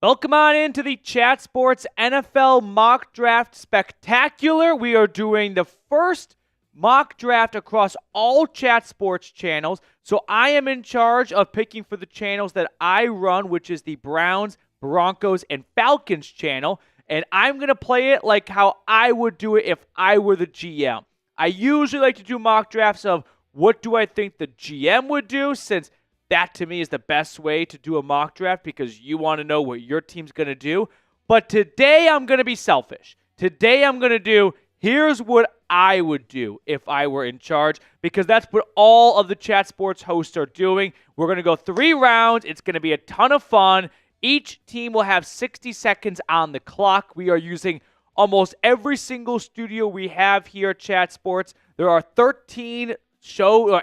Welcome on into the Chat Sports NFL Mock Draft Spectacular. We are doing the first mock draft across all Chat Sports channels. So I am in charge of picking for the channels that I run, which is the Browns, Broncos, and Falcons channel. And I'm going to play it like how I would do it if I were the GM. I usually like to do mock drafts of what do I think the GM would do, since that, to me, is the best way to do a mock draft because you want to know what your team's going to do. But today, I'm going to be selfish. Today, I'm going to do, here's what I would do if I were in charge, because that's what all of the Chat Sports hosts are doing. We're going to go 3 rounds. It's going to be a ton of fun. Each team will have 60 seconds on the clock. We are using almost every single studio we have here at Chat Sports. There are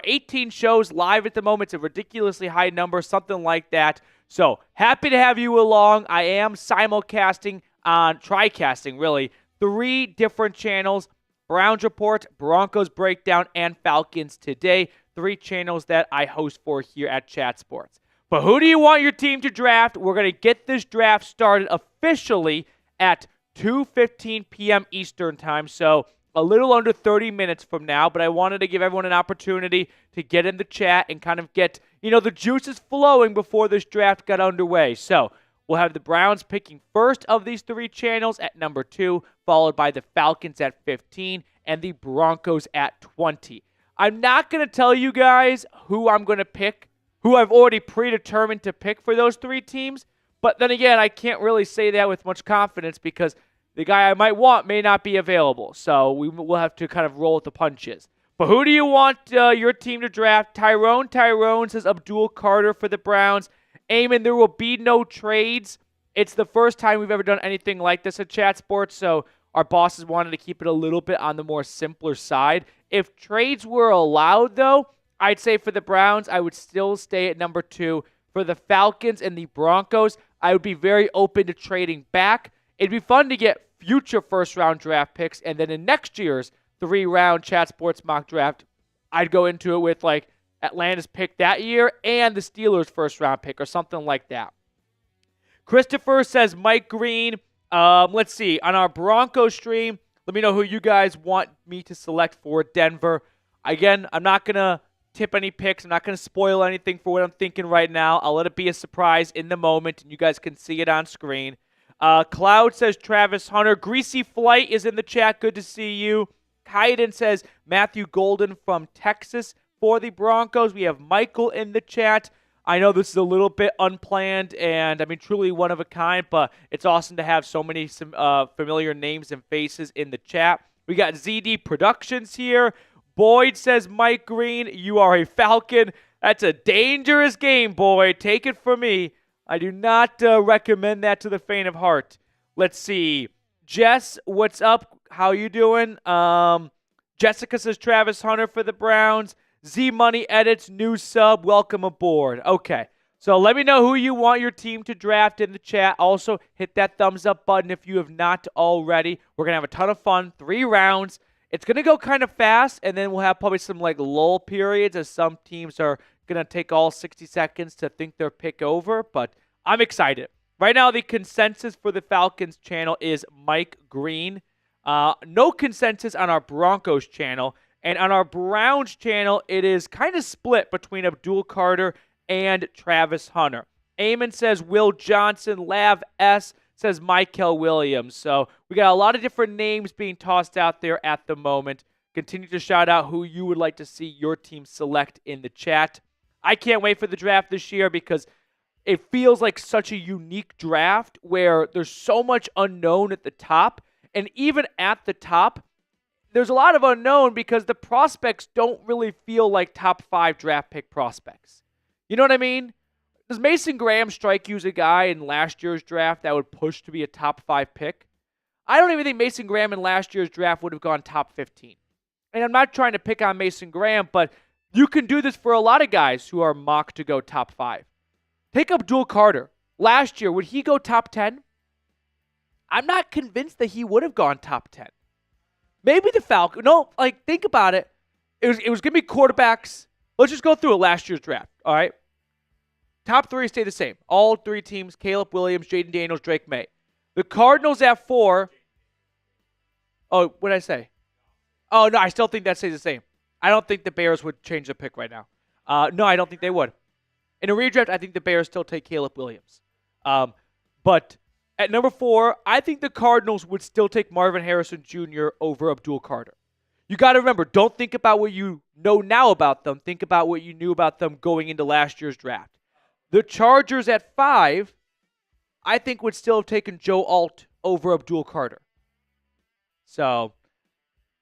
18 shows live at the moment. It's a ridiculously high number, something like that. So happy to have you along. I am tricasting, really, 3 different channels: Browns Report, Broncos Breakdown, and Falcons Today. 3 channels that I host for here at Chat Sports. But who do you want your team to draft? We're going to get this draft started officially at 2:15 p.m. Eastern time. So a little under 30 minutes from now, but I wanted to give everyone an opportunity to get in the chat and kind of get, the juices flowing before this draft got underway. So we'll have the Browns picking first of these 3 channels at number 2, followed by the Falcons at 15, and the Broncos at 20. I'm not going to tell you guys who I'm going to pick, who I've already predetermined to pick for those 3 teams, but then again, I can't really say that with much confidence because the guy I might want may not be available, so we'll have to kind of roll with the punches. But who do you want your team to draft? Tyrone says Abdul Carter for the Browns. Eamon, there will be no trades. It's the first time we've ever done anything like this at Chat Sports, so our bosses wanted to keep it a little bit on the more simpler side. If trades were allowed, though, I'd say for the Browns, I would still stay at number 2. For the Falcons and the Broncos, I would be very open to trading back. It'd be fun to get future first-round draft picks, and then in next year's 3-round Chat Sports mock draft, I'd go into it with, like, Atlanta's pick that year and the Steelers' first-round pick or something like that. Christopher says Mike Green. Let's see. On our Broncos stream, let me know who you guys want me to select for Denver. Again, I'm not going to tip any picks. I'm not going to spoil anything for what I'm thinking right now. I'll let it be a surprise in the moment, and you guys can see it on screen. Cloud says Travis Hunter. Greasy Flight is in the chat. Good to see you. Kaiden says Matthew Golden from Texas for the Broncos. We have Michael in the chat. I know this is a little bit unplanned and, truly one of a kind, but it's awesome to have so many familiar names and faces in the chat. We got ZD Productions here. Boyd says Mike Green, you are a Falcon. That's a dangerous game, Boyd. Take it from me. I do not recommend that to the faint of heart. Let's see. Jess, what's up? How you doing? Jessica says Travis Hunter for the Browns. Z-Money Edits, new sub. Welcome aboard. Okay, so let me know who you want your team to draft in the chat. Also, hit that thumbs up button if you have not already. We're going to have a ton of fun. 3 rounds. It's going to go kind of fast, and then we'll have probably some lull periods as some teams are going to take all 60 seconds to think their pick over, but I'm excited. Right now, the consensus for the Falcons channel is Mike Green. No consensus on our Broncos channel. And on our Browns channel, it is kind of split between Abdul Carter and Travis Hunter. Eamon says Will Johnson. Lav S says Michael Williams. So we got a lot of different names being tossed out there at the moment. Continue to shout out who you would like to see your team select in the chat. I can't wait for the draft this year because it feels like such a unique draft where there's so much unknown at the top. And even at the top, there's a lot of unknown because the prospects don't really feel like top 5 draft pick prospects. You know what I mean? Does Mason Graham strike you as a guy in last year's draft that would push to be a top 5 pick? I don't even think Mason Graham in last year's draft would have gone top 15. And I'm not trying to pick on Mason Graham, but you can do this for a lot of guys who are mocked to go top 5. Take Abdul Carter. Last year, would he go top 10? I'm not convinced that he would have gone top 10. Maybe the Falcons. No, think about it. It was going to be quarterbacks. Let's just go through it last year's draft, all right? top 3 stay the same. All 3 teams, Caleb Williams, Jaden Daniels, Drake May. The Cardinals at 4. Oh, what did I say? Oh, no, I still think that stays the same. I don't think the Bears would change the pick right now. No, I don't think they would. In a redraft, I think the Bears still take Caleb Williams. But at number 4, I think the Cardinals would still take Marvin Harrison Jr. over Abdul Carter. You got to remember, don't think about what you know now about them. Think about what you knew about them going into last year's draft. The Chargers at 5, I think would still have taken Joe Alt over Abdul Carter. So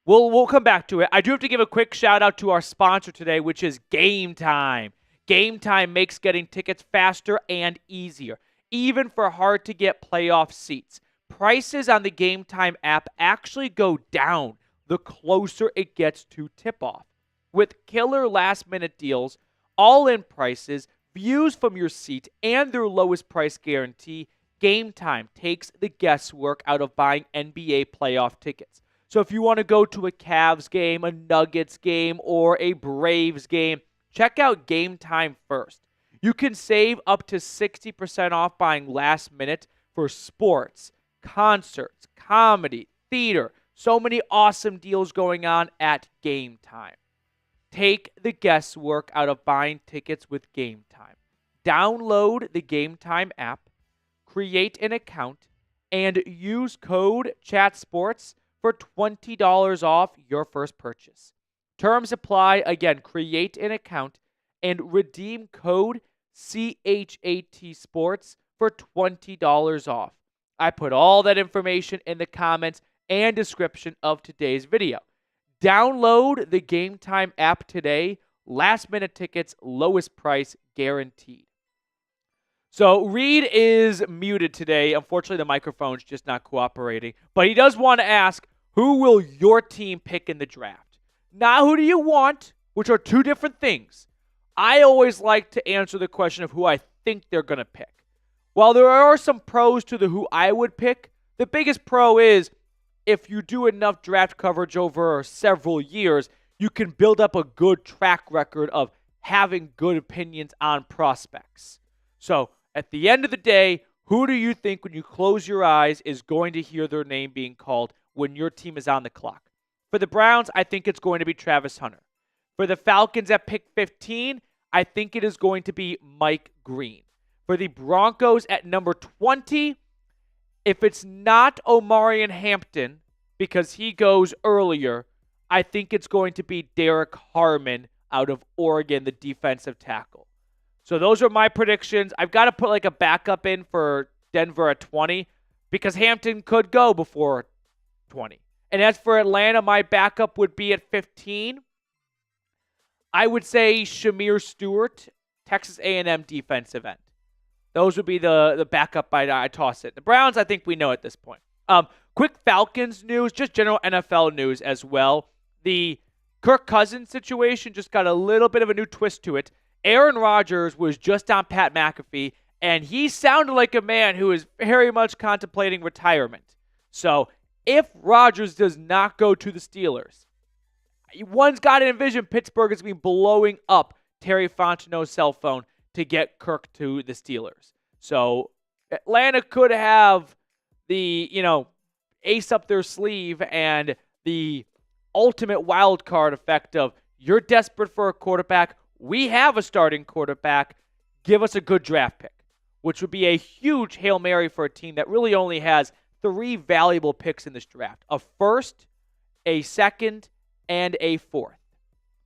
we'll come back to it. I do have to give a quick shout out to our sponsor today, which is Game Time. Game Time makes getting tickets faster and easier, even for hard to get playoff seats. Prices on the Game Time app actually go down the closer it gets to tip-off. With killer last-minute deals, all-in prices, views from your seat, and their lowest price guarantee, Game Time takes the guesswork out of buying NBA playoff tickets. So if you want to go to a Cavs game, a Nuggets game, or a Braves game, check out Game Time first. You can save up to 60% off buying last minute for sports, concerts, comedy, theater. So many awesome deals going on at Game Time. Take the guesswork out of buying tickets with Game Time. Download the Game Time app, create an account, and use code CHATSPORTS for $20 off your first purchase. Terms apply. Again, create an account and redeem code CHAT Sports for $20 off. I put all that information in the comments and description of today's video. Download the Game Time app today. Last minute tickets, lowest price guaranteed. So Reed is muted today. Unfortunately, the microphone's just not cooperating. But he does want to ask, who will your team pick in the draft? Not who do you want, which are 2 different things. I always like to answer the question of who I think they're going to pick. While there are some pros to the who I would pick, the biggest pro is if you do enough draft coverage over several years, you can build up a good track record of having good opinions on prospects. So at the end of the day, who do you think when you close your eyes is going to hear their name being called when your team is on the clock? For the Browns, I think it's going to be Travis Hunter. For the Falcons at pick 15, I think it is going to be Mike Green. For the Broncos at number 20, if it's not Omarion Hampton, because he goes earlier, I think it's going to be Derek Harmon out of Oregon, the defensive tackle. So those are my predictions. I've got to put like a backup in for Denver at 20 because Hampton could go before 20. And as for Atlanta, my backup would be at 15. I would say Shamir Stewart, Texas A&M defensive end. Those would be the backup I toss it. The Browns, I think we know at this point. Quick Falcons news, just general NFL news as well. The Kirk Cousins situation just got a little bit of a new twist to it. Aaron Rodgers was just on Pat McAfee, and he sounded like a man who is very much contemplating retirement. So if Rodgers does not go to the Steelers, one's got to envision Pittsburgh is going to be blowing up Terry Fontenot's cell phone to get Kirk to the Steelers. So Atlanta could have the, ace up their sleeve and the ultimate wild card effect of you're desperate for a quarterback. We have a starting quarterback. Give us a good draft pick, which would be a huge Hail Mary for a team that really only has 3 valuable picks in this draft: a first, a second, and a fourth.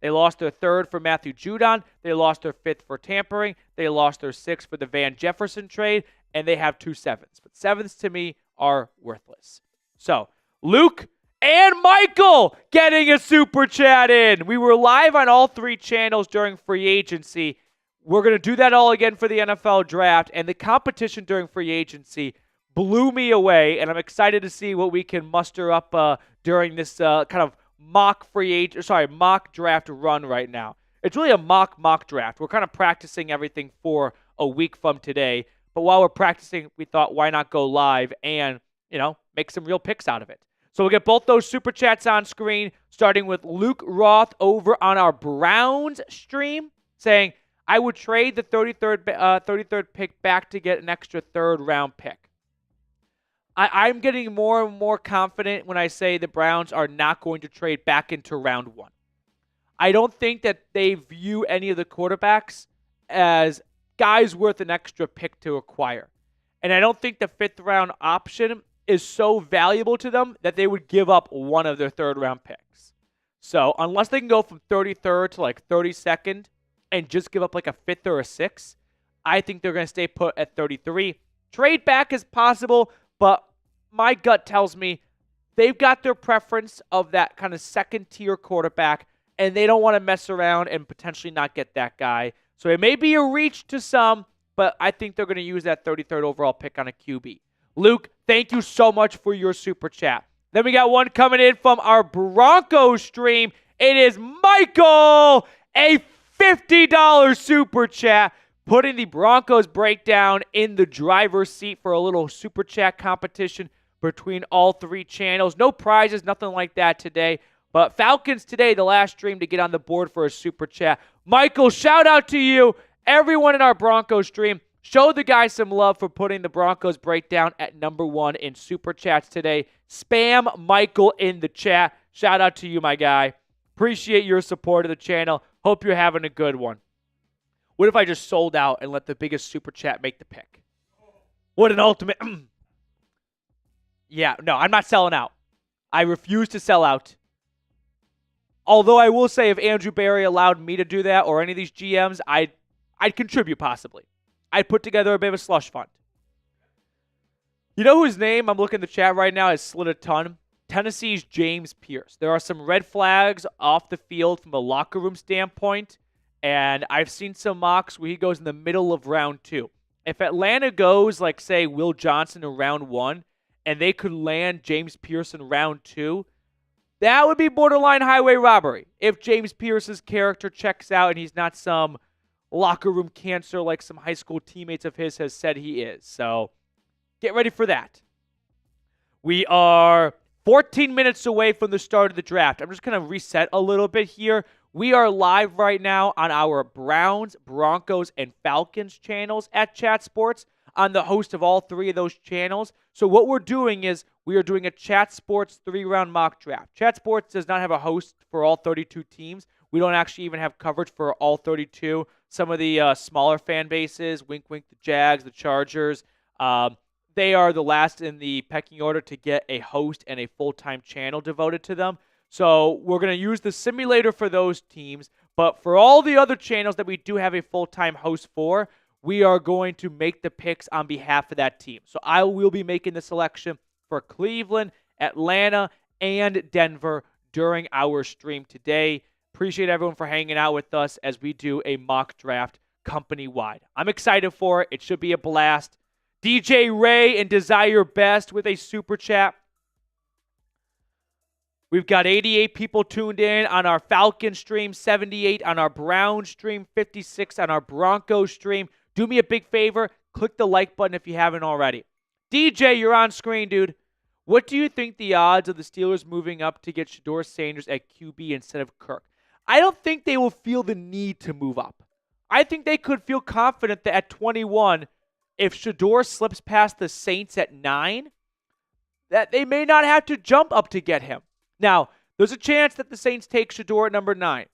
They lost their 3rd for Matthew Judon. They lost their 5th for tampering. They lost their 6th for the Van Jefferson trade, and they have 2 7s. But 7s to me are worthless. So Luke and Michael getting a super chat in. We were live on all 3 channels during free agency. We're going to do that all again for the NFL draft, and the competition during free agency blew me away, and I'm excited to see what we can muster up during this kind of mock draft run right now. It's really a mock draft. We're kind of practicing everything for a week from today, but while we're practicing, we thought, why not go live and, make some real picks out of it. So we'll get both those super chats on screen, starting with Luke Roth over on our Browns stream, saying, I would trade the 33rd pick back to get an extra third-round pick. I'm getting more and more confident when I say the Browns are not going to trade back into round 1. I don't think that they view any of the quarterbacks as guys worth an extra pick to acquire. And I don't think the 5th-round option is so valuable to them that they would give up one of their third-round picks. So unless they can go from 33rd to like 32nd and just give up like a 5th or a 6th, I think they're going to stay put at 33. Trade back is possible, but my gut tells me they've got their preference of that kind of second-tier quarterback, and they don't want to mess around and potentially not get that guy. So it may be a reach to some, but I think they're going to use that 33rd overall pick on a QB. Luke, thank you so much for your super chat. Then we got one coming in from our Broncos stream. It is Michael, a $50 super chat, putting the Broncos breakdown in the driver's seat for a little super chat competition between all 3 channels. No prizes, nothing like that today. But Falcons today, the last stream to get on the board for a super chat. Michael, shout out to you. Everyone in our Broncos stream, show the guy some love for putting the Broncos breakdown at number 1 in super chats today. Spam Michael in the chat. Shout out to you, my guy. Appreciate your support of the channel. Hope you're having a good one. What if I just sold out and let the biggest super chat make the pick? What an ultimate... Yeah, no, I'm not selling out. I refuse to sell out. Although I will say if Andrew Berry allowed me to do that or any of these GMs, I'd contribute possibly. I'd put together a bit of a slush fund. You know whose name I'm looking at the chat right now has slid a ton? Tennessee's James Pierce. There are some red flags off the field from a locker room standpoint, and I've seen some mocks where he goes in the middle of round 2. If Atlanta goes, like, say, Will Johnson in round 1, and they could land James Pierce in round 2, that would be borderline highway robbery. If James Pierce's character checks out and he's not some locker room cancer like some high school teammates of his has said he is. So get ready for that. We are 14 minutes away from the start of the draft. I'm just going to reset a little bit here. We are live right now on our Browns, Broncos, and Falcons channels at Chat Sports. I'm the host of all 3 of those channels. So what we're doing is we are doing a Chat Sports 3-round mock draft. Chat Sports does not have a host for all 32 teams. We don't actually even have coverage for all 32. Some of the smaller fan bases, wink, wink, the Jags, the Chargers, they are the last in the pecking order to get a host and a full-time channel devoted to them. So we're going to use the simulator for those teams. But for all the other channels that we do have a full-time host for, we are going to make the picks on behalf of that team. So I will be making the selection for Cleveland, Atlanta, and Denver during our stream today. Appreciate everyone for hanging out with us as we do a mock draft company-wide. I'm excited for it. It should be a blast. DJ Ray and Desire Best with a super chat. We've got 88 people tuned in on our Falcon stream, 78 on our Brown stream, 56 on our Broncos stream. Do me a big favor, click the like button if you haven't already. DJ, you're on screen, dude. What do you think the odds of the Steelers moving up to get Shedeur Sanders at QB instead of Kirk? I don't think they will feel the need to move up. I think they could feel confident that at 21, if Shedeur slips past the Saints at 9, that they may not have to jump up to get him. Now, there's a chance that the Saints take Shedeur at number 9.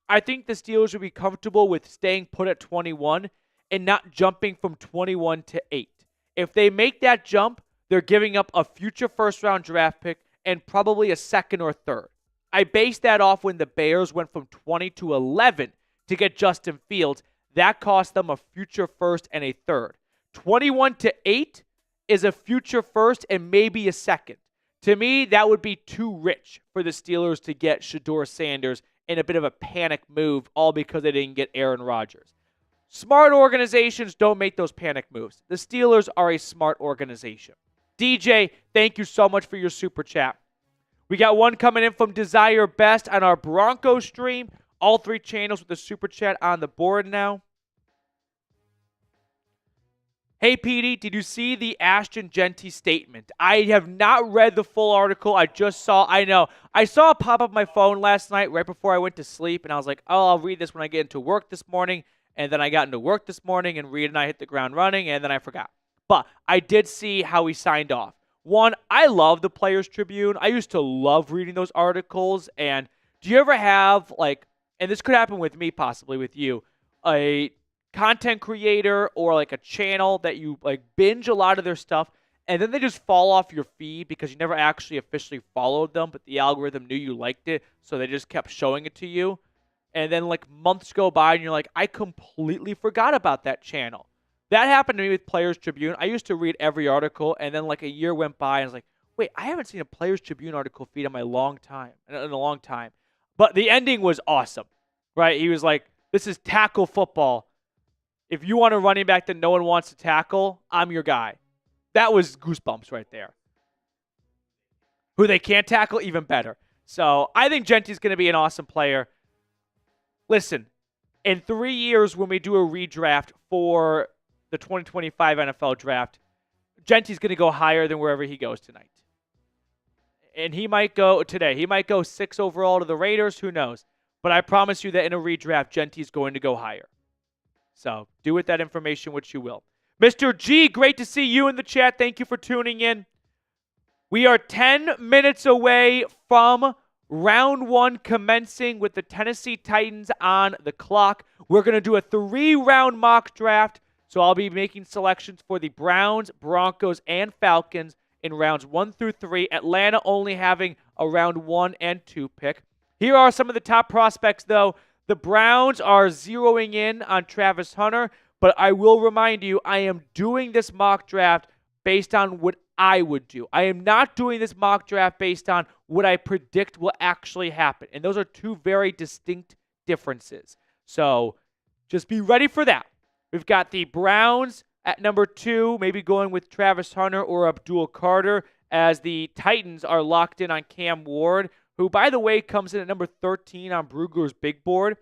I think the Steelers would be comfortable with staying put at 21 and not jumping from 21 to 8. If they make that jump, they're giving up a future first-round draft pick and probably a second or third. I based that off when the Bears went from 20 to 11 to get Justin Fields. That cost them a future first and a third. 21 to 8 is a future first and maybe a second. To me, that would be too rich for the Steelers to get Shedeur Sanders in a bit of a panic move, all because they didn't get Aaron Rodgers. Smart organizations don't make those panic moves. The Steelers are a smart organization. DJ, thank you so much for your super chat. We got one coming in from Desire Best on our Broncos stream. All 3 channels with the super chat on the board now. Hey, Petey, did you see the Ashton Jeanty statement? I have not read the full article. I saw it pop up my phone last night right before I went to sleep, and I was like, oh, I'll read this when I get into work this morning. and then I got into work this morning, and Reed and I hit the ground running, and then I forgot. But I did see how he signed off. One, I love the Players Tribune. I used to love reading those articles. And do you ever have, like, and this could happen with me, possibly with you, a content creator or like a channel that you like binge a lot of their stuff, and then they just fall off your feed because you never actually officially followed them, but the algorithm knew you liked it, so they just kept showing it to you. And then like months go by and you're like, I completely forgot about that channel. That happened to me with Players Tribune. I used to read every article, and then like a year went by, and I was like, wait, I haven't seen a Players Tribune article feed in a long time. But the ending was awesome, right? He was like, this is tackle football. If you want a running back that no one wants to tackle, I'm your guy. That was goosebumps right there. Who they can't tackle, even better. So I think Jeanty's going to be an awesome player. Listen, in 3 years when we do a redraft for the 2025 NFL draft, Jeanty's going to go higher than wherever he goes tonight. And he might go today. He might go 6 overall to the Raiders. Who knows? But I promise you that in a redraft, Jeanty's going to go higher. So do with that information what you will. Mr. G, great to see you in the chat. Thank you for tuning in. We are 10 minutes away from round 1 commencing with the Tennessee Titans on the clock. We're going to do a 3-round mock draft. So I'll be making selections for the Browns, Broncos, and Falcons in rounds 1 through 3. Atlanta only having a round 1 and 2 pick. Here are some of the top prospects, though. The Browns are zeroing in on Travis Hunter, but I will remind you, I am doing this mock draft based on what I would do. I am not doing this mock draft based on what I predict will actually happen. And those are two very distinct differences. So just be ready for that. We've got the Browns at number 2, maybe going with Travis Hunter or Abdul Carter, as the Titans are locked in on Cam Ward, who, by the way, comes in at number 13 on Brugler's big board.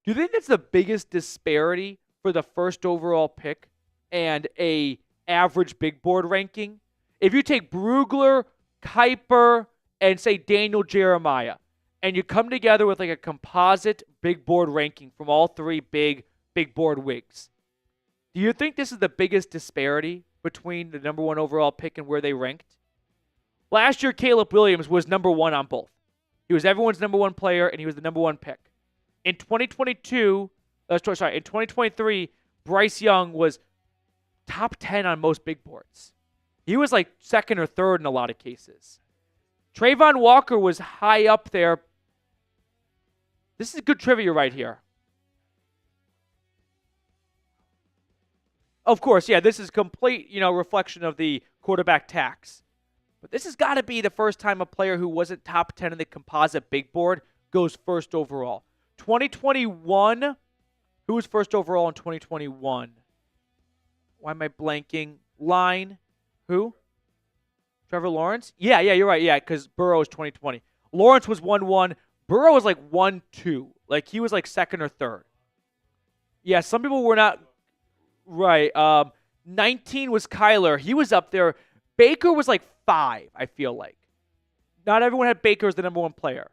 Do you think that's the biggest disparity for the first overall pick and a average big board ranking? If you take Brugler, Kuiper, and say Daniel Jeremiah, and you come together with like a composite big board ranking from all 3 big board wigs, do you think this is the biggest disparity between the number 1 overall pick and where they ranked? Last year, Caleb Williams was number 1 on both. He was everyone's number 1 player, and he was the number 1 pick. In 2023, Bryce Young was top 10 on most big boards. He was like 2nd or 3rd in a lot of cases. Trayvon Walker was high up there. This is good trivia right here. Of course, yeah, this is complete, reflection of the quarterback tax. But this has got to be the first time a player who wasn't top 10 in the composite big board goes first overall. 2021, who was first overall in 2021? Why am I blanking? Line, who? Trevor Lawrence? Yeah, you're right. Yeah, because Burrow is 2020. Lawrence was 1-1. Burrow was like 1-2. Like, he was like 2nd or 3rd. Yeah, some people were not right. 19 was Kyler. He was up there. Baker was like 5, I feel like. Not everyone had Baker as the number 1 player.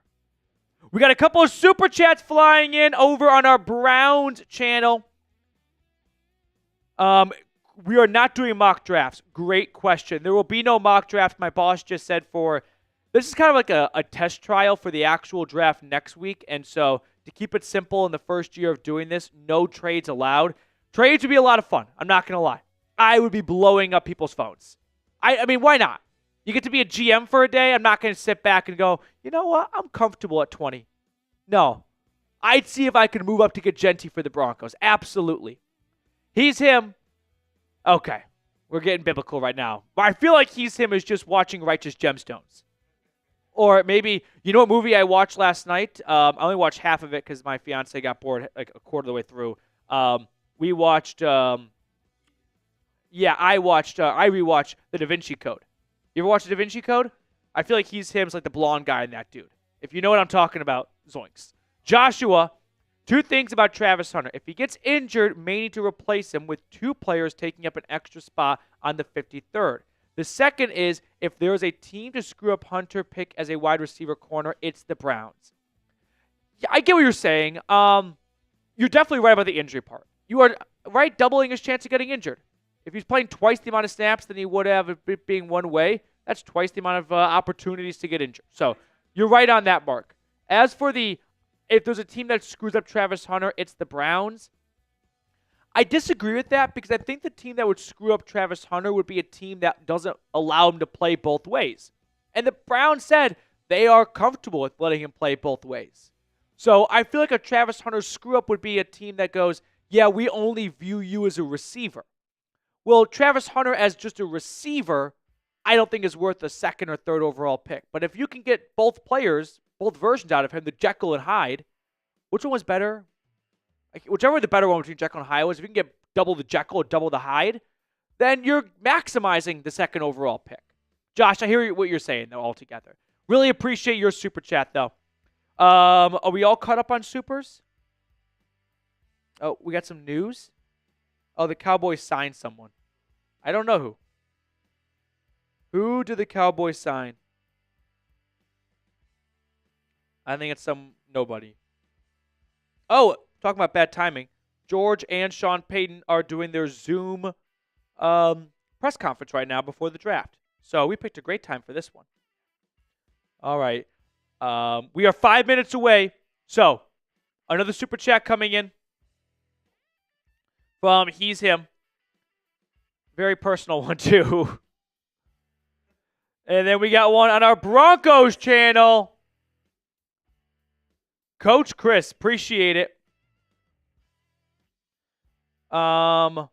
We got a couple of super chats flying in over on our Browns channel. We are not doing mock drafts. Great question. There will be no mock draft. My boss just said this is kind of like a test trial for the actual draft next week. And so to keep it simple in the first year of doing this, no trades allowed. Trades would be a lot of fun. I'm not going to lie. I would be blowing up people's phones. I mean, why not? You get to be a GM for a day. I'm not going to sit back and go, you know what? I'm comfortable at 20. No. I'd see if I could move up to get Jeanty for the Broncos. Absolutely. He's him. Okay. We're getting biblical right now. But I feel like he's him is just watching Righteous Gemstones. Or maybe, you know what movie I watched last night? I only watched half of it because my fiance got bored like a quarter of the way through. We watched, I rewatched The Da Vinci Code. You ever watch The Da Vinci Code? I feel like he's him. It's like the blonde guy in that dude. If you know what I'm talking about, zoinks. Joshua, 2 things about Travis Hunter. If he gets injured, may need to replace him with 2 players taking up an extra spot on the 53rd. The second is, if there is a team to screw up Hunter pick as a wide receiver corner, it's the Browns. Yeah, I get what you're saying. You're definitely right about the injury part. you are, right, doubling his chance of getting injured. If he's playing twice the amount of snaps than he would have if it being one way, that's twice the amount of opportunities to get injured. So you're right on that mark. As for if there's a team that screws up Travis Hunter, it's the Browns. I disagree with that because I think the team that would screw up Travis Hunter would be a team that doesn't allow him to play both ways. And the Browns said they are comfortable with letting him play both ways. So I feel like a Travis Hunter screw-up would be a team that goes, yeah, we only view you as a receiver. Well, Travis Hunter as just a receiver, I don't think is worth a second or third overall pick. But if you can get both players, both versions out of him, the Jekyll and Hyde, which one was better? Whichever the better one between Jekyll and Hyde was, if you can get double the Jekyll or double the Hyde, then you're maximizing the second overall pick. Josh, I hear what you're saying, though, altogether. Really appreciate your super chat, though. Are we all caught up on supers? Oh, we got some news? Oh, the Cowboys signed someone. I don't know who. Who did the Cowboys sign? I think it's some nobody. Oh, talking about bad timing. George and Sean Payton are doing their Zoom press conference right now before the draft. So we picked a great time for this one. All right. We are 5 minutes away. So another super chat coming in from He's Him. Very personal one, too. And then we got one on our Broncos channel. Coach Chris, appreciate it. Jafia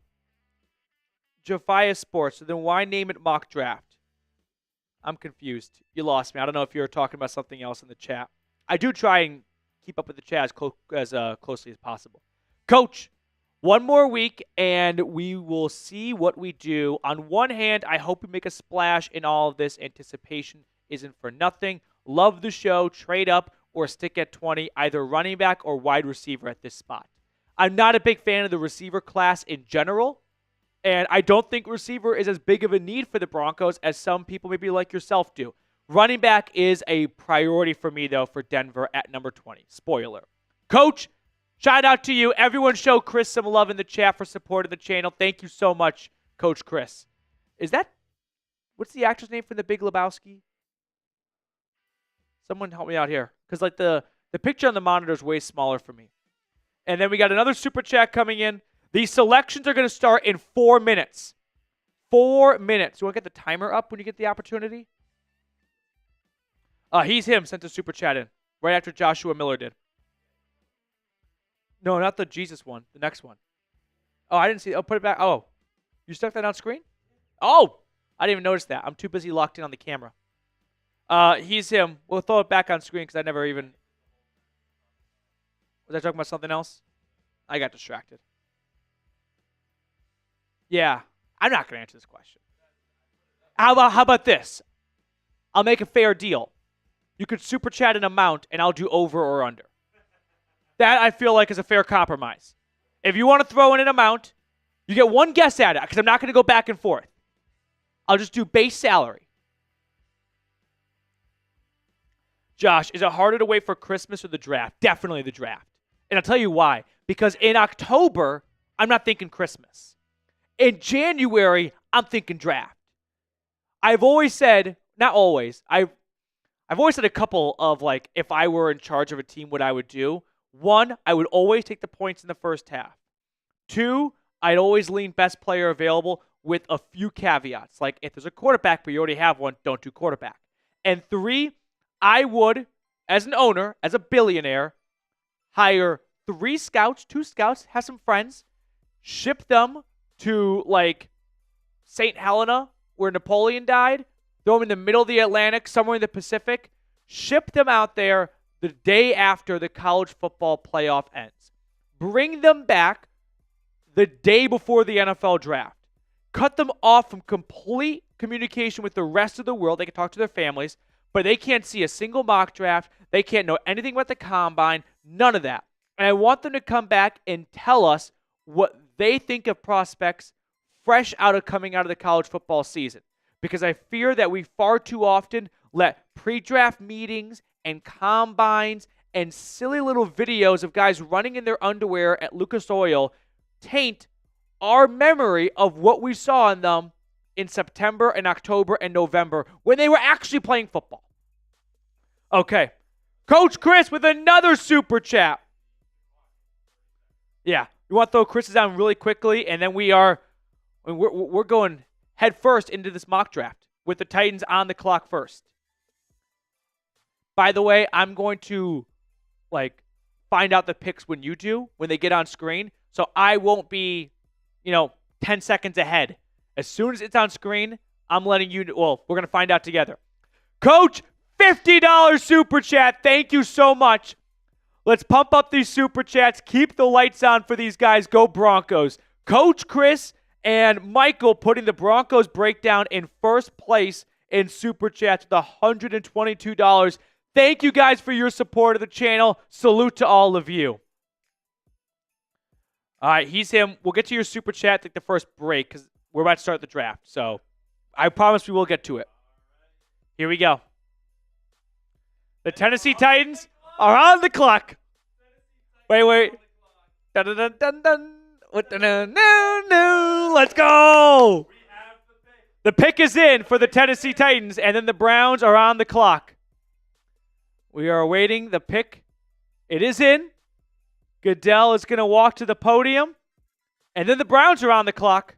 Sports. So then why name it mock draft? I'm confused. You lost me. I don't know if you're talking about something else in the chat. I do try and keep up with the chat as closely as possible. Coach, one more week, and we will see what we do. On one hand, I hope we make a splash in all of this. Anticipation isn't for nothing. Love the show. Trade up or stick at 20, either running back or wide receiver at this spot. I'm not a big fan of the receiver class in general, and I don't think receiver is as big of a need for the Broncos as some people maybe like yourself do. Running back is a priority for me, though, for Denver at number 20. Spoiler. Coach, shout out to you. Everyone show Chris some love in the chat for supporting the channel. Thank you so much, Coach Chris. What's the actor's name from The Big Lebowski? Someone help me out here. Because like the picture on the monitor is way smaller for me. And then we got another super chat coming in. These selections are going to start in 4 minutes. 4 minutes. You want to get the timer up when you get the opportunity? He's Him sent a super chat in right after Joshua Miller did. No, not the Jesus one. The next one. Oh, I didn't see it. Oh, put it back. Oh, you stuck that on screen? Oh, I didn't even notice that. I'm too busy locked in on the camera. He's Him. We'll throw it back on screen because I never even... Was I talking about something else? I got distracted. Yeah, I'm not going to answer this question. How about this? I'll make a fair deal. You could super chat an amount, and I'll do over or under. That I feel like is a fair compromise. If you want to throw in an amount, you get one guess at it because I'm not going to go back and forth. I'll just do base salary. Josh, is it harder to wait for Christmas or the draft? Definitely the draft. And I'll tell you why. Because in October, I'm not thinking Christmas. In January, I'm thinking draft. I've always said, not always, I've always said a couple of like, if I were in charge of a team, what I would do. One, I would always take the points in the first half. Two, I'd always lean best player available with a few caveats. Like if there's a quarterback, but you already have one, don't do quarterback. And three, I would, as an owner, as a billionaire, hire 2 scouts, have some friends, ship them to like St. Helena, where Napoleon died, throw them in the middle of the Atlantic, somewhere in the Pacific, ship them out there the day after the college football playoff ends. Bring them back the day before the NFL draft. Cut them off from complete communication with the rest of the world. They can talk to their families, but they can't see a single mock draft. They can't know anything about the combine, none of that. And I want them to come back and tell us what they think of prospects fresh coming out of the college football season. Because I fear that we far too often let pre-draft meetings and combines and silly little videos of guys running in their underwear at Lucas Oil taint our memory of what we saw in them in September and October and November when they were actually playing football. Okay. Coach Chris with another super chat. Yeah. You want to throw Chris's on really quickly, and then we're going head first into this mock draft with the Titans on the clock first. By the way, I'm going to find out the picks when you do, when they get on screen. So I won't be, 10 seconds ahead. As soon as it's on screen, I'm letting you, we're going to find out together. Coach, $50 super chat. Thank you so much. Let's pump up these super chats. Keep the lights on for these guys. Go Broncos. Coach Chris and Michael putting the Broncos breakdown in first place in super chats with $122. Thank you guys for your support of the channel. Salute to all of you. All right, he's him. We'll get to your super chat at the first break because we're about to start the draft. So I promise we will get to it. Here we go. The Tennessee Titans are on the clock. Wait. Dun, dun, dun, dun, dun. Let's go. The pick is in for the Tennessee Titans, and then the Browns are on the clock. We are awaiting the pick. It is in. Goodell is going to walk to the podium, and then the Browns are on the clock.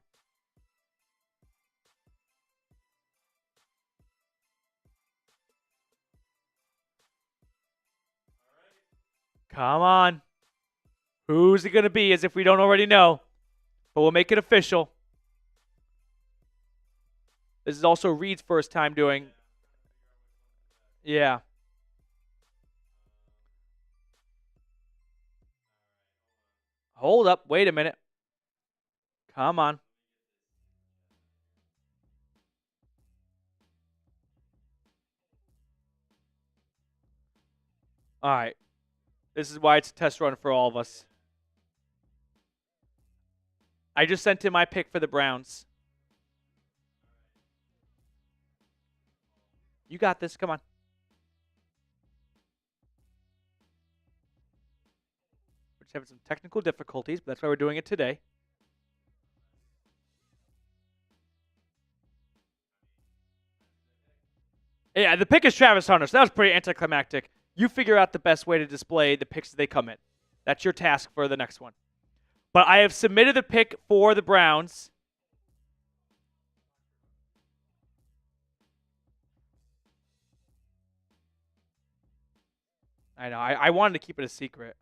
Come on. Who's it going to be, as if we don't already know? But we'll make it official. This is also Reed's first time doing. Yeah. Hold up. Wait a minute. Come on. All right. This is why it's a test run for all of us. I just sent in my pick for the Browns. You got this. Come on. We're just having some technical difficulties, but that's why we're doing it today. Yeah, the pick is Travis Hunter, so that was pretty anticlimactic. You figure out the best way to display the picks that they come in. That's your task for the next one. But I have submitted the pick for the Browns. I know. I wanted to keep it a secret.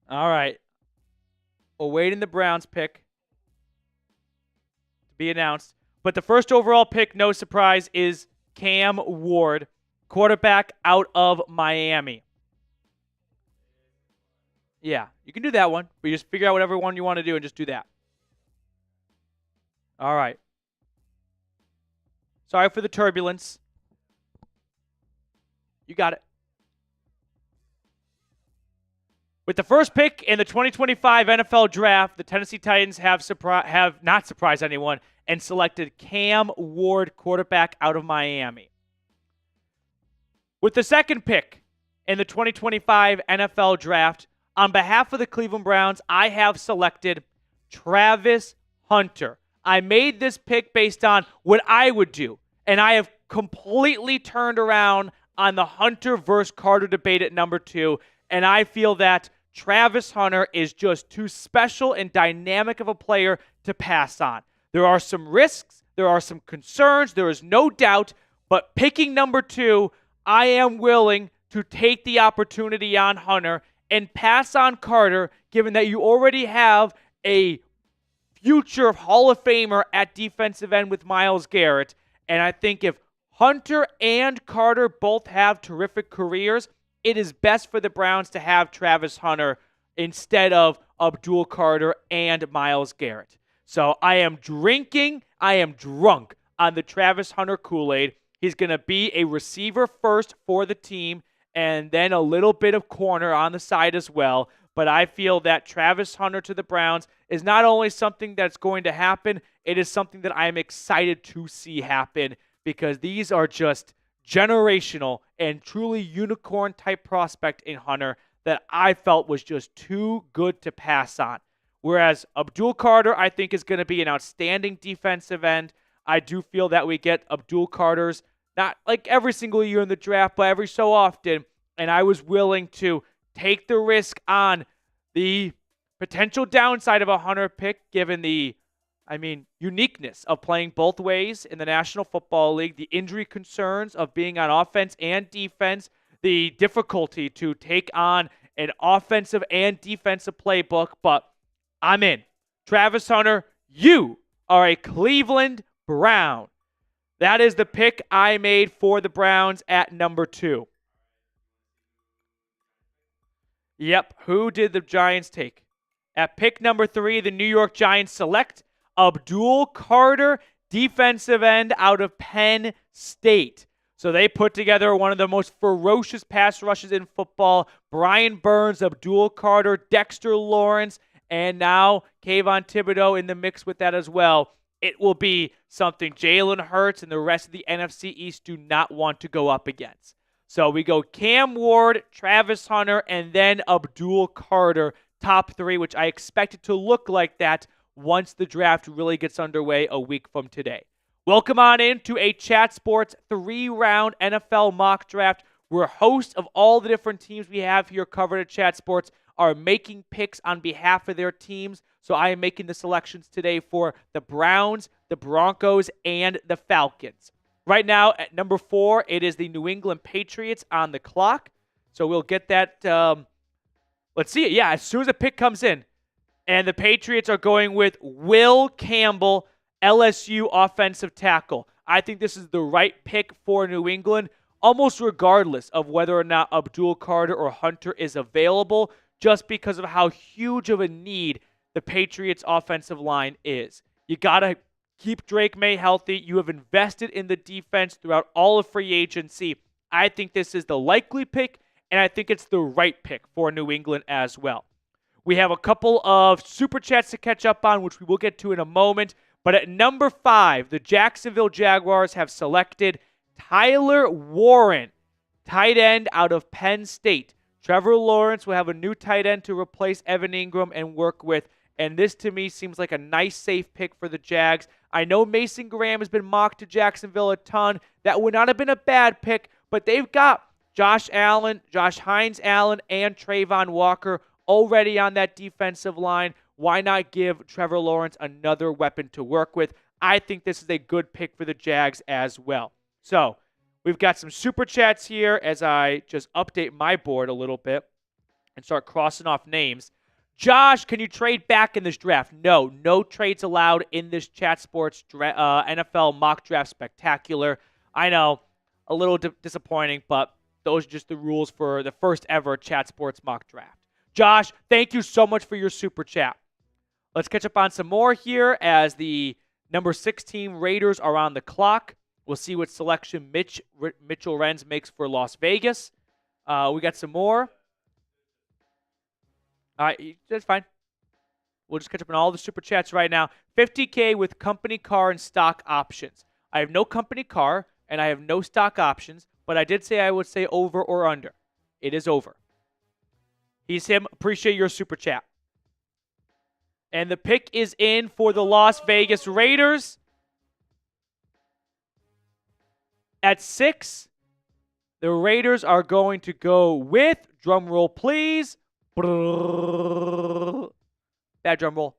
All right. Awaiting the Browns pick to be announced. But the first overall pick, no surprise, is Cam Ward, quarterback out of Miami. Yeah, you can do that one. But you just figure out whatever one you want to do and just do that. All right. Sorry for the turbulence. You got it. With the first pick in the 2025 NFL Draft, the Tennessee Titans have not surprised anyone and selected Cam Ward, quarterback out of Miami. With the second pick in the 2025 NFL Draft, on behalf of the Cleveland Browns, I have selected Travis Hunter. I made this pick based on what I would do, and I have completely turned around on the Hunter versus Carter debate at number 2, and I feel that Travis Hunter is just too special and dynamic of a player to pass on. There are some risks, there are some concerns, there is no doubt, but picking number 2, I am willing to take the opportunity on Hunter and pass on Carter, given that you already have a future Hall of Famer at defensive end with Myles Garrett. And I think if Hunter and Carter both have terrific careers, it is best for the Browns to have Travis Hunter instead of Abdul Carter and Myles Garrett. So I am drunk on the Travis Hunter Kool-Aid. He's going to be a receiver first for the team and then a little bit of corner on the side as well. But I feel that Travis Hunter to the Browns is not only something that's going to happen, it is something that I am excited to see happen because these are just generational and truly unicorn type prospect in Hunter that I felt was just too good to pass on. Whereas Abdul Carter, I think, is going to be an outstanding defensive end. I do feel that we get Abdul Carters, not like every single year in the draft, but every so often. And I was willing to take the risk on the potential downside of a Hunter pick, given the, uniqueness of playing both ways in the National Football League, the injury concerns of being on offense and defense, the difficulty to take on an offensive and defensive playbook. But I'm in. Travis Hunter, you are a Cleveland Brown. That is the pick I made for the Browns at number 2. Yep, who did the Giants take? At pick number 3, the New York Giants select Abdul Carter, defensive end out of Penn State. So they put together one of the most ferocious pass rushes in football. Brian Burns, Abdul Carter, Dexter Lawrence, and now Kayvon Thibodeau in the mix with that as well. It will be something Jalen Hurts and the rest of the NFC East do not want to go up against. So we go Cam Ward, Travis Hunter, and then Abdul Carter, top 3, which I expect it to look like that once the draft really gets underway a week from today. Welcome on into a Chat Sports 3-round NFL mock draft, where hosts of all the different teams we have here covered at Chat Sports are making picks on behalf of their teams. So I am making the selections today for the Browns, the Broncos, and the Falcons. Right now at number 4, it is the New England Patriots on the clock. So we'll get that. Let's see it. Yeah, as soon as a pick comes in. And the Patriots are going with Will Campbell, LSU offensive tackle. I think this is the right pick for New England, almost regardless of whether or not Abdul Carter or Hunter is available, just because of how huge of a need the Patriots offensive line is. You got to keep Drake May healthy. You have invested in the defense throughout all of free agency. I think this is the likely pick, and I think it's the right pick for New England as well. We have a couple of super chats to catch up on, which we will get to in a moment. But at number 5, the Jacksonville Jaguars have selected Tyler Warren, tight end out of Penn State. Trevor Lawrence will have a new tight end to replace Evan Ingram and work with. And this, to me, seems like a nice, safe pick for the Jags. I know Mason Graham has been mocked to Jacksonville a ton. That would not have been a bad pick, but they've got Josh Hines Allen, and Trayvon Walker already on that defensive line. Why not give Trevor Lawrence another weapon to work with? I think this is a good pick for the Jags as well. So we've got some super chats here as I just update my board a little bit and start crossing off names. Josh, can you trade back in this draft? No trades allowed in this Chat Sports NFL mock draft spectacular. I know, a little disappointing, but those are just the rules for the first ever Chat Sports mock draft. Josh, thank you so much for your super chat. Let's catch up on some more here as the number 16 Raiders are on the clock. We'll see what selection Mitchell Renz makes for Las Vegas. We got some more. All right, that's fine. We'll just catch up on all the super chats right now. $50K with company car and stock options. I have no company car and I have no stock options, but I did say I would say over or under. It is over. He's him. Appreciate your super chat. And the pick is in for the Las Vegas Raiders. At 6, the Raiders are going to go with, drum roll please. Bad drum roll.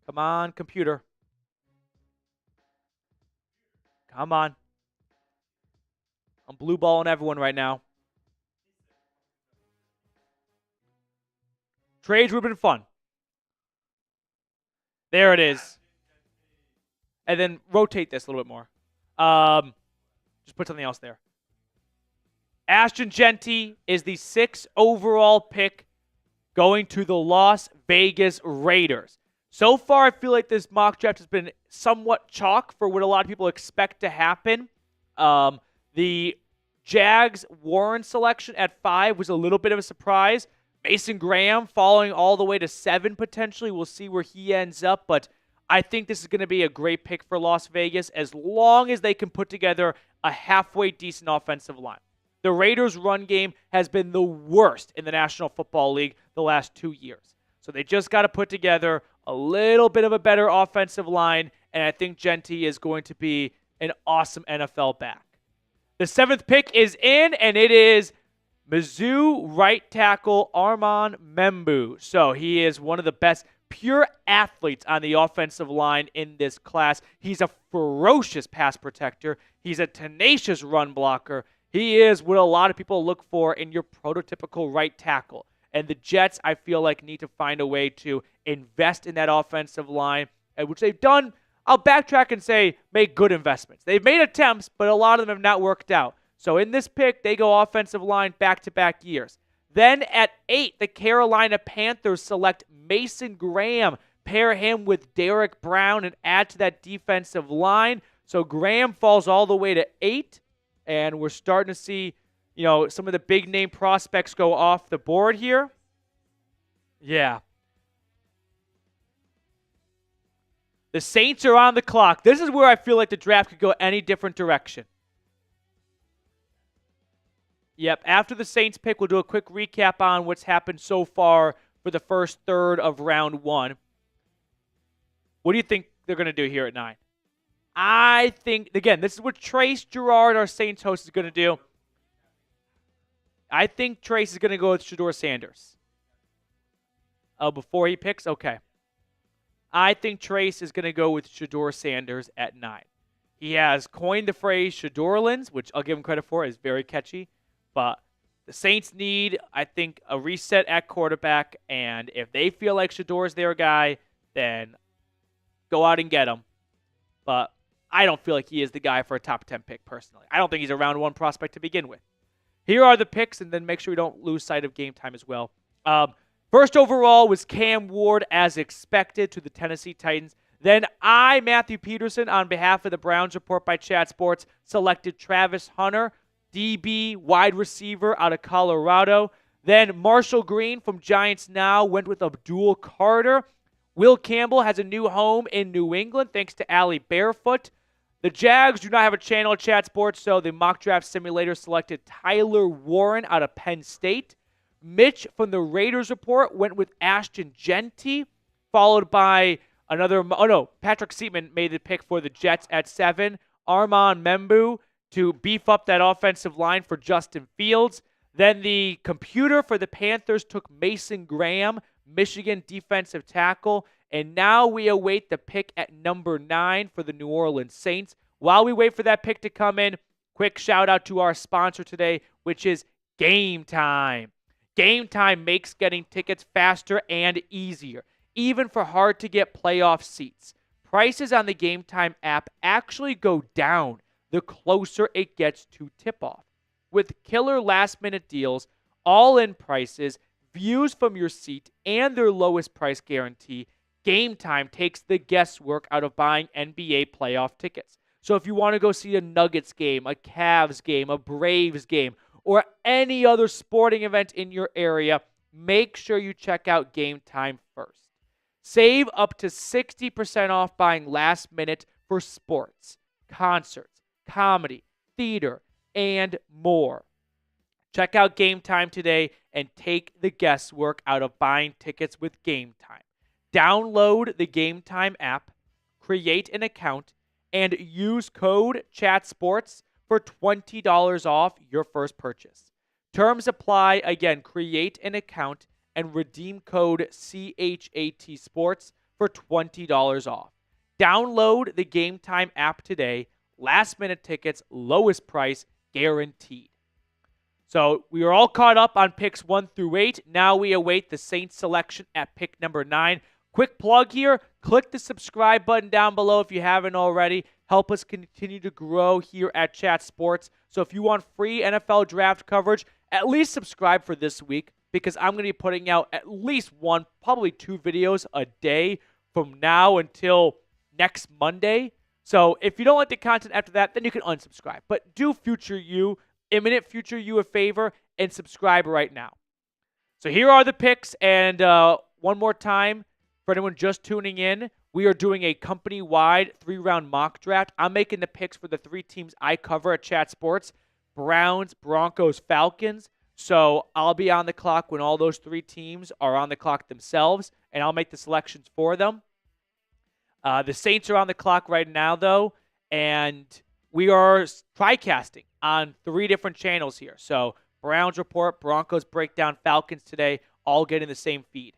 Come on, computer. Come on. I'm blue balling everyone right now. Trades would have been fun. There it is. And then rotate this a little bit more. Just put something else there. Ashton Jeanty is the 6th overall pick going to the Las Vegas Raiders. So far, I feel like this mock draft has been somewhat chalk for what a lot of people expect to happen. The Jags Warren selection at 5 was a little bit of a surprise. Mason Graham falling all the way to 7 potentially. We'll see where he ends up, but I think this is going to be a great pick for Las Vegas as long as they can put together a halfway decent offensive line. The Raiders' run game has been the worst in the National Football League the last 2 years. So they just got to put together a little bit of a better offensive line, and I think Jeanty is going to be an awesome NFL back. The 7th pick is in, and it is Mizzou right tackle Armand Membu. So he is one of the best pure athletes on the offensive line in this class. He's a ferocious pass protector. He's a tenacious run blocker. He is what a lot of people look for in your prototypical right tackle. And the Jets, I feel like, need to find a way to invest in that offensive line, which they've done. I'll backtrack and say make good investments. They've made attempts, but a lot of them have not worked out. So in this pick, they go offensive line back-to-back years. Then at 8, the Carolina Panthers select Mason Graham, pair him with Derek Brown, and add to that defensive line. So Graham falls all the way to 8, and we're starting to see, some of the big-name prospects go off the board here. Yeah. The Saints are on the clock. This is where I feel like the draft could go any different direction. Yep, after the Saints pick, we'll do a quick recap on what's happened so far for the first third of round 1. What do you think they're going to do here at 9? I think, again, this is what Trace Gerard, our Saints host, is going to do. I think Trace is going to go with Shedeur Sanders. Oh, before he picks? Okay. I think Trace is going to go with Shedeur Sanders at 9. He has coined the phrase Shedorlins, which I'll give him credit for. It's very catchy. But the Saints need, I think, a reset at quarterback. And if they feel like Shedeur's their guy, then go out and get him. But I don't feel like he is the guy for a top 10 pick, personally. I don't think he's a round 1 prospect to begin with. Here are the picks, and then make sure we don't lose sight of game time as well. First overall was Cam Ward, as expected, to the Tennessee Titans. Then Matthew Peterson, on behalf of the Browns Report by Chat Sports, selected Travis Hunter, DB, wide receiver out of Colorado. Then Marshall Green from Giants Now went with Abdul Carter. Will Campbell has a new home in New England thanks to Allie Barefoot. The Jags do not have a channel at Chat Sports, so the mock draft simulator selected Tyler Warren out of Penn State. Mitch from the Raiders Report went with Ashton Jeanty, followed by Patrick Seaman made the pick for the Jets at 7. Armand Membu to beef up that offensive line for Justin Fields. Then the computer for the Panthers took Mason Graham, Michigan defensive tackle. And now we await the pick at number 9 for the New Orleans Saints. While we wait for that pick to come in, quick shout out to our sponsor today, which is Game Time. Game Time makes getting tickets faster and easier, even for hard-to-get playoff seats. Prices on the Game Time app actually go down the closer it gets to tip-off. With killer last-minute deals, all-in prices, views from your seat, and their lowest price guarantee, Game Time takes the guesswork out of buying NBA playoff tickets. So if you want to go see a Nuggets game, a Cavs game, a Braves game, or any other sporting event in your area, make sure you check out Game Time first. Save up to 60% off buying last minute for sports, concerts, comedy, theater, and more. Check out Game Time today and take the guesswork out of buying tickets with Game Time. Download the Game Time app, create an account, and use code CHATSPORTS for $20 off your first purchase. Terms apply. Again, create an account and redeem code CHAT Sports for $20 off. Download the Game Time app today. Last minute tickets, lowest price guaranteed. So we are all caught up on picks 1 through 8. Now we await the Saints selection at pick number 9. Quick plug here. Click the subscribe button down below if you haven't already. Help us continue to grow here at Chat Sports. So if you want free NFL draft coverage, at least subscribe for this week, because I'm going to be putting out at least 1, probably 2 videos a day from now until next Monday. So if you don't like the content after that, then you can unsubscribe. But do imminent future you a favor and subscribe right now. So here are the picks. And one more time, for anyone just tuning in, we are doing a company-wide 3-round mock draft. I'm making the picks for the 3 teams I cover at Chat Sports: Browns, Broncos, Falcons. So I'll be on the clock when all those 3 teams are on the clock themselves, and I'll make the selections for them. The Saints are on the clock right now, though, and we are TriCasting on 3 different channels here. So Browns report, Broncos breakdown, Falcons today, all getting the same feed.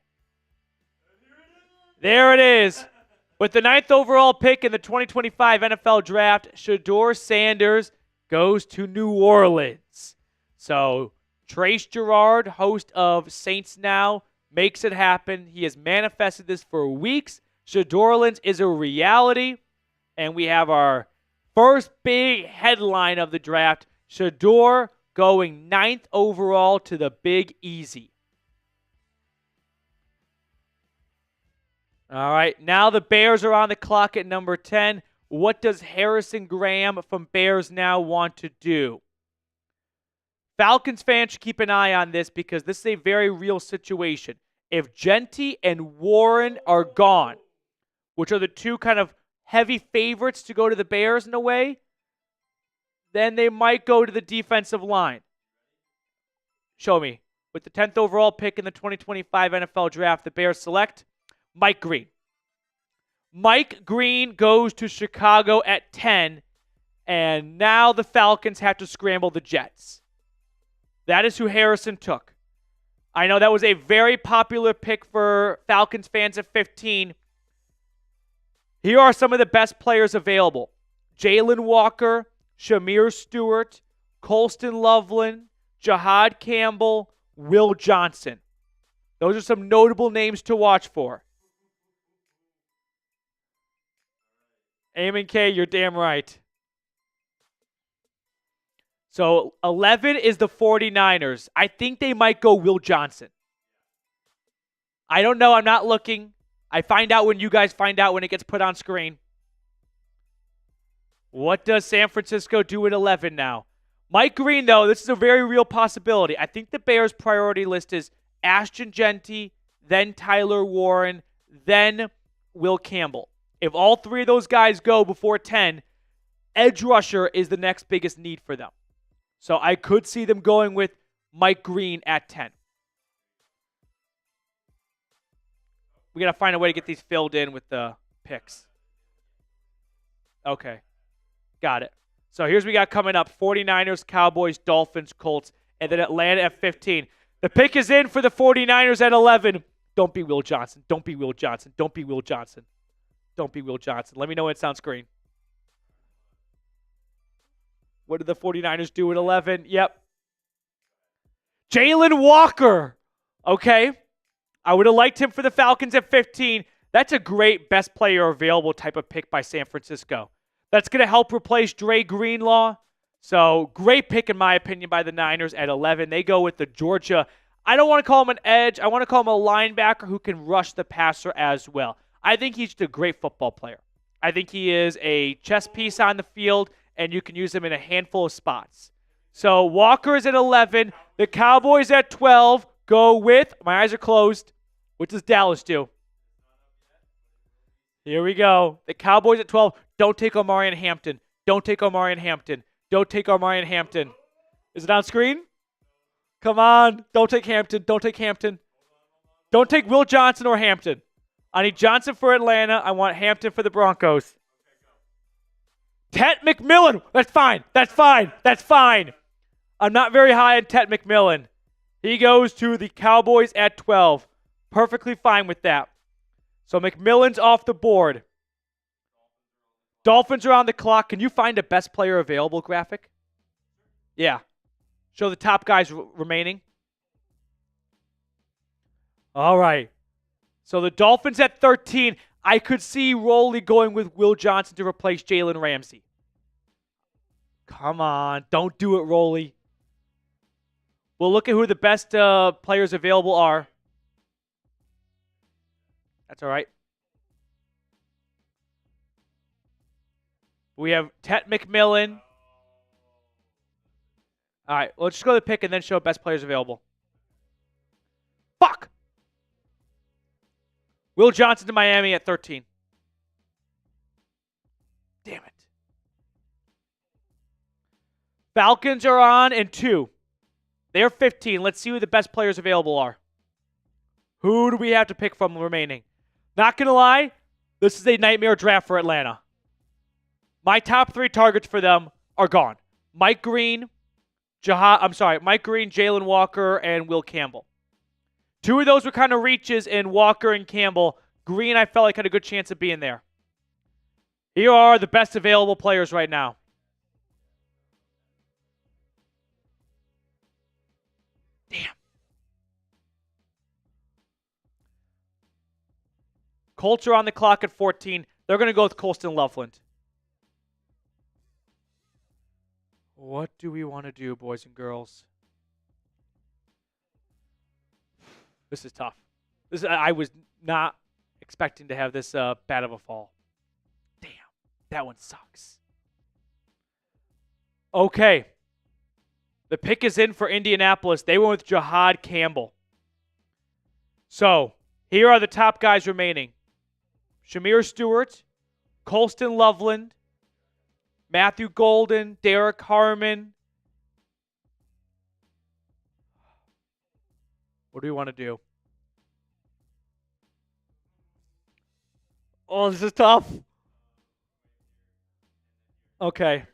There it is. With the 9th overall pick in the 2025 NFL Draft, Shedeur Sanders goes to New Orleans. So Trace Gerard, host of Saints Now, makes it happen. He has manifested this for weeks. Shedeur Orleans is a reality. And we have our first big headline of the draft: Shedeur going 9th overall to the Big Easy. All right, now the Bears are on the clock at number 10. What does Harrison Graham from Bears Now want to do? Falcons fans should keep an eye on this because this is a very real situation. If Jeanty and Warren are gone, which are the 2 kind of heavy favorites to go to the Bears in a way, then they might go to the defensive line. Show me. With the 10th overall pick in the 2025 NFL Draft, the Bears select Mike Green. Mike Green goes to Chicago at 10, and now the Falcons have to scramble the Jets. That is who Harrison took. I know that was a very popular pick for Falcons fans at 15. Here are some of the best players available: Jalen Walker, Shamir Stewart, Colston Loveland, Jahad Campbell, Will Johnson. Those are some notable names to watch for. Eamon K, you're damn right. So 11 is the 49ers. I think they might go Will Johnson. I don't know. I'm not looking. I find out when you guys find out when it gets put on screen. What does San Francisco do at 11 now? Mike Green, though, this is a very real possibility. I think the Bears' priority list is Ashton Jeanty, then Tyler Warren, then Will Campbell. If all 3 of those guys go before 10, edge rusher is the next biggest need for them. So I could see them going with Mike Green at 10. We got to find a way to get these filled in with the picks. Okay. Got it. So here's what we got coming up: 49ers, Cowboys, Dolphins, Colts, and then Atlanta at 15. The pick is in for the 49ers at 11. Don't be Will Johnson. Don't be Will Johnson. Don't be Will Johnson. Don't be Will Johnson. Let me know when it's on screen. What did the 49ers do at 11? Yep. Jalen Walker. Okay. I would have liked him for the Falcons at 15. That's a great best player available type of pick by San Francisco. That's going to help replace Dre Greenlaw. So great pick in my opinion by the Niners at 11. They go with the Georgia. I don't want to call him an edge. I want to call him a linebacker who can rush the passer as well. I think he's just a great football player. I think he is a chess piece on the field, and you can use him in a handful of spots. So Walker is at 11. The Cowboys at 12 go with, my eyes are closed, what does Dallas do? Here we go. The Cowboys at 12. Don't take Omarion Hampton. Don't take Omarion Hampton. Don't take Omarion Hampton. Is it on screen? Come on. Don't take Hampton. Don't take Hampton. Don't take Will Johnson or Hampton. I need Johnson for Atlanta. I want Hampton for the Broncos. Tet McMillan. That's fine. That's fine. That's fine. I'm not very high on Tet McMillan. He goes to the Cowboys at 12. Perfectly fine with that. So McMillan's off the board. Dolphins are on the clock. Can you find a best player available graphic? Yeah. Show the top guys remaining. All right. So the Dolphins at 13. I could see Roley going with Will Johnson to replace Jalen Ramsey. Come on. Don't do it, Roley. We'll look at who the best players available are. That's all right. We have Tet McMillan. All right, let's just go to the pick and then show best players available. Fuck! Will Johnson to Miami at 13. Falcons are on in 2. They're 15. Let's see who the best players available are. Who do we have to pick from remaining? Not going to lie, this is a nightmare draft for Atlanta. My top 3 targets for them are gone. Mike Green, Jalen Walker, and Will Campbell. 2 of those were kind of reaches in Walker and Campbell. Green, I felt like had a good chance of being there. Here are the best available players right now. Damn. Colts are on the clock at 14. They're going to go with Colston Loveland. What do we want to do, boys and girls? This is tough. I was not expecting to have this bad of a fall. Damn, that one sucks. Okay. The pick is in for Indianapolis. They went with Jahad Campbell. So, here are the top guys remaining. Shamir Stewart, Colston Loveland, Matthew Golden, Derek Harmon. What do we want to do? Oh, this is tough. Okay.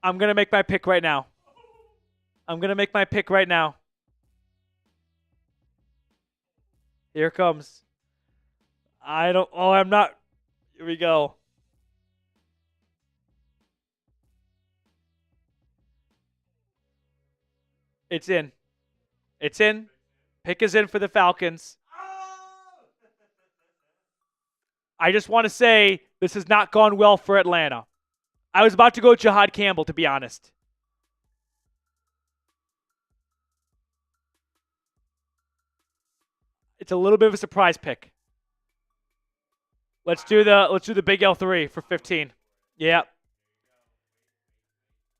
I'm going to make my pick right now. Here it comes. I'm not. Here we go. It's in. Pick is in for the Falcons. I just want to say this has not gone well for Atlanta. I was about to go with Jahad Campbell, to be honest. It's a little bit of a surprise pick. Let's do the big L3 for 15. Yeah.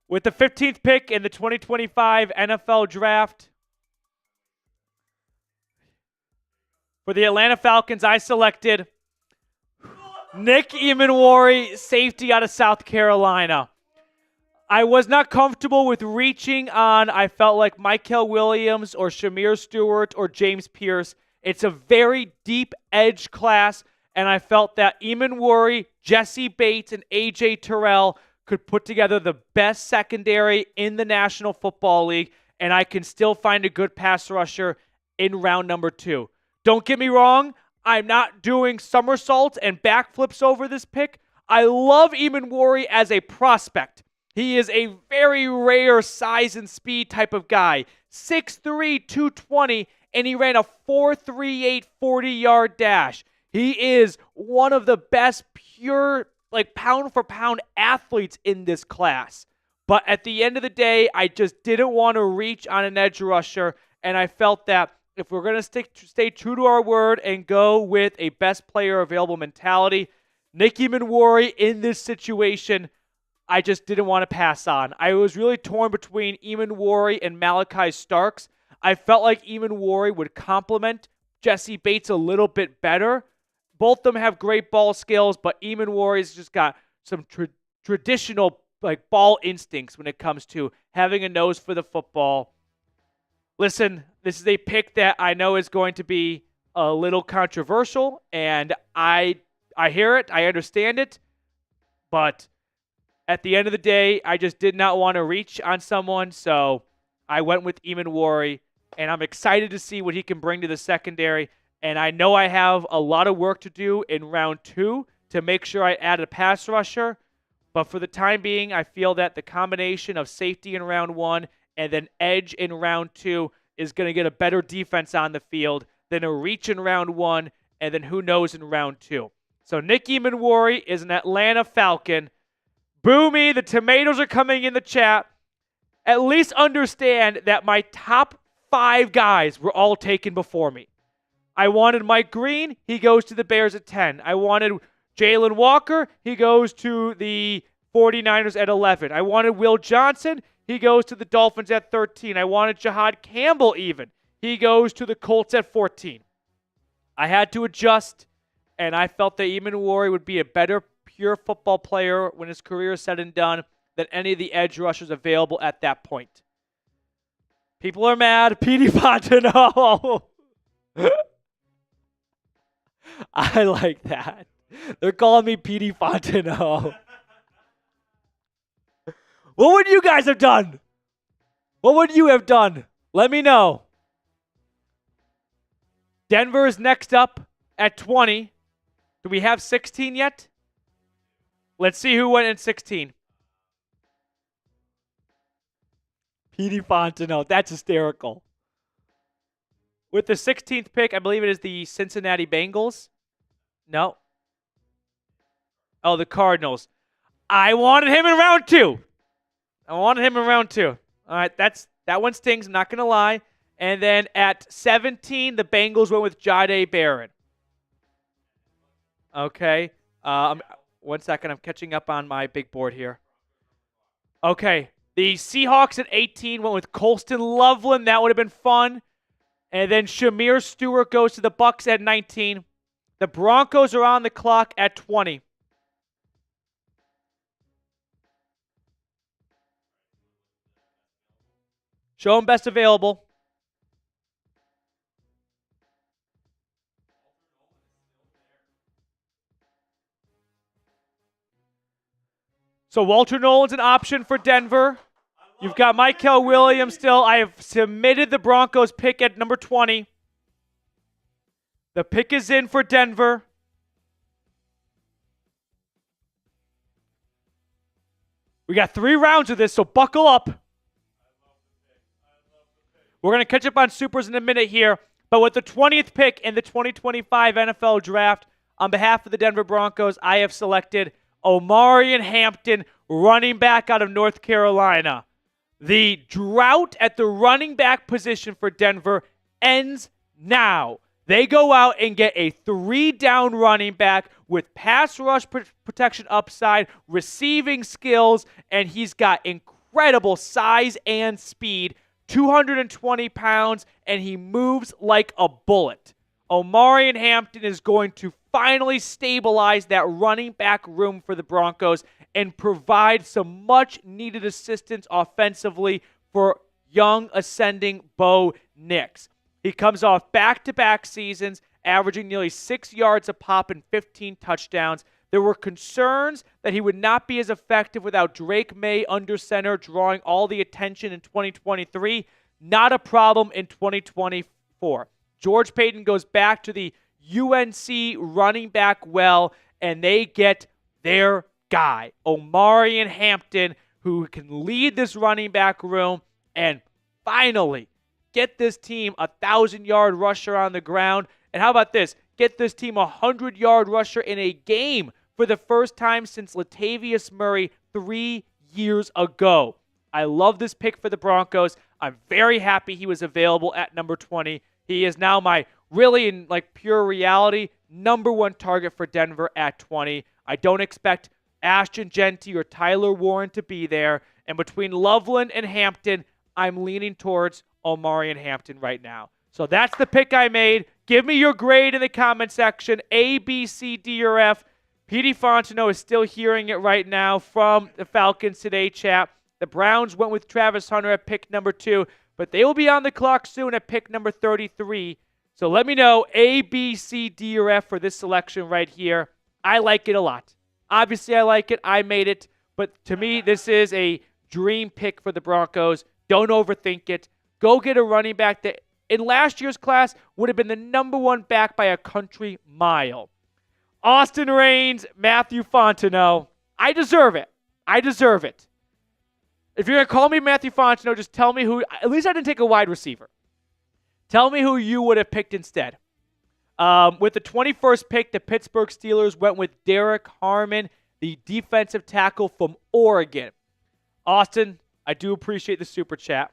With the 15th pick in the 2025 NFL Draft, for the Atlanta Falcons, I selected Nick Emanwari, safety out of South Carolina. I was not comfortable with reaching on, I felt like Mykel Williams or Shamir Stewart or James Pierce. It's a very deep edge class, and I felt that Emanwari, Jesse Bates, and A.J. Terrell could put together the best secondary in the National Football League, and I can still find a good pass rusher in round number 2. Don't get me wrong, I'm not doing somersaults and backflips over this pick. I love Emanwari as a prospect. He is a very rare size and speed type of guy. 6'3", 220, and he ran a 4.38 40-yard dash. He is one of the best pure, pound-for-pound athletes in this class. But at the end of the day, I just didn't want to reach on an edge rusher, and I felt that if we're going to stay true to our word and go with a best player available mentality, Nick Emanwari in this situation, I just didn't want to pass on. I was really torn between Emanwari and Malachi Starks. I felt like Emanwari would complement Jesse Bates a little bit better. Both of them have great ball skills, but Emanwari's just got some traditional ball instincts when it comes to having a nose for the football. Listen, this is a pick that I know is going to be a little controversial, and I hear it, I understand it, but at the end of the day, I just did not want to reach on someone, so I went with Emanwari, and I'm excited to see what he can bring to the secondary, and I know I have a lot of work to do in round 2 to make sure I add a pass rusher, but for the time being, I feel that the combination of safety in round 1 and then edge in round 2 is going to get a better defense on the field than a reach in round 1 and then who knows in round 2. So Nick Emanwari is an Atlanta Falcon. Boo me, the tomatoes are coming in the chat. At least understand that my top 5 guys were all taken before me. I wanted Mike Green, he goes to the Bears at 10. I wanted Jalen Walker, he goes to the 49ers at 11. I wanted Will Johnson, he goes to the Dolphins at 13. I wanted Jahad Campbell even. He goes to the Colts at 14. I had to adjust, and I felt that Emanwari would be a better pure football player when his career is said and done than any of the edge rushers available at that point. People are mad. Petey Fontenot. I like that. They're calling me Petey Fontenot. What would you guys have done? What would you have done? Let me know. Denver is next up at 20. Do we have 16 yet? Let's see who went in 16. Petey Fontenot. That's hysterical. With the 16th pick, I believe it is the Cincinnati Bengals. No. Oh, the Cardinals. I wanted him in round 2. All right, that one stings, I'm not going to lie. And then at 17, the Bengals went with Jahdae Barron. Okay. 1 second, I'm catching up on my big board here. Okay. The Seahawks at 18 went with Colston Loveland. That would have been fun. And then Shamir Stewart goes to the Bucks at 19. The Broncos are on the clock at 20. Show them best available. So Walter Nolan's an option for Denver. You've got Michael Williams still. I have submitted the Broncos pick at number 20. The pick is in for Denver. We got 3 rounds of this, so buckle up. We're going to catch up on Supers in a minute here. But with the 20th pick in the 2025 NFL Draft, on behalf of the Denver Broncos, I have selected Omarion Hampton, running back out of North Carolina. The drought at the running back position for Denver ends now. They go out and get a 3-down running back with pass rush protection upside, receiving skills, and he's got incredible size and speed. 220 pounds, and he moves like a bullet. Omarion Hampton is going to finally stabilize that running back room for the Broncos and provide some much-needed assistance offensively for young ascending Bo Nix. He comes off back-to-back seasons, averaging nearly 6 yards a pop and 15 touchdowns. There were concerns that he would not be as effective without Drake May under center, drawing all the attention in 2023. Not a problem in 2024. George Payton goes back to the UNC running back well, and they get their guy, Omarion Hampton, who can lead this running back room and finally get this team a 1,000-yard rusher on the ground. And how about this? Get this team a 100-yard rusher in a game for the first time since Latavius Murray 3 years ago. I love this pick for the Broncos. I'm very happy he was available at number 20. He is now my, really in like pure reality, number 1 target for Denver at 20. I don't expect Ashton Jeanty or Tyler Warren to be there. And between Loveland and Hampton, I'm leaning towards Omarion Hampton right now. So that's the pick I made. Give me your grade in the comment section. A, B, C, D, or F. Petey Fontenot is still hearing it right now from the Falcons Today chat. The Browns went with Travis Hunter at pick number 2, but they will be on the clock soon at pick number 33. So let me know A, B, C, D, or F for this selection right here. I like it a lot. Obviously, I like it. I made it. But to me, this is a dream pick for the Broncos. Don't overthink it. Go get a running back that in last year's class would have been the number 1 back by a country mile. Austin Raines, Matthew Fontenot. I deserve it. If you're going to call me Matthew Fontenot, just tell me who. At least I didn't take a wide receiver. Tell me who you would have picked instead. With the 21st pick, the Pittsburgh Steelers went with Derek Harmon, the defensive tackle from Oregon. Austin, I do appreciate the super chat.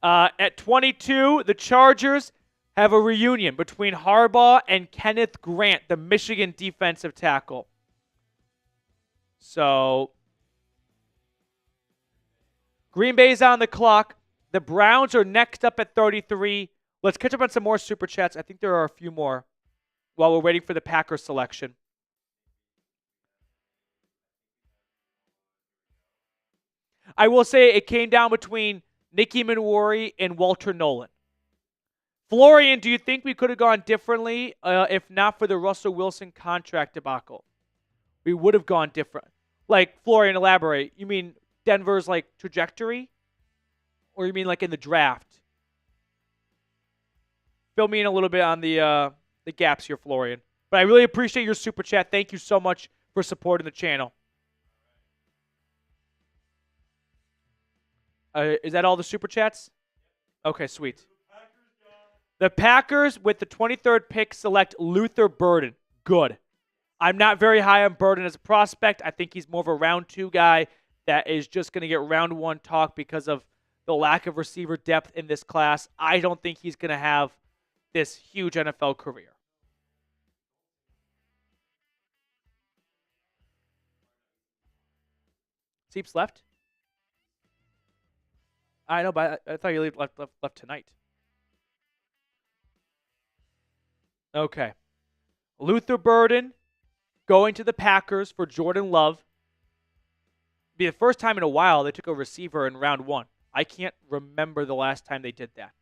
At 22, the Chargers have a reunion between Harbaugh and Kenneth Grant, the Michigan defensive tackle. So, Green Bay's on the clock. The Browns are next up at 33. Let's catch up on some more super chats. I think there are a few more while we're waiting for the Packers selection. I will say it came down between Nicky Manwari and Walter Nolan. Florian, do you think we could have gone differently if not for the Russell Wilson contract debacle? We would have gone different. Like, Florian, elaborate. You mean Denver's, like, trajectory? Or you mean, like, in the draft? Fill me in a little bit on the gaps here, Florian. But I really appreciate your super chat. Thank you so much for supporting the channel. Is that all the super chats? Okay, sweet. The Packers, with the 23rd pick, select Luther Burden. Good. I'm not very high on Burden as a prospect. I think he's more of a round 2 guy that is just going to get round 1 talk because of the lack of receiver depth in this class. I don't think he's going to have this huge NFL career. Seeps left? I know, but I thought you left tonight. Okay. Luther Burden going to the Packers for Jordan Love. Be the first time in a while they took a receiver in round 1. I can't remember the last time they did that.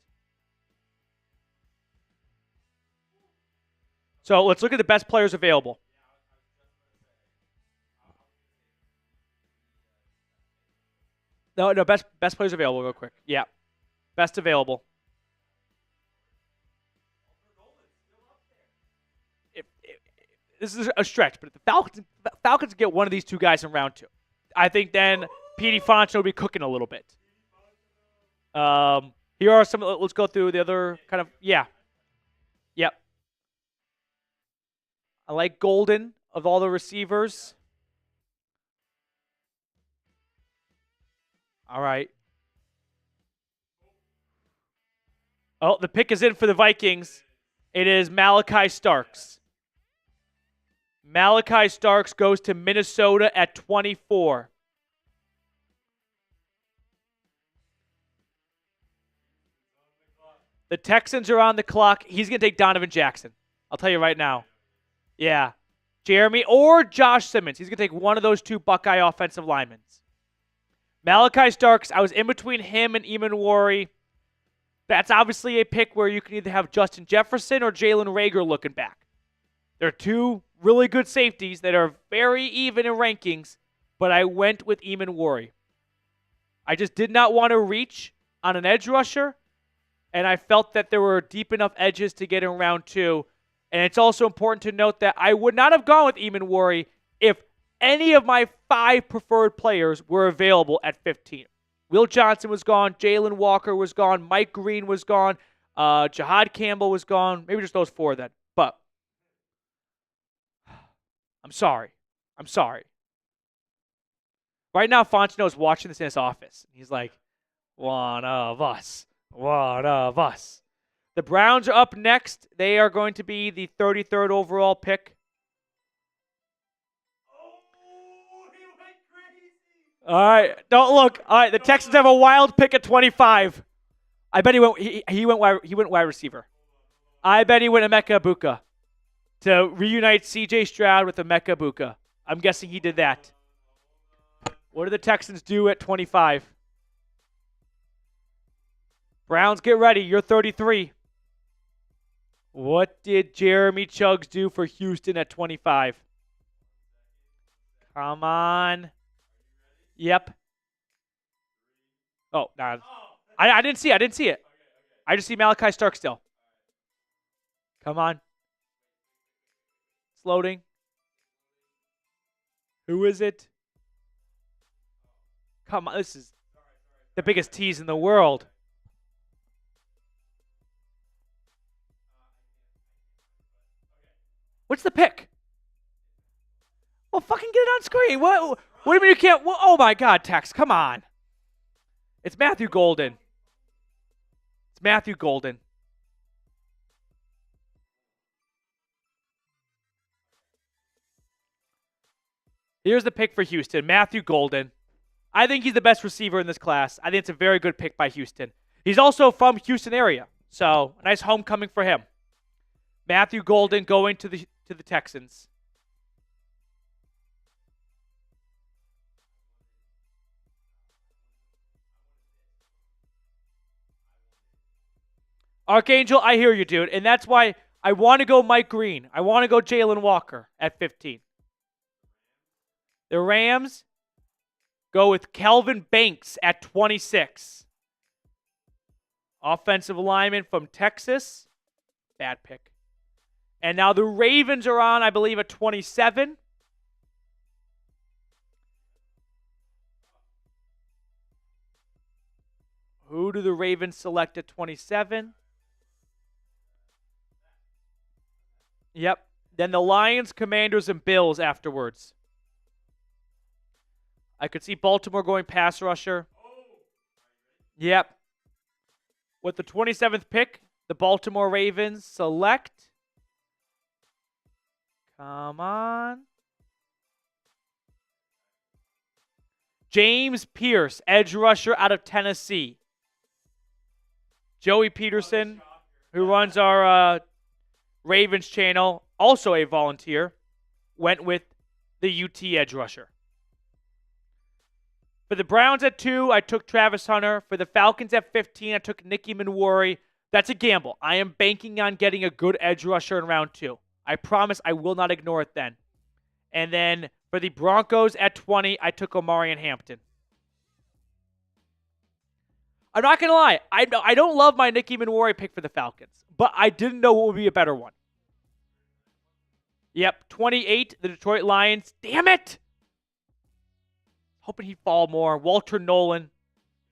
So let's look at the best players available. No, best players available real quick. Yeah. Best available. This is a stretch, but if the Falcons get one of these 2 guys in round 2, I think then Petey Foncho will be cooking a little bit. Here are some. Let's go through the other kind of. Yeah. Yep. I like Golden of all the receivers. All right. Oh, the pick is in for the Vikings. It is Malachi Starks. Malachi Starks goes to Minnesota at 24. The Texans are on the clock. He's going to take Donovan Jackson. I'll tell you right now. Yeah. Jeremy or Josh Simmons. He's going to take one of those 2 Buckeye offensive linemen. Malachi Starks, I was in between him and Emanwari. That's obviously a pick where you can either have Justin Jefferson or Jalen Reagor looking back. They're 2 really good safeties that are very even in rankings, but I went with Emanwari. I just did not want to reach on an edge rusher, and I felt that there were deep enough edges to get in round 2. And it's also important to note that I would not have gone with Emanwari if any of my 5 preferred players were available at 15. Will Johnson was gone. Jalen Walker was gone. Mike Green was gone. Jahad Campbell was gone. Maybe just those 4 then. But I'm sorry. Right now, Fontenot is watching this in his office. He's like, one of us. The Browns are up next. They are going to be the 33rd overall pick. All right, don't look. All right, the Texans have a wild pick at 25. I bet he went wide receiver. I bet he went Emeka Egbuka to reunite C.J. Stroud with Emeka Egbuka. I'm guessing he did that. What do the Texans do at 25? Browns, get ready. You're 33. What did Jeremy Chuggs do for Houston at 25? Come on. Yep. Oh, nah. I didn't see it. I just see Malachi Stark still. Come on. It's loading. Who is it? Come on. This is the biggest tease in the world. What's the pick? Well, fucking get it on screen. What do you mean you can't? Well, oh, my God, Tex. Come on. It's Matthew Golden. Here's the pick for Houston, Matthew Golden. I think he's the best receiver in this class. I think it's a very good pick by Houston. He's also from Houston area, so a nice homecoming for him. Matthew Golden going to the Texans. Archangel, I hear you, dude. And that's why I want to go Mike Green. I want to go Jalen Walker at 15. The Rams go with Kelvin Banks at 26. Offensive lineman from Texas. Bad pick. And now the Ravens are on, I believe, at 27. Who do the Ravens select at 27? Yep. Then the Lions, Commanders, and Bills afterwards. I could see Baltimore going pass rusher. Yep. With the 27th pick, the Baltimore Ravens select. Come on. James Pierce, edge rusher out of Tennessee. Joey Peterson, who runs our Ravens channel, also a volunteer, went with the UT edge rusher. For the Browns at 2, I took Travis Hunter. For the Falcons at 15, I took Nicky Manwari. That's a gamble. I am banking on getting a good edge rusher in round 2. I promise I will not ignore it then. And then for the Broncos at 20, I took Omarion Hampton. I'm not going to lie. I don't love my Nicky Manwari pick for the Falcons, but I didn't know what would be a better one. Yep, 28, the Detroit Lions. Damn it! Hoping he'd fall more. Walter Nolan.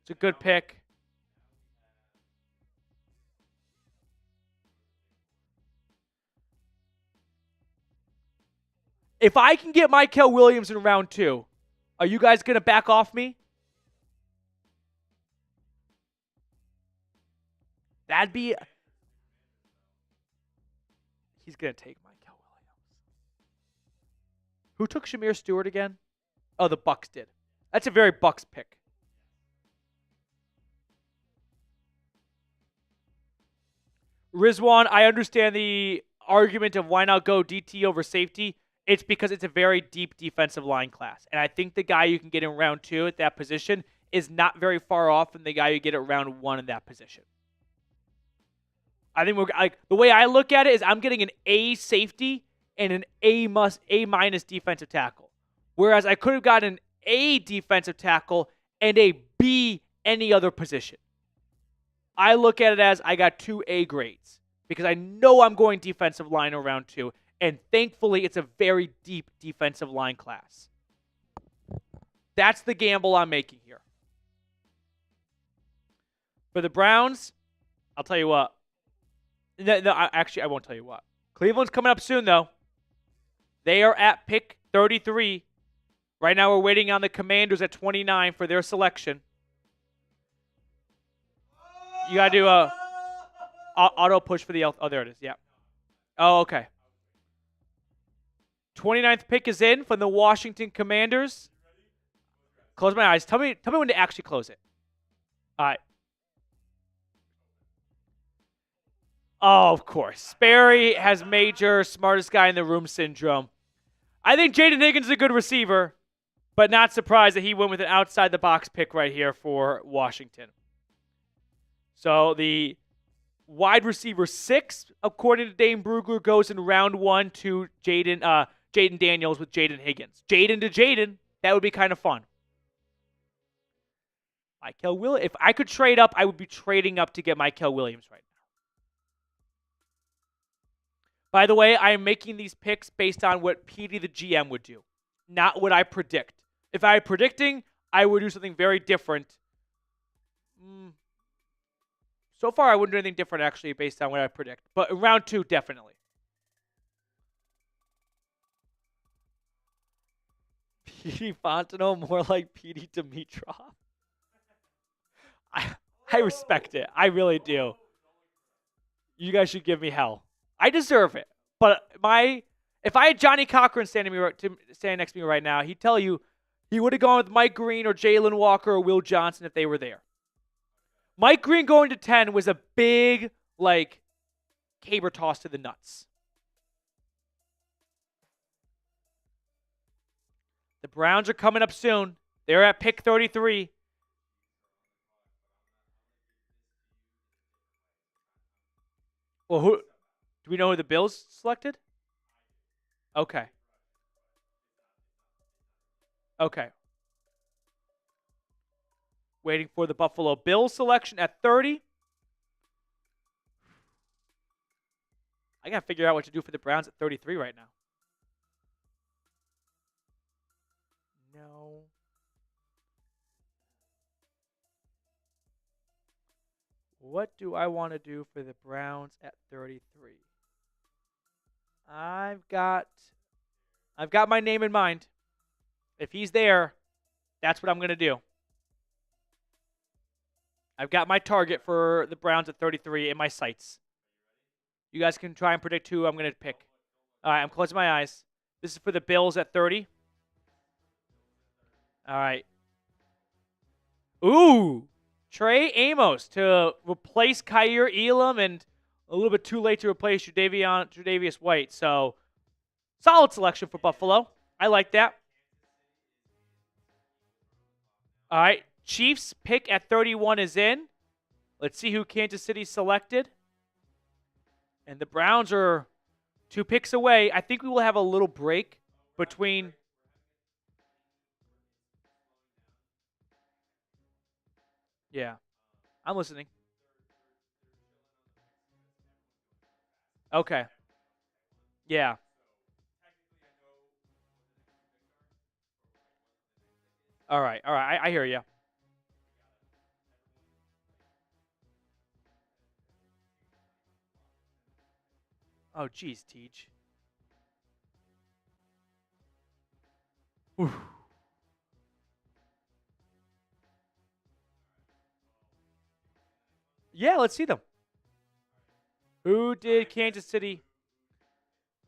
It's a good pick. If I can get Mykel Williams in round 2, are you guys going to back off me? That'd be... He's going to take Mykel Williams. Who took Shamir Stewart again? Oh, the Bucks did. That's a very Bucks pick. Rizwan, I understand the argument of why not go DT over safety. It's because it's a very deep defensive line class. And I think the guy you can get in round 2 at that position is not very far off from the guy you get at round 1 in that position. I think the way I look at it is I'm getting an A safety and an A minus defensive tackle. Whereas I could have gotten an A defensive tackle and a B any other position. I look at it as I got 2 A grades because I know I'm going defensive line around 2, and thankfully it's a very deep defensive line class. That's the gamble I'm making here. For the Browns, I'll tell you what. Actually, I won't tell you what. Cleveland's coming up soon, though. They are at pick 33. Right now, we're waiting on the Commanders at 29 for their selection. You got to do a auto push for the... Oh, there it is. Yeah. Oh, okay. 29th pick is in from the Washington Commanders. Close my eyes. Tell me when to actually close it. All right. Oh, of course. Sperry has major smartest guy in the room syndrome. I think Jaden Higgins is a good receiver, but not surprised that he went with an outside-the-box pick right here for Washington. So the wide receiver 6, according to Dane Brugler, goes in round 1 to Jaden Daniels with Jaden Higgins. Jaden to Jaden, that would be kind of fun. Mykel Williams. If I could trade up, I would be trading up to get Mykel Williams right now. By the way, I am making these picks based on what Petey the GM would do, not what I predict. If I were predicting, I would do something very different. So far, I wouldn't do anything different, actually, based on what I predict. But in round 2, definitely. Petey Fontenot, more like Petey Dimitrov. I respect it. I really do. You guys should give me hell. I deserve it. But if I had Johnny Cochran standing next to me right now, he'd tell you he would have gone with Mike Green or Jalen Walker or Will Johnson if they were there. Mike Green going to 10 was a big, caber toss to the nuts. The Browns are coming up soon. They're at pick 33. Well, who do we know who the Bills selected? Okay. Okay. Waiting for the Buffalo Bills selection at 30. I got to figure out what to do for the Browns at 33 right now. No. What do I want to do for the Browns at 33? I've got my name in mind. If he's there, that's what I'm going to do. I've got my target for the Browns at 33 in my sights. You guys can try and predict who I'm going to pick. All right, I'm closing my eyes. This is for the Bills at 30. All right. Ooh. Trey Amos to replace Kaiir Elam, and a little bit too late to replace Tre'Davious White. So, solid selection for Buffalo. I like that. All right. Chiefs pick at 31 is in. Let's see who Kansas City selected. And the Browns are 2 picks away. I think we will have a little break between. Yeah, I'm listening. Okay. Yeah. All right. I hear you. Oh, geez, Teach. Oof. Yeah, let's see them. Who did Kansas City?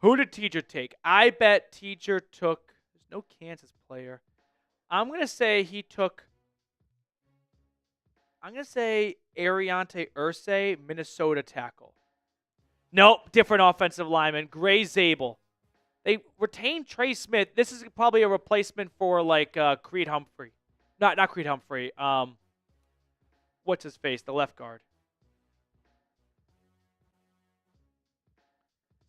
Who did Teacher take? I bet Teacher took. There's no Kansas player. I'm gonna say he took. I'm gonna say Ariante Ursay, Minnesota tackle. Nope, different offensive lineman. Gray Zabel. They retained Trey Smith. This is probably a replacement for like Creed Humphrey. Not Creed Humphrey. What's his face? The left guard.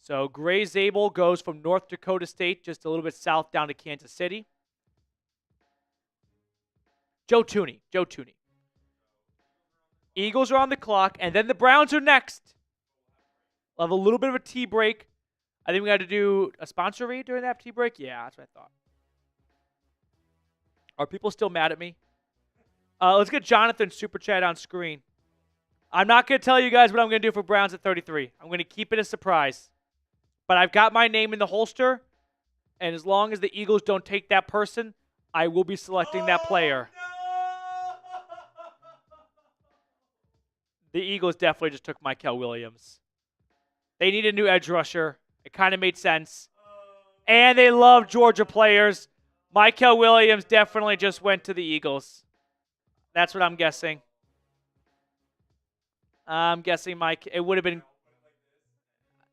So Gray Zabel goes from North Dakota State, just a little bit south, down to Kansas City. Joe Tooney. Eagles are on the clock, and then the Browns are next. We'll have a little bit of a tea break. I think we got to do a sponsor read during that tea break. Yeah, that's what I thought. Are people still mad at me? Let's get Jonathan's super chat on screen. I'm not going to tell you guys what I'm going to do for Browns at 33. I'm going to keep it a surprise. But I've got my name in the holster, and as long as the Eagles don't take that person, I will be selecting that player. No! The Eagles definitely just took Mykel Williams. They need a new edge rusher. It kind of made sense. And they love Georgia players. Mykel Williams definitely just went to the Eagles. That's what I'm guessing. I'm guessing it would have been.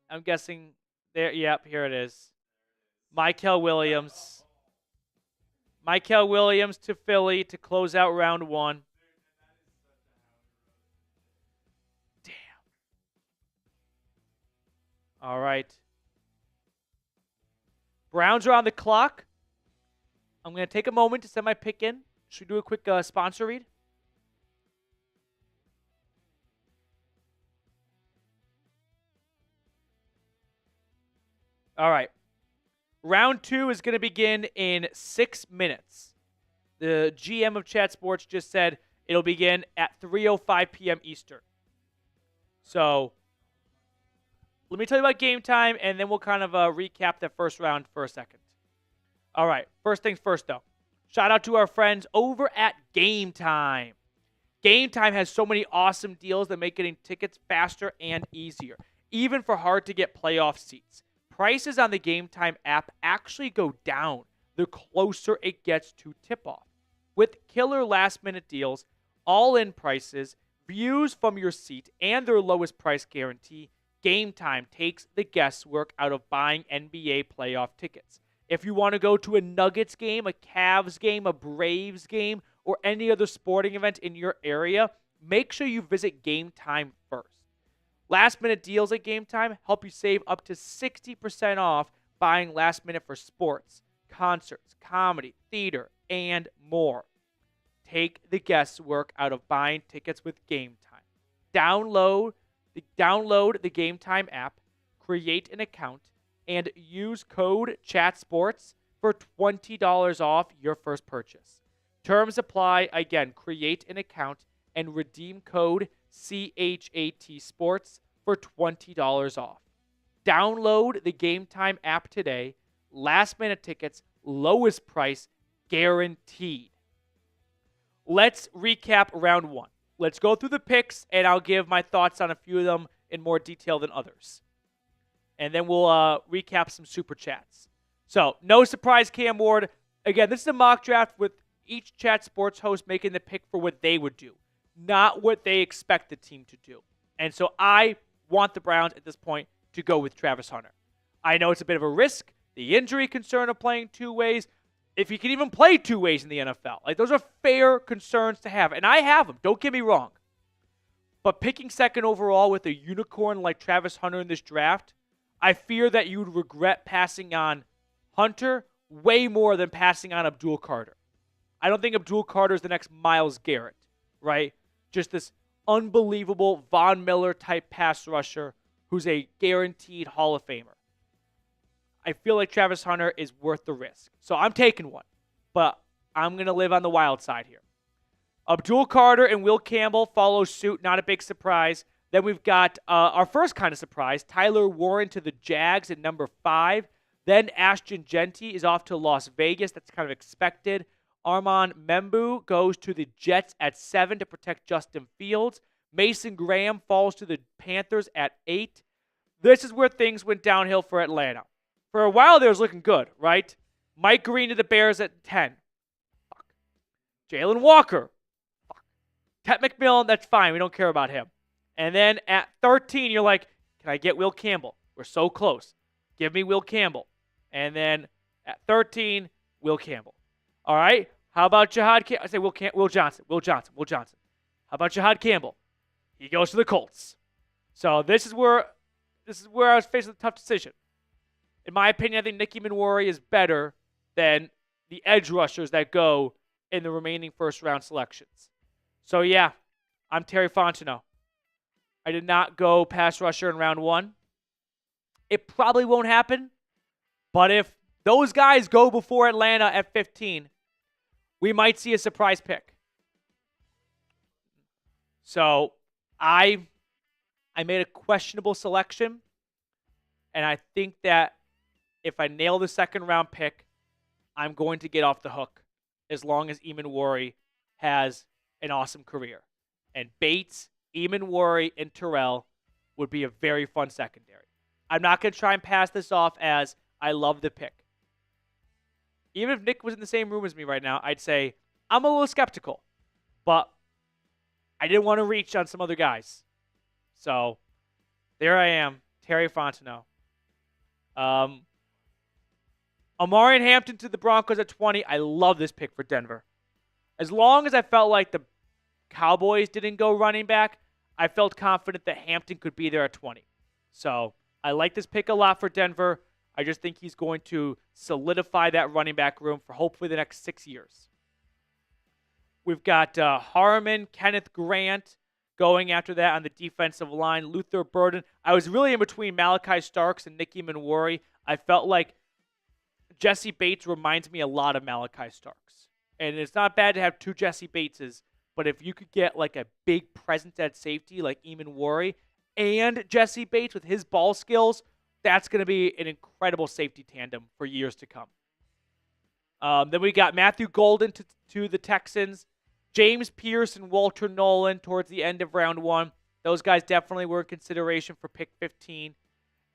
I'm guessing there. Yep, here it is. Mykel Williams. Mykel Williams to Philly to close out round 1. Damn. All right. Browns are on the clock. I'm going to take a moment to send my pick in. Should we do a quick sponsor read? All right. Round 2 is going to begin in 6 minutes. The GM of Chat Sports just said it'll begin at 3:05 p.m. Eastern. So let me tell you about game time, and then we'll kind of recap the first round for a second. All right. First things first, though. Shout out to our friends over at Game Time. Game Time has so many awesome deals that make getting tickets faster and easier, even for hard-to-get playoff seats. Prices on the Game Time app actually go down the closer it gets to tip-off. With killer last-minute deals, all-in prices, views from your seat, and their lowest price guarantee, Game Time takes the guesswork out of buying NBA playoff tickets. If you want to go to a Nuggets game, a Cavs game, a Braves game, or any other sporting event in your area, make sure you visit Game Time first. Last-minute deals at Game Time help you save up to 60% off buying last minute for sports, concerts, comedy, theater, and more. Take the guesswork out of buying tickets with Game Time. Download the Game Time app, create an account, and use code CHATSPORTS for $20 off your first purchase. Terms apply. Again, create an account and redeem code CHAT Sports for $20 off. Download the Game Time app today. Last minute tickets, lowest price, guaranteed. Let's recap round one. Let's go through the picks, and I'll give my thoughts on a few of them in more detail than others. And then we'll recap some super chats. So, no surprise, Cam Ward. Again, this is a mock draft with each chat sports host making the pick for what they would do, not what they expect the team to do. And so I want the Browns at this point to go with Travis Hunter. I know it's a bit of a risk, the injury concern of playing two ways, if he can even play two ways in the NFL. Like, those are fair concerns to have, and I have them. Don't get me wrong. But picking second overall with a unicorn like Travis Hunter in this draft, I fear that you would regret passing on Hunter way more than passing on Abdul Carter. I don't think Abdul Carter is the next Myles Garrett, right? Just this unbelievable Von Miller-type pass rusher who's a guaranteed Hall of Famer. I feel like Travis Hunter is worth the risk. So I'm taking one, but I'm going to live on the wild side here. Abdul Carter and Will Campbell follow suit, not a big surprise. Then we've got our first kind of surprise, Tyler Warren to the Jags at number 5. Then Ashton Jeanty is off to Las Vegas. That's kind of expected. Armand Membu goes to the Jets at 7 to protect Justin Fields. Mason Graham falls to the Panthers at 8. This is where things went downhill for Atlanta. For a while, they was looking good, right? Mike Green to the Bears at 10. Fuck. Jalen Walker. Fuck. Ted McMillan, that's fine. We don't care about him. And then at 13, you're like, can I get Will Campbell? We're so close. Give me Will Campbell. And then at 13, Will Campbell. All right. How about Jahad Campbell? I say Will Johnson. How about Jahad Campbell? He goes to the Colts. So this is where I was faced with a tough decision. In my opinion, I think Nicky Manwari is better than the edge rushers that go in the remaining first-round selections. So, yeah, I'm Terry Fontenot. I did not go pass rusher in round 1. It probably won't happen, but if those guys go before Atlanta at 15, we might see a surprise pick. So, I made a questionable selection, and I think that if I nail the second-round pick, I'm going to get off the hook as long as Eamon has an awesome career. And Bates, Eamon and Terrell would be a very fun secondary. I'm not going to try and pass this off as I love the pick. Even if Nick was in the same room as me right now, I'd say I'm a little skeptical. But I didn't want to reach on some other guys. So there I am, Terry Fontenot. Omarion Hampton to the Broncos at 20. I love this pick for Denver. As long as I felt like the Cowboys didn't go running back, I felt confident that Hampton could be there at 20. So I like this pick a lot for Denver. I just think he's going to solidify that running back room for hopefully the next 6 years. We've got Harmon, Kenneth Grant going after that on the defensive line. Luther Burden. I was really in between Malachi Starks and Nicky Manwari. I felt like Jesse Bates reminds me a lot of Malachi Starks. And it's not bad to have two Jesse Bateses, but if you could get like a big presence at safety like Manwari and Jesse Bates with his ball skills, that's going to be an incredible safety tandem for years to come. Then we got Matthew Golden to the Texans. James Pierce and Walter Nolan towards the end of round 1. Those guys definitely were in consideration for pick 15.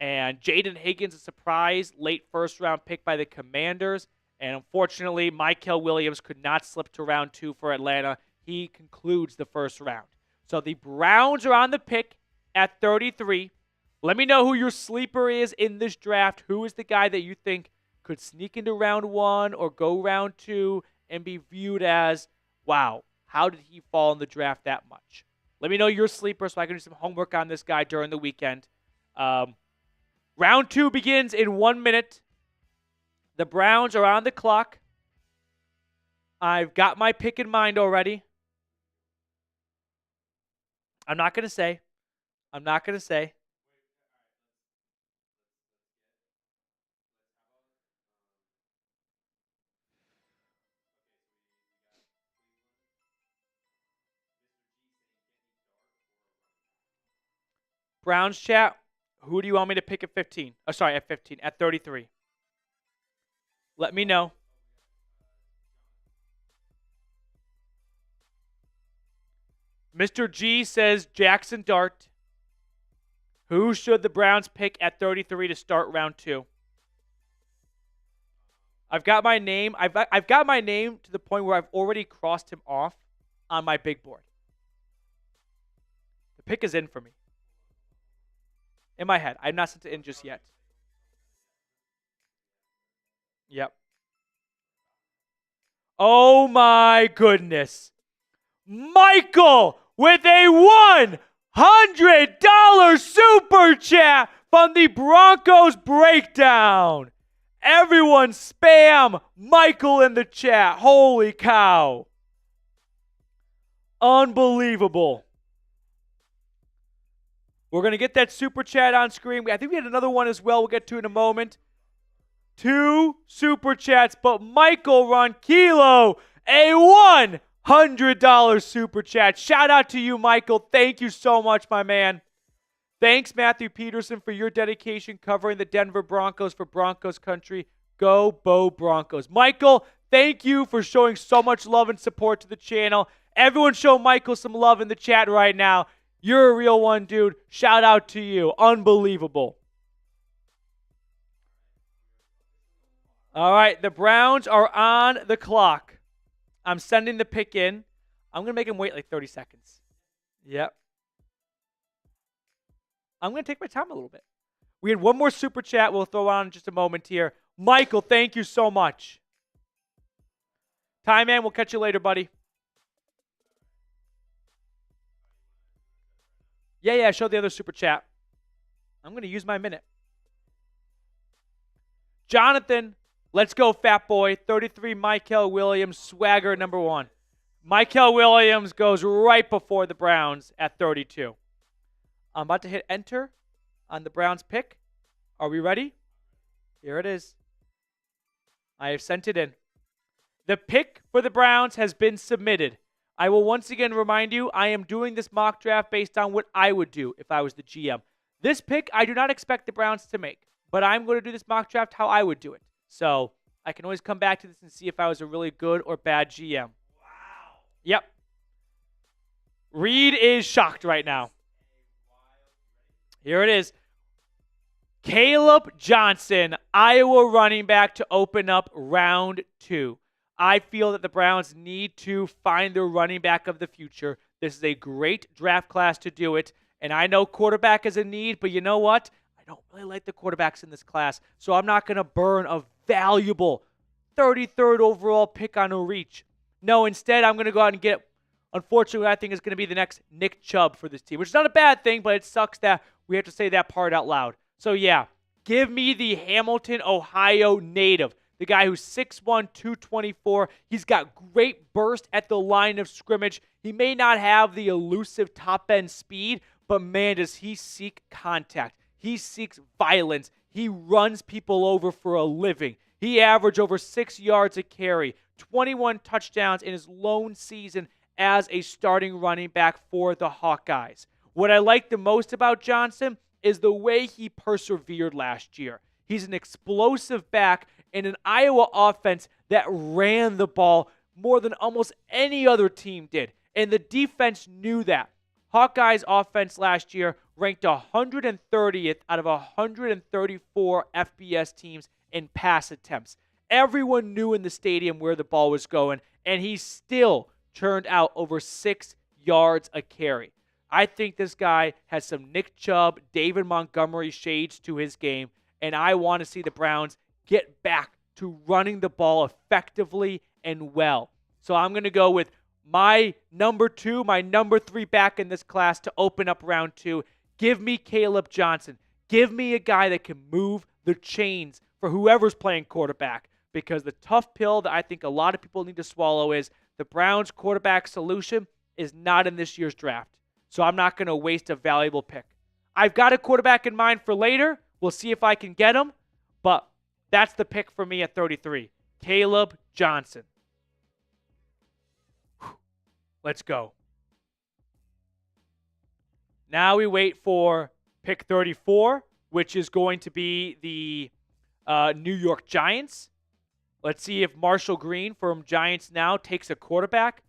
And Jaden Higgins, a surprise late first-round pick by the Commanders. And unfortunately, Mykel Williams could not slip to round 2 for Atlanta. He concludes the first round. So the Browns are on the pick at 33. Let me know who your sleeper is in this draft. Who is the guy that you think could sneak into round 1 or go round 2 and be viewed as, wow, how did he fall in the draft that much? Let me know your sleeper so I can do some homework on this guy during the weekend. Round 2 begins in 1 minute. The Browns are on the clock. I've got my pick in mind already. I'm not going to say. Browns chat, who do you want me to pick at 15? Oh, sorry, at 15, at 33. Let me know. Mr. G says Jackson Dart. Who should the Browns pick at 33 to start round 2? I've got my name. I've got my name to the point where I've already crossed him off on my big board. The pick is in for me. In my head. I'm not sent it in just yet. Yep. Oh my goodness. Michael with a $100 super chat from the Broncos breakdown. Everyone spam Michael in the chat. Holy cow. Unbelievable. We're going to get that super chat on screen. I think we had another one as well we'll get to in a moment. 2 super chats, but Michael Ronquillo, a $100 super chat. Shout out to you, Michael. Thank you so much, my man. Thanks, Matthew Peterson, for your dedication covering the Denver Broncos for Broncos Country. Go Bo Broncos. Michael, thank you for showing so much love and support to the channel. Everyone show Michael some love in the chat right now. You're a real one, dude. Shout out to you. Unbelievable. All right, the Browns are on the clock. I'm sending the pick in. I'm going to make him wait like 30 seconds. Yep. I'm going to take my time a little bit. We had one more super chat we'll throw on in just a moment here. Michael, thank you so much. Time man, we'll catch you later, buddy. Yeah, show the other super chat. I'm going to use my minute. Jonathan, let's go, fat boy. 33, Michael Williams, swagger number 1. Michael Williams goes right before the Browns at 32. I'm about to hit enter on the Browns pick. Are we ready? Here it is. I have sent it in. The pick for the Browns has been submitted. I will once again remind you, I am doing this mock draft based on what I would do if I was the GM. This pick, I do not expect the Browns to make, but I'm going to do this mock draft how I would do it. So I can always come back to this and see if I was a really good or bad GM. Wow. Yep. Reed is shocked right now. Here it is. Caleb Johnson, Iowa running back to open up round 2. I feel that the Browns need to find their running back of the future. This is a great draft class to do it. And I know quarterback is a need, but you know what? I don't really like the quarterbacks in this class. So I'm not going to burn a valuable 33rd overall pick on a reach. No, instead, I'm going to go out and get, unfortunately, what I think is going to be the next Nick Chubb for this team, which is not a bad thing, but it sucks that we have to say that part out loud. So, yeah, give me the Hamilton, Ohio native. The guy who's 6'1", 224. He's got great burst at the line of scrimmage. He may not have the elusive top-end speed, but, man, does he seek contact. He seeks violence. He runs people over for a living. He averaged over 6 yards a carry, 21 touchdowns in his lone season as a starting running back for the Hawkeyes. What I like the most about Johnson is the way he persevered last year. He's an explosive back in an Iowa offense that ran the ball more than almost any other team did. And the defense knew that. Hawkeyes offense last year ranked 130th out of 134 FBS teams in pass attempts. Everyone knew in the stadium where the ball was going, and he still turned out over 6 yards a carry. I think this guy has some Nick Chubb, David Montgomery shades to his game, and I want to see the Browns get back to running the ball effectively and well. So I'm going to go with my number 2, my number 3 back in this class to open up round 2. Give me Caleb Johnson. Give me a guy that can move the chains for whoever's playing quarterback, because the tough pill that I think a lot of people need to swallow is the Browns' quarterback solution is not in this year's draft. So I'm not going to waste a valuable pick. I've got a quarterback in mind for later. We'll see if I can get him, but that's the pick for me at 33. Caleb Johnson. Whew. Let's go. Now we wait for pick 34, which is going to be the New York Giants. Let's see if Marshall Green from Giants Now takes a quarterback.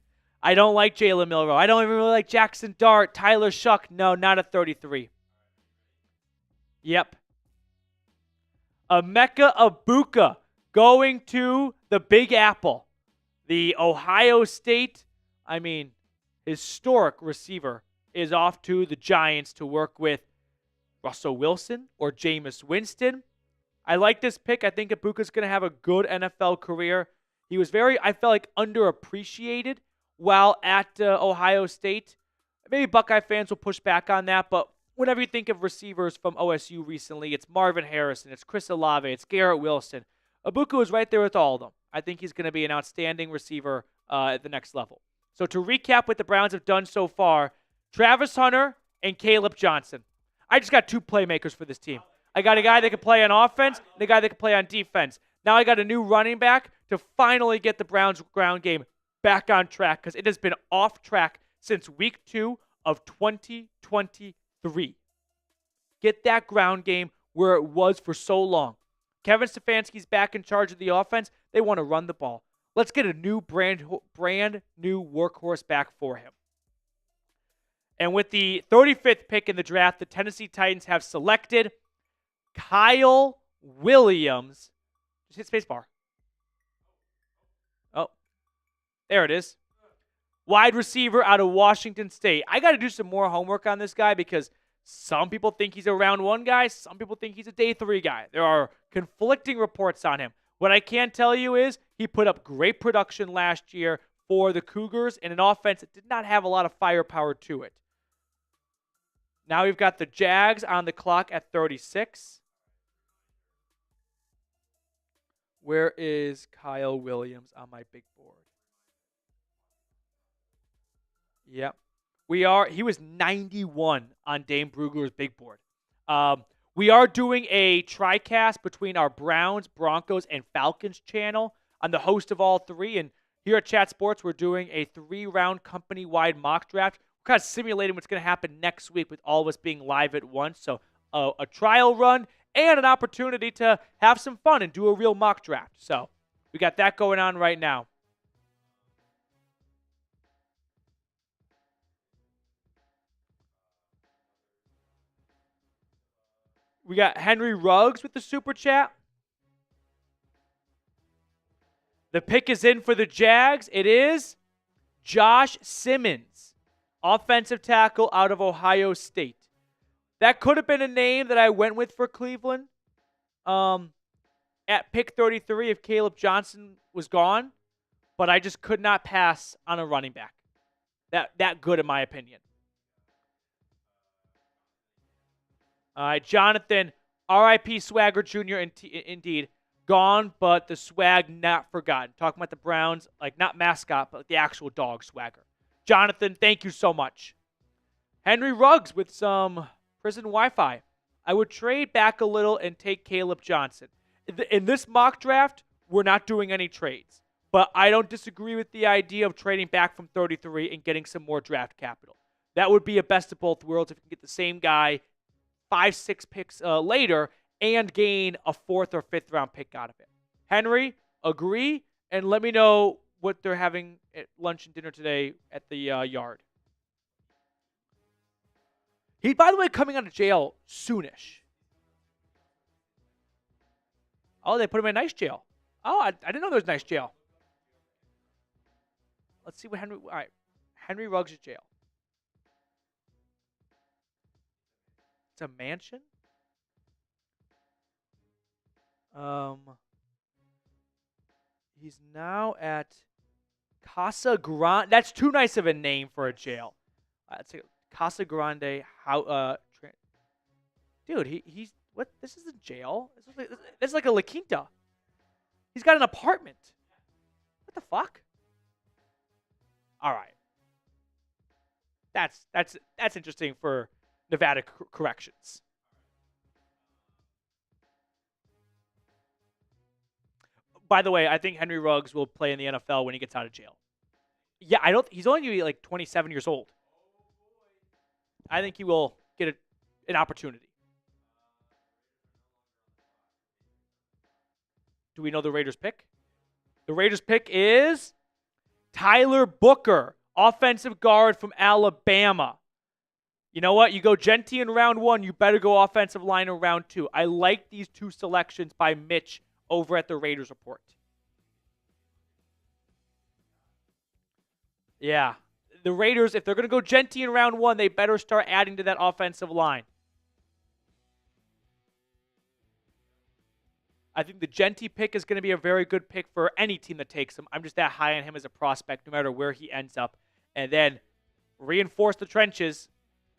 I don't like Jalen Milroe. I don't even really like Jackson Dart, Tyler Shuck. No, not at 33. Yep. Emeka Egbuka going to the Big Apple. The Ohio State, historic receiver is off to the Giants to work with Russell Wilson or Jameis Winston. I like this pick. I think Egbuka's going to have a good NFL career. He was I felt like, underappreciated while at Ohio State. Maybe Buckeye fans will push back on that, but whenever you think of receivers from OSU recently, it's Marvin Harrison, it's Chris Olave, it's Garrett Wilson. Egbuka was right there with all of them. I think he's going to be an outstanding receiver at the next level. So to recap what the Browns have done so far, Travis Hunter and Caleb Johnson. I just got 2 playmakers for this team. I got a guy that can play on offense and a guy that can play on defense. Now I got a new running back to finally get the Browns' ground game back on track, because it has been off track since week 2 of 2023. Get that ground game where it was for so long. Kevin Stefanski's back in charge of the offense. They want to run the ball. Let's get a new brand new workhorse back for him. And with the 35th pick in the draft, the Tennessee Titans have selected Kyle Williams. Just hit spacebar. Oh, there it is. Wide receiver out of Washington State. I got to do some more homework on this guy, because some people think he's a round 1 guy. Some people think he's a day 3 guy. There are conflicting reports on him. What I can tell you is he put up great production last year for the Cougars in an offense that did not have a lot of firepower to it. Now we've got the Jags on the clock at 36. Where is Kyle Williams on my big board? Yep. He was 91 on Dane Brugler's big board. We are doing a TriCast between our Browns, Broncos, and Falcons channel. I'm the host of all 3, and here at Chat Sports, we're doing a 3-round company-wide mock draft. We're kind of simulating what's going to happen next week with all of us being live at once. So a trial run and an opportunity to have some fun and do a real mock draft. So we got that going on right now. We got Henry Ruggs with the super chat. The pick is in for the Jags. It is Josh Simmons, offensive tackle out of Ohio State. That could have been a name that I went with for Cleveland at pick 33 if Caleb Johnson was gone, but I just could not pass on a running back. That good in my opinion. All right, Jonathan, R.I.P. Swagger Jr. Indeed. Gone, but the swag not forgotten. Talking about the Browns, like not mascot, but the actual dog Swagger. Jonathan, thank you so much. Henry Ruggs with some prison Wi-Fi. I would trade back a little and take Caleb Johnson. In this mock draft, we're not doing any trades, but I don't disagree with the idea of trading back from 33 and getting some more draft capital. That would be a best of both worlds if you can get the same guy 5-6 picks later and gain a 4th or 5th round pick out of it. Henry, agree, and let me know what they're having at lunch and dinner today at the yard. He, by the way, coming out of jail soonish. Oh, they put him in a nice jail. Oh, I didn't know there was a nice jail. Let's see what Henry... All right. Henry Ruggs' jail. It's a mansion? He's now at Casa Grande. That's too nice of a name for a jail. It's like Casa Grande. Dude, he's what? This isn't jail. This is like a La Quinta. He's got an apartment. What the fuck? All right. That's interesting for Nevada corrections. By the way, I think Henry Ruggs will play in the NFL when he gets out of jail. Yeah, I don't. He's only going to be like 27 years old. I think he will get an opportunity. Do we know the Raiders' pick? The Raiders' pick is Tyler Booker, offensive guard from Alabama. You know what? You go Jeanty in round 1, you better go offensive line in round 2. I like these 2 selections by Mitch over at the Raiders Report. Yeah. The Raiders, if they're going to go Jeanty in round 1, they better start adding to that offensive line. I think the Jeanty pick is going to be a very good pick for any team that takes him. I'm just that high on him as a prospect, no matter where he ends up. And then reinforce the trenches.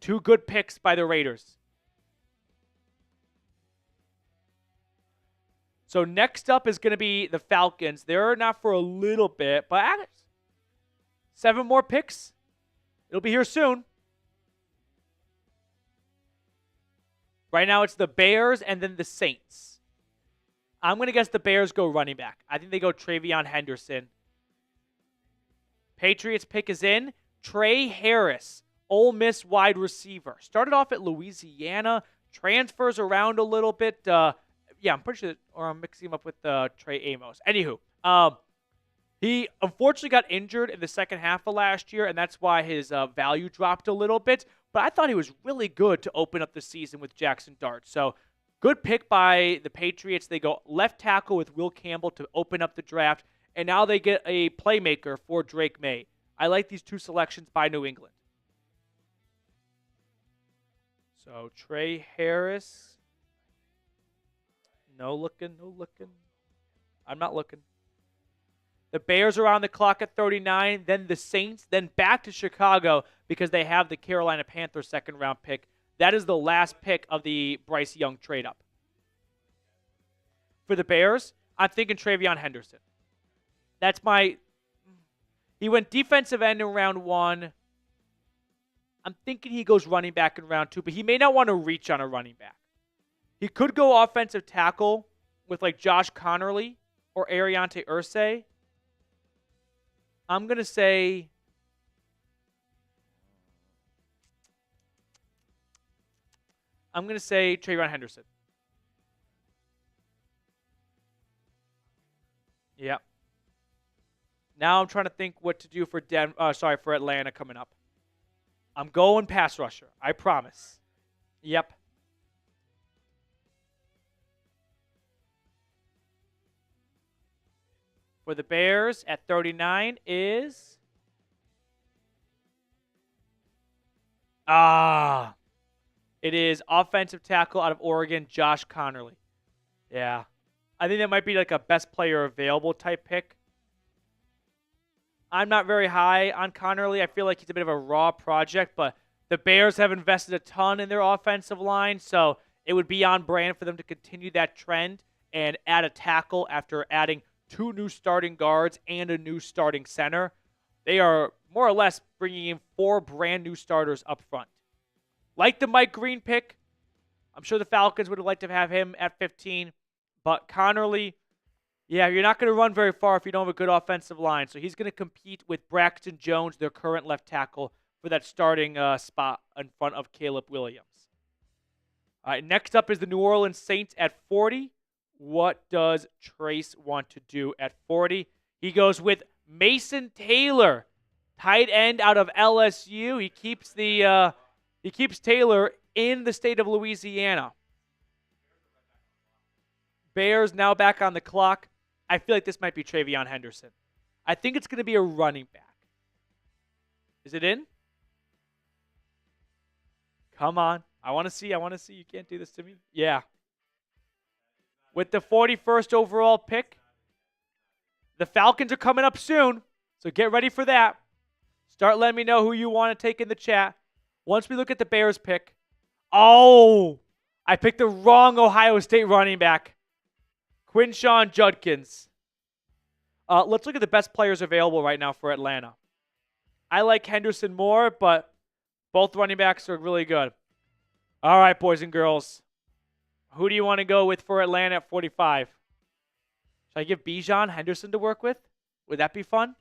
2 good picks by the Raiders. So next up is going to be the Falcons. They're not for a little bit, but 7 more picks. It'll be here soon. Right now it's the Bears and then the Saints. I'm going to guess the Bears go running back. I think they go Travion Henderson. Patriots pick is in. Trey Harris, Ole Miss wide receiver. Started off at Louisiana. Transfers around a little bit. Yeah, I'm pretty sure, or I'm mixing him up with Trey Amos. Anywho, he unfortunately got injured in the second half of last year, and that's why his value dropped a little bit. But I thought he was really good to open up the season with Jackson Dart. So good pick by the Patriots. They go left tackle with Will Campbell to open up the draft, and now they get a playmaker for Drake May. I like these 2 selections by New England. So Trey Harris. No looking. I'm not looking. The Bears are on the clock at 39, then the Saints, then back to Chicago because they have the Carolina Panthers second-round pick. That is the last pick of the Bryce Young trade-up. For the Bears, I'm thinking Travion Henderson. He went defensive end in round 1. I'm thinking he goes running back in round 2, but he may not want to reach on a running back. He could go offensive tackle with like Josh Connerly or Ariante Irsay. I'm going to say Travion Henderson. Yeah. Now I'm trying to think what to do for for Atlanta coming up. I'm going pass rusher. I promise. Yep. For the Bears at 39 is it is offensive tackle out of Oregon, Josh Connerly. Yeah. I think that might be like a best player available type pick. I'm not very high on Connerly. I feel like he's a bit of a raw project, but the Bears have invested a ton in their offensive line, so it would be on brand for them to continue that trend and add a tackle after adding 2 new starting guards and a new starting center. They are more or less bringing in 4 brand new starters up front. Like the Mike Green pick, I'm sure the Falcons would have liked to have him at 15, but Connerly, yeah, you're not going to run very far if you don't have a good offensive line. So he's going to compete with Braxton Jones, their current left tackle, for that starting spot in front of Caleb Williams. All right, next up is the New Orleans Saints at 40. What does Trace want to do at 40? He goes with Mason Taylor, tight end out of LSU. He keeps Taylor in the state of Louisiana. Bears now back on the clock. I feel like this might be Travion Henderson. I think it's going to be a running back. Is it in? Come on. I want to see. You can't do this to me. Yeah. With the 41st overall pick, the Falcons are coming up soon. So get ready for that. Start letting me know who you want to take in the chat. Once we look at the Bears pick. Oh, I picked the wrong Ohio State running back. Quinshon Judkins. Let's look at the best players available right now for Atlanta. I like Henderson more, but both running backs are really good. All right, boys and girls. Who do you want to go with for Atlanta at 45? Should I give Bijan Henderson to work with? Would that be fun?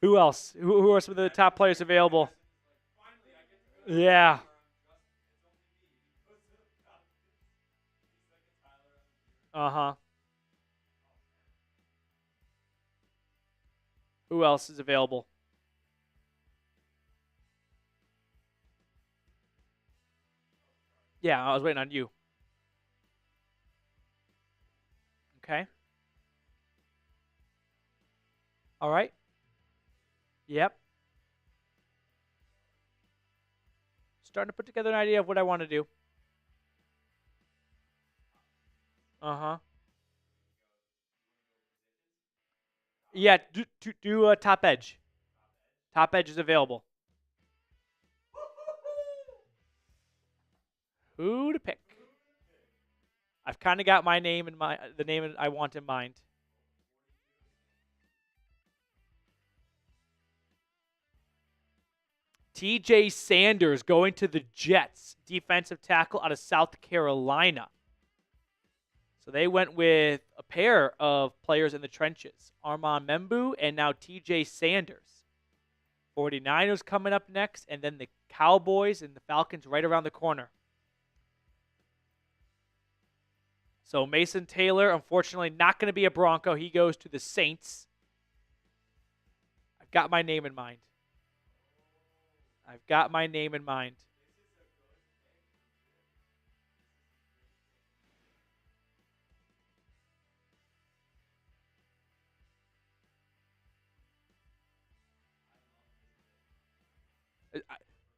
Who else? Who are some of the top players available? Yeah. Uh-huh. Who else is available? Yeah, I was waiting on you. Okay. All right. Yep. Starting to put together an idea of what I want to do. Uh-huh. Yeah, do a top edge. Top edge is available. Who to pick? I've kind of got my name in the name I want in mind. TJ Sanders going to the Jets, defensive tackle out of South Carolina. So they went with a pair of players in the trenches, Armand Membu and now TJ Sanders. 49ers coming up next, and then the Cowboys and the Falcons right around the corner. So Mason Taylor, unfortunately, not going to be a Bronco. He goes to the Saints. I've got my name in mind. I've got my name in mind.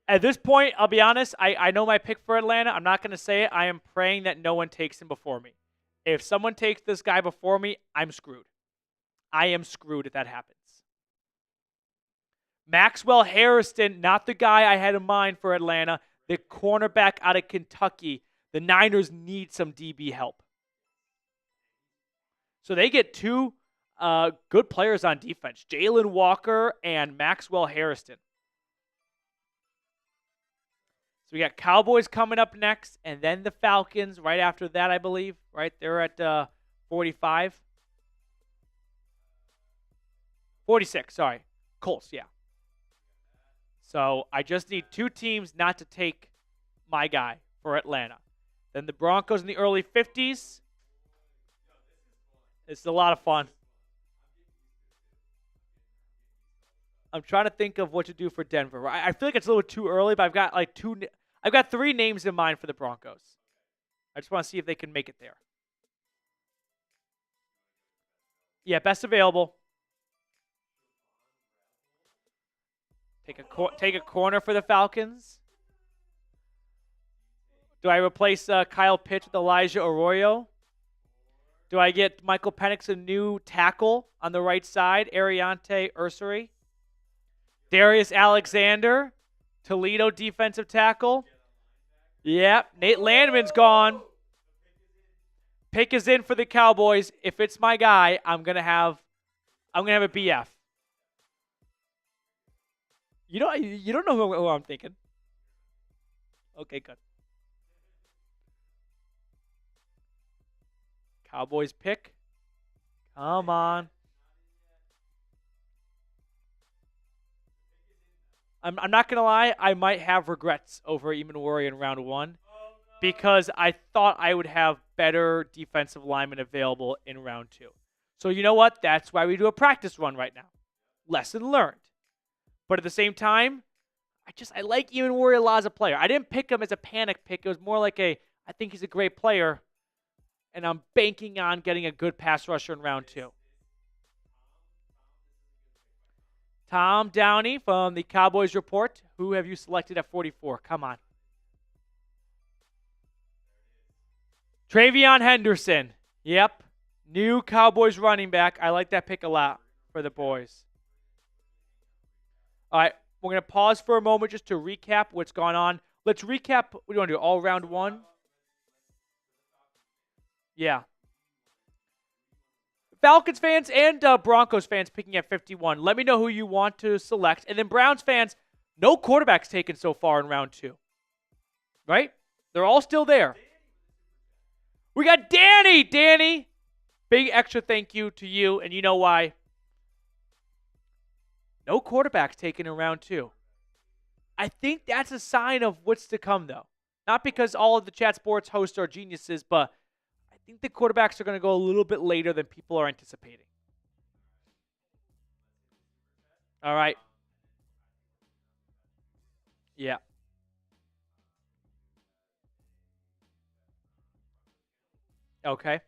At this point, I'll be honest, I know my pick for Atlanta. I'm not going to say it. I am praying that no one takes him before me. If someone takes this guy before me, I'm screwed. I am screwed if that happens. Maxwell Harrison, not the guy I had in mind for Atlanta. The cornerback out of Kentucky. The Niners need some DB help. So they get two good players on defense. Jalen Walker and Maxwell Harrison. So we got Cowboys coming up next, and then the Falcons right after that, I believe. Right? They're at 45. 46, sorry. Colts, yeah. So I just need two teams not to take my guy for Atlanta. Then the Broncos in the early 50s. It's a lot of fun. I'm trying to think of what to do for Denver. I feel like it's a little too early, but I've got three names in mind for the Broncos. I just want to see if they can make it there. Yeah, best available. Take a corner for the Falcons. Do I replace Kyle Pitts with Elijah Arroyo? Do I get Michael Penix a new tackle on the right side? Ariante Ursary? Darius Alexander, Toledo defensive tackle. Yep, Nate Landman's gone. Pick is in for the Cowboys. If it's my guy, I'm gonna have a BF. You don't know who I'm thinking. Okay, good. Cowboys pick. Come on. I'm not going to lie. I might have regrets over Omarion in round one because I thought I would have better defensive linemen available in round two. So you know what? That's why we do a practice run right now. Lesson learned. But at the same time, I like Omarion a lot as a player. I didn't pick him as a panic pick. It was more like I think he's a great player, and I'm banking on getting a good pass rusher in round two. Tom Downey from the Cowboys Report. Who have you selected at 44? Come on. Travion Henderson. Yep. New Cowboys running back. I like that pick a lot for the boys. All right, we're going to pause for a moment just to recap what's gone on. Let's recap. What do you want to do? All round one? Yeah. Falcons fans and Broncos fans picking at 51. Let me know who you want to select. And then Browns fans, no quarterbacks taken so far in round 2. Right? They're all still there. We got Danny. Danny, big extra thank you to you. And you know why? No quarterbacks taken in round 2. I think that's a sign of what's to come, though. Not because all of the chat sports hosts are geniuses, but I think the quarterbacks are going to go a little bit later than people are anticipating. All right. Yeah. Okay.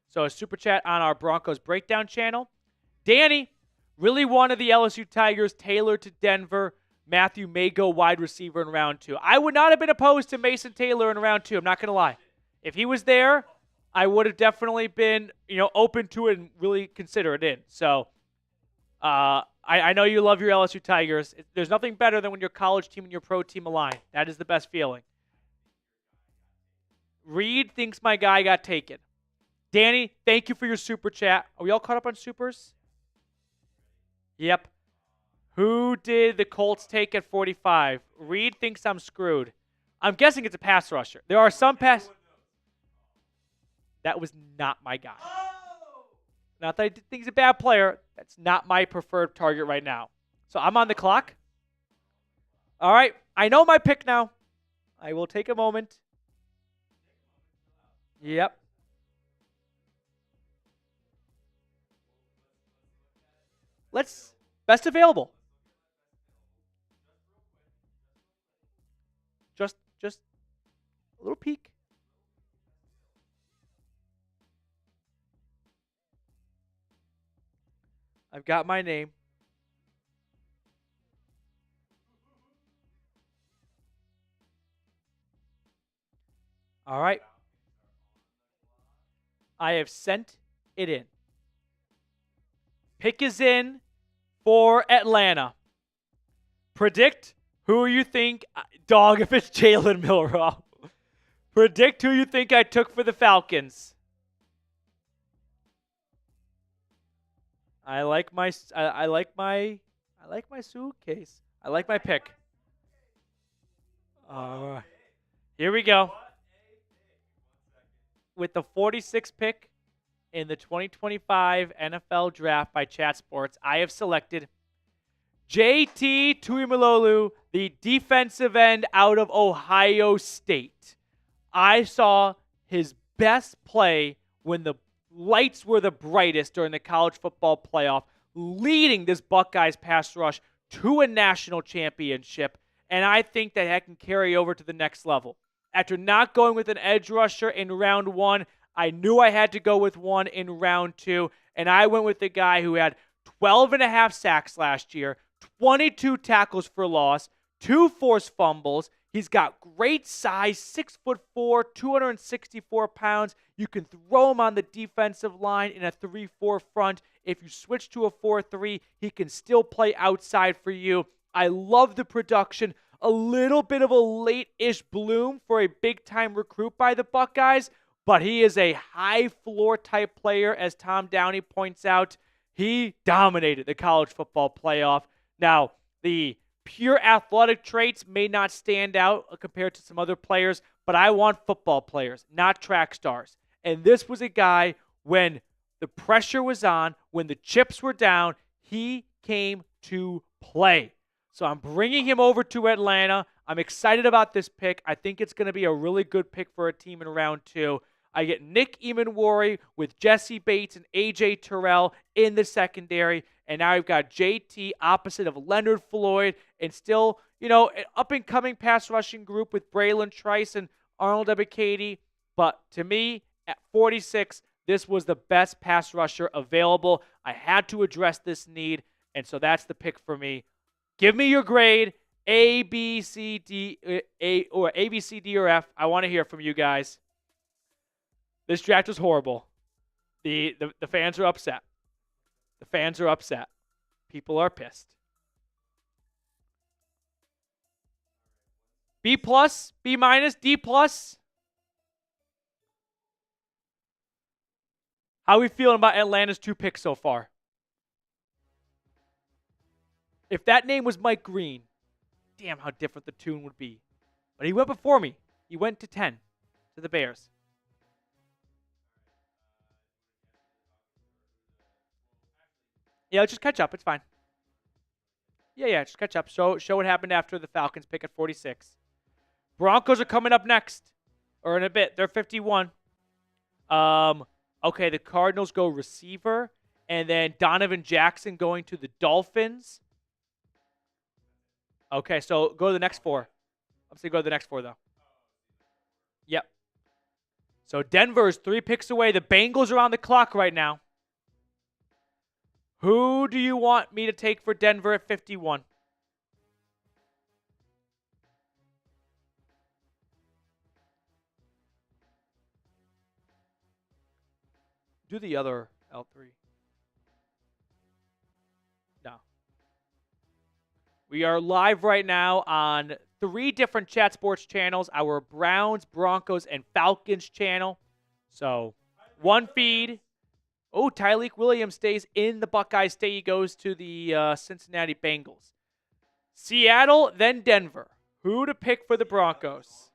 So a super chat on our Broncos breakdown channel. Danny really wanted the LSU Tigers tailored to Denver. Matthew may go wide receiver in round 2. I would not have been opposed to Mason Taylor in round 2. I'm not going to lie. If he was there, I would have definitely been, open to it and really consider it in. So, I know you love your LSU Tigers. There's nothing better than when your college team and your pro team align. That is the best feeling. Reed thinks my guy got taken. Danny, thank you for your super chat. Are we all caught up on supers? Yep. Who did the Colts take at 45? Reed thinks I'm screwed. I'm guessing it's a pass rusher. There are some pass. That was not my guy. Not that I think he's a bad player. That's not my preferred target right now. So I'm on the clock. All right. I know my pick now. I will take a moment. Yep. Best available. Just a little peek. I've got my name. All right. I have sent it in. Pick is in for Atlanta. Predict who you think, dog, if it's Jalen Milroe. Predict who you think I took for the Falcons. I like my suitcase. I like my pick. All right. Here we go. With the 46th pick in the 2025 NFL Draft by Chat Sports, I have selected JT Tuimoloau, the defensive end out of Ohio State. I saw his best play when the lights were the brightest during the college football playoff, leading this Buckeyes pass rush to a national championship, and I think that can carry over to the next level. After not going with an edge rusher in round 1, I knew I had to go with one in round 2, and I went with the guy who had 12.5 sacks last year, 22 tackles for loss, 2 forced fumbles. He's got great size, 6'4", 264 pounds. You can throw him on the defensive line in a 3-4 front. If you switch to a 4-3, he can still play outside for you. I love the production. A little bit of a late-ish bloom for a big-time recruit by the Buckeyes, but he is a high-floor type player, as Tom Downey points out. He dominated the college football playoff. Now, the pure athletic traits may not stand out compared to some other players, but I want football players, not track stars. And this was a guy, when the pressure was on, when the chips were down, he came to play. So I'm bringing him over to Atlanta. I'm excited about this pick. I think it's going to be a really good pick for a team in round 2. I get Nick Emanwari with Jesse Bates and A.J. Terrell in the secondary. And now I've got JT opposite of Leonard Floyd, and still, an up-and-coming pass rushing group with Braylon Trice and Arnold Ebiketie. But to me, at 46, this was the best pass rusher available. I had to address this need, and so that's the pick for me. Give me your grade, A, B, C, D, or A, B, C, D, or F. I want to hear from you guys. This draft was horrible. The fans are upset. The fans are upset. People are pissed. B+, B-, D+. How are we feeling about Atlanta's 2 picks so far? If that name was Mike Green, damn how different the tune would be. But he went before me. He went to 10 to the Bears. Yeah, let's just catch up. It's fine. Yeah, just catch up. Show what happened after the Falcons pick at 46. Broncos are coming up next, or in a bit. They're 51. Okay, the Cardinals go receiver, and then Donovan Jackson going to the Dolphins. Okay, so go to the next 4. I'm saying go to the next 4, though. Yep. So Denver is 3 picks away. The Bengals are on the clock right now. Who do you want me to take for Denver at 51? Do the other L3. No. We are live right now on 3 different chat sports channels. Our Browns, Broncos, and Falcons channel. So, one feed. Oh, Tyleek Williams stays in the Buckeye State. He goes to the Cincinnati Bengals. Seattle, then Denver. Who to pick for the Broncos?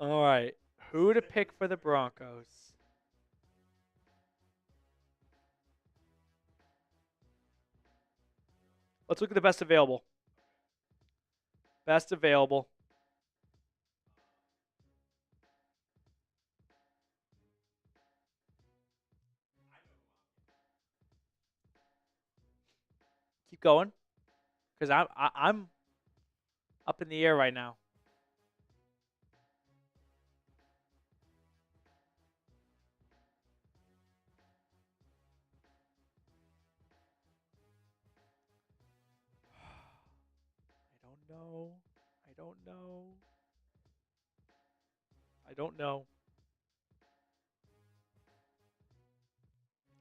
All right. Who to pick for the Broncos? Let's look at the best available. Best available. Keep going, because I'm up in the air right now.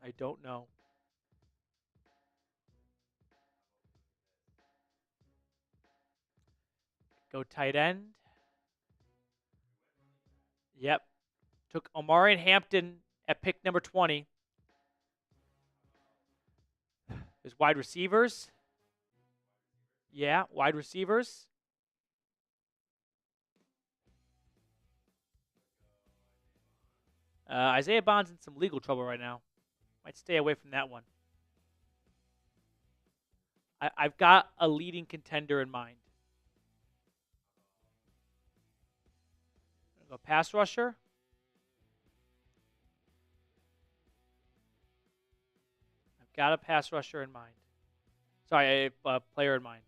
I don't know. Go tight end. Yep. Took Omarion Hampton at pick number 20. There's wide receivers. Yeah, wide receivers. Isaiah Bond's in some legal trouble right now. Might stay away from that one. I've got a leading contender in mind. Go pass rusher. I've got a pass rusher in mind. Sorry, a player in mind.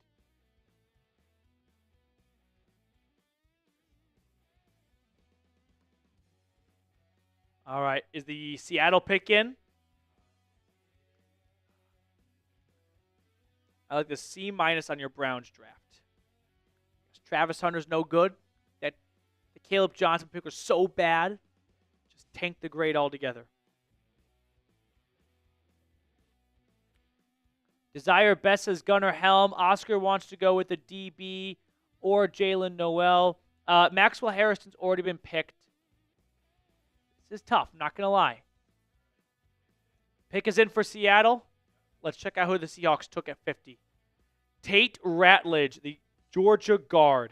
All right. Is the Seattle pick in? I like the C- on your Browns draft. Travis Hunter's no good. The Caleb Johnson pick was so bad. Just tanked the grade altogether. Desire Best says Gunnar Helm. Oscar wants to go with the DB or Jalen Noel. Maxwell Harrison's already been picked. This is tough, not going to lie. Pick is in for Seattle. Let's check out who the Seahawks took at 50. Tate Ratledge, the Georgia guard.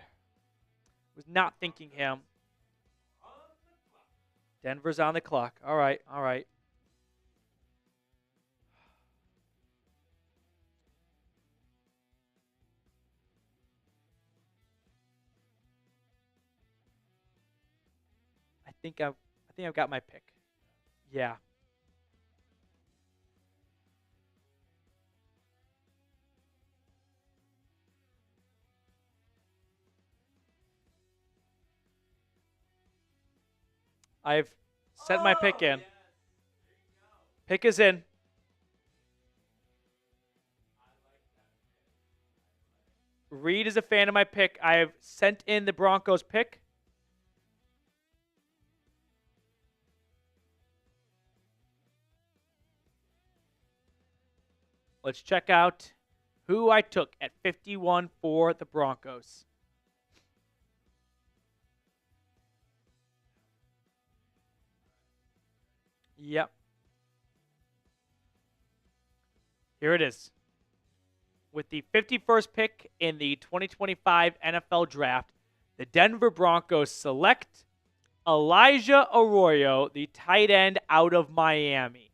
Was not thinking him. Denver's on the clock. All right. I think I've got my pick. Yeah. I've set my pick in. Pick is in. Reed is a fan of my pick. I have sent in the Broncos pick. let's check out who I took at 51 for the Broncos. Yep. Here it is. With the 51st pick in the 2025 NFL Draft, the Denver Broncos select Elijah Arroyo, the tight end out of Miami.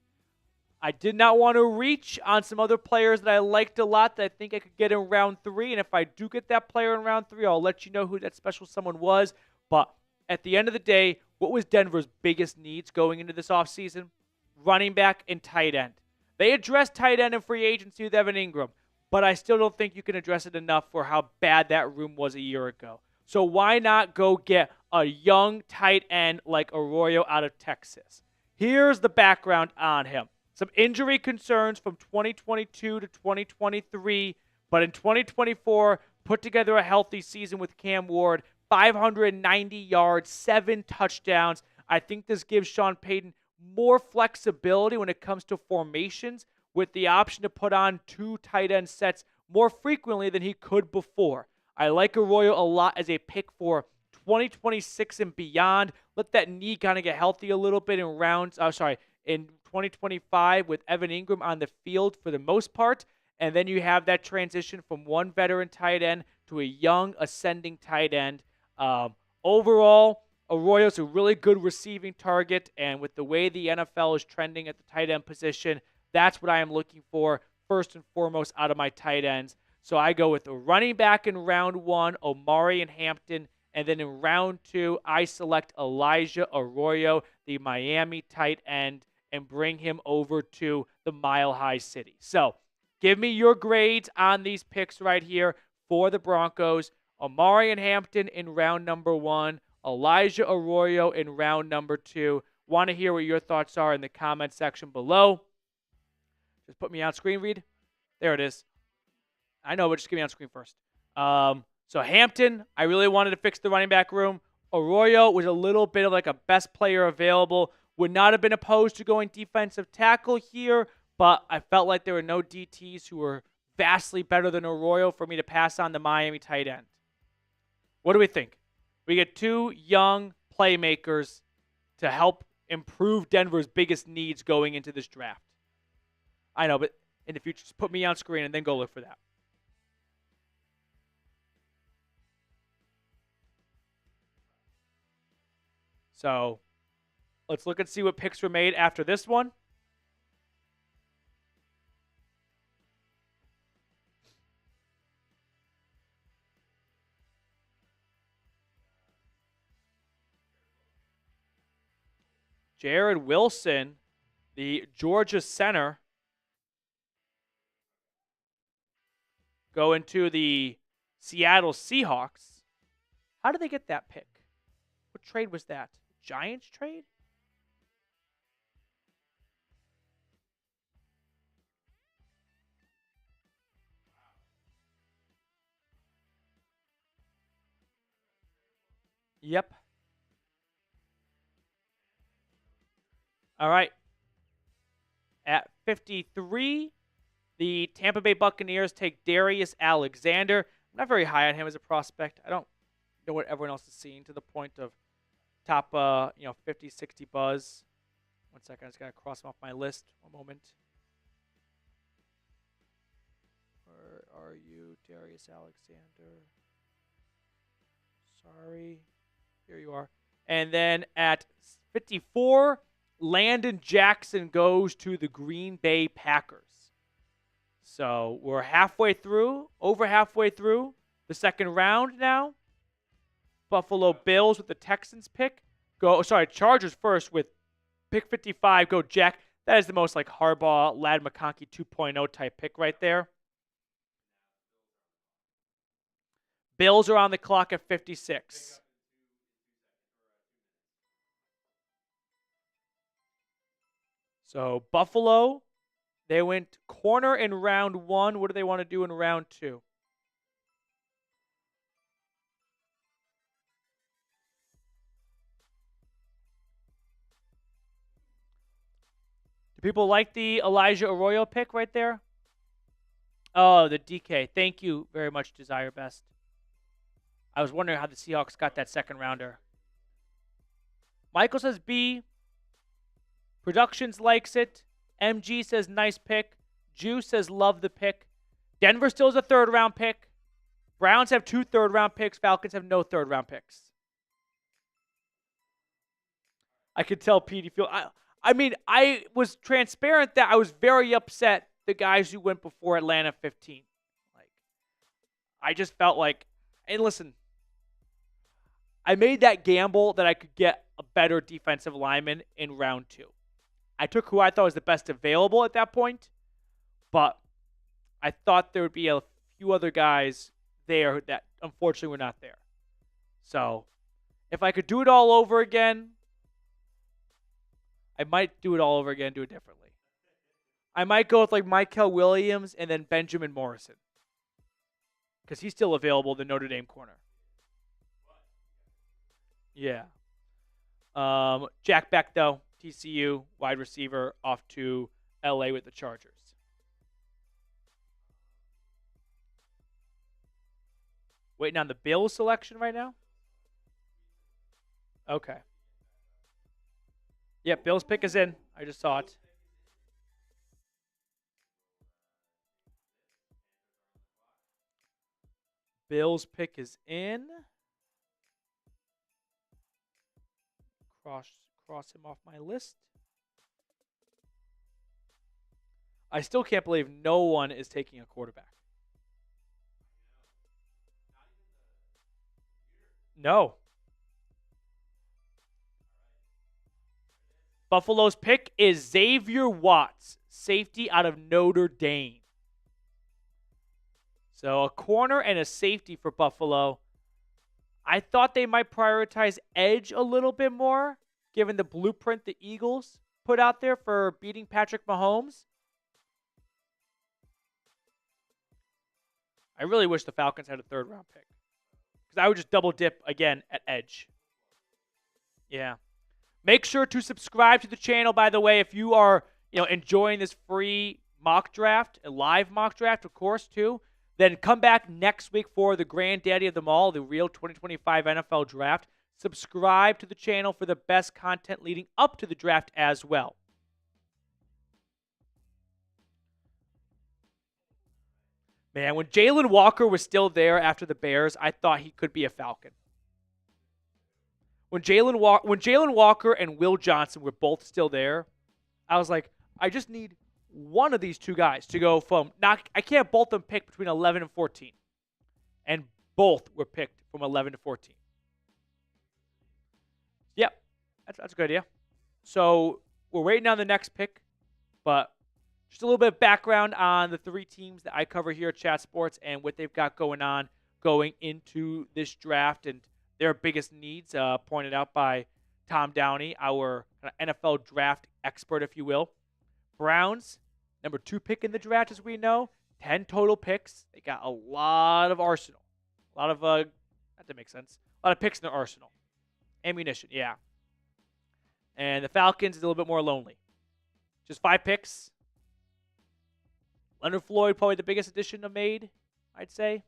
I did not want to reach on some other players that I liked a lot that I think I could get in round 3. And if I do get that player in round 3, I'll let you know who that special someone was. But at the end of the day, what was Denver's biggest needs going into this offseason? Running back and tight end. They addressed tight end in free agency with Evan Ingram, but I still don't think you can address it enough for how bad that room was a year ago. So why not go get a young tight end like Arroyo out of Texas? Here's the background on him. Some injury concerns from 2022 to 2023, but in 2024, put together a healthy season with Cam Ward, 590 yards, 7 touchdowns. I think this gives Sean Payton more flexibility when it comes to formations, with the option to put on 2 tight end sets more frequently than he could before. I like Arroyo a lot as a pick for 2026 and beyond. Let that knee kind of get healthy a little bit in 2025 with Evan Ingram on the field for the most part. And then you have that transition from one veteran tight end to a young ascending tight end. Overall, Arroyo's a really good receiving target, and with the way the NFL is trending at the tight end position, that's what I am looking for first and foremost out of my tight ends. So I go with a running back in round 1, Omarion Hampton, and then in round 2, I select Elijah Arroyo, the Miami tight end, and bring him over to the Mile High City. So give me your grades on these picks right here for the Broncos. Omarion Hampton in round number 1, Elijah Arroyo in round number 2. Want to hear what your thoughts are in the comment section below. Just put me on screen read. There it is. I know, but just get me on screen first. So Hampton, I really wanted to fix the running back room. Arroyo was a little bit of like a best player available. Would not have been opposed to going defensive tackle here, but I felt like there were no DTs who were vastly better than Arroyo for me to pass on the Miami tight end. What do we think? We get 2 young playmakers to help improve Denver's biggest needs going into this draft. I know, but in the future, just put me on screen and then go look for that. So let's look and see what picks were made after this one. Jared Wilson, the Georgia center, going to the Seattle Seahawks. How did they get that pick? What trade was that? Giants trade? Yep. All right. At 53, the Tampa Bay Buccaneers take Darius Alexander. I'm not very high on him as a prospect. I don't know what everyone else is seeing to the point of top 50, 60 buzz. One second, I just got to cross him off my list. One moment. Where are you, Darius Alexander? Sorry. Here you are. And then at 54, Landon Jackson goes to the Green Bay Packers. So we're over halfway through the second round now. Buffalo Bills with the Texans pick. Chargers first with pick 55. Go Jack. That is the most like Harbaugh, Lad McConkey 2.0 type pick right there. Bills are on the clock at 56. So Buffalo, they went corner in round 1. What do they want to do in round 2? Do people like the Elijah Arroyo pick right there? Oh, the DK. Thank you very much, Desire Best. I was wondering how the Seahawks got that second rounder. Michael says B. Productions likes it. MG says nice pick. Juice says love the pick. Denver still has a third-round pick. Browns have 2 third-round picks. Falcons have no third-round picks. I could tell Petey feel. I mean, I was transparent that I was very upset the guys who went before Atlanta 15. Like, I just felt like, and listen, I made that gamble that I could get a better defensive lineman in round 2. I took who I thought was the best available at that point, but I thought there would be a few other guys there that unfortunately were not there. So, if I could do it all over again, I might do it all over again, do it differently. I might go with like Mykel Williams and then Benjamin Morrison, because he's still available, the Notre Dame corner. Yeah. Jack Beck, though, TCU, wide receiver, off to LA with the Chargers. Waiting on the Bills selection right now? Okay. Yep, Bills pick is in. I just saw it. Bills pick is in. Cross him off my list. I still can't believe no one is taking a quarterback. No. Buffalo's pick is Xavier Watts, safety out of Notre Dame. So a corner and a safety for Buffalo. I thought they might prioritize edge a little bit more, given the blueprint the Eagles put out there for beating Patrick Mahomes. I really wish the Falcons had a third-round pick, because I would just double dip again at edge. Yeah. Make sure to subscribe to the channel, by the way, if you are enjoying this free mock draft, a live mock draft, of course, too. Then come back next week for the granddaddy of them all, the real 2025 NFL Draft. Subscribe to the channel for the best content leading up to the draft as well. Man, when Jalen Walker was still there after the Bears, I thought he could be a Falcon. When Jalen Walker and Will Johnson were both still there, I was like, I just need one of these two guys to go from I can't both them pick between 11 and 14. And both were picked from 11 to 14. Yep, that's a good idea. So we're waiting on the next pick, but just a little bit of background on the 3 teams that I cover here at Chat Sports and what they've got going on going into this draft and their biggest needs, pointed out by Tom Downey, our NFL draft expert, if you will. Browns, number 2 pick in the draft, as we know. 10 total picks. They got a lot of arsenal. A lot of, that makes sense. A lot of picks in their arsenal. Ammunition, yeah. And the Falcons is a little bit more lonely. Just 5 picks. Leonard Floyd, probably the biggest addition I've made, I'd say.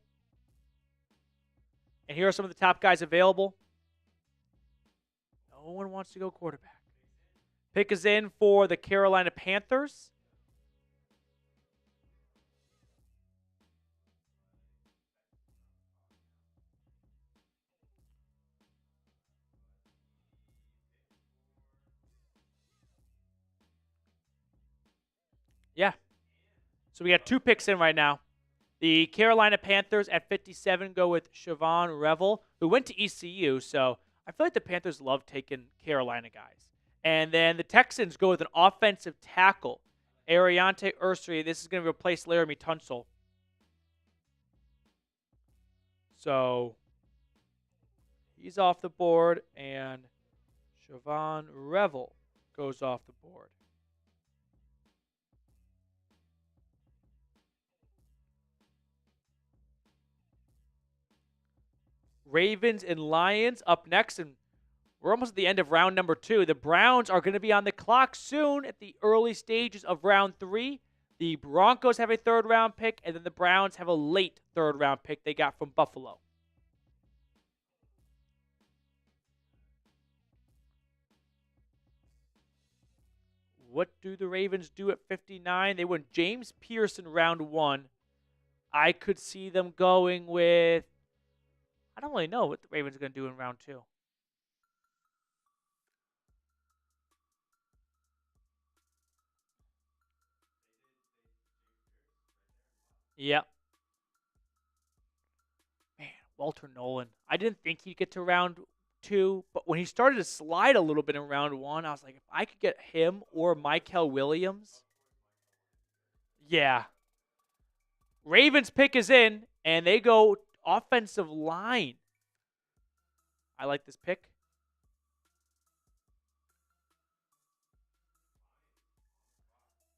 And here are some of the top guys available. No one wants to go quarterback. Pick is in for the Carolina Panthers. Yeah. So we got 2 picks in right now. The Carolina Panthers at 57 go with Siobhan Revel, who went to ECU. So I feel like the Panthers love taking Carolina guys. And then the Texans go with an offensive tackle, Ariante Ursary. This is going to replace Laramie Tunsil. So he's off the board, and Siobhan Revel goes off the board. Ravens and Lions up next, and we're almost at the end of round number 2. The Browns are going to be on the clock soon at the early stages of round 3. The Broncos have a third-round pick, and then the Browns have a late third-round pick they got from Buffalo. What do the Ravens do at 59? They went James Peterson round 1. I could see them going with... I don't really know what the Ravens are going to do in round 2. Yep. Man, Walter Nolan. I didn't think he'd get to round 2, but when he started to slide a little bit in round 1, I was like, if I could get him or Michael Williams. Yeah. Ravens pick is in, and they go offensive line. I like this pick.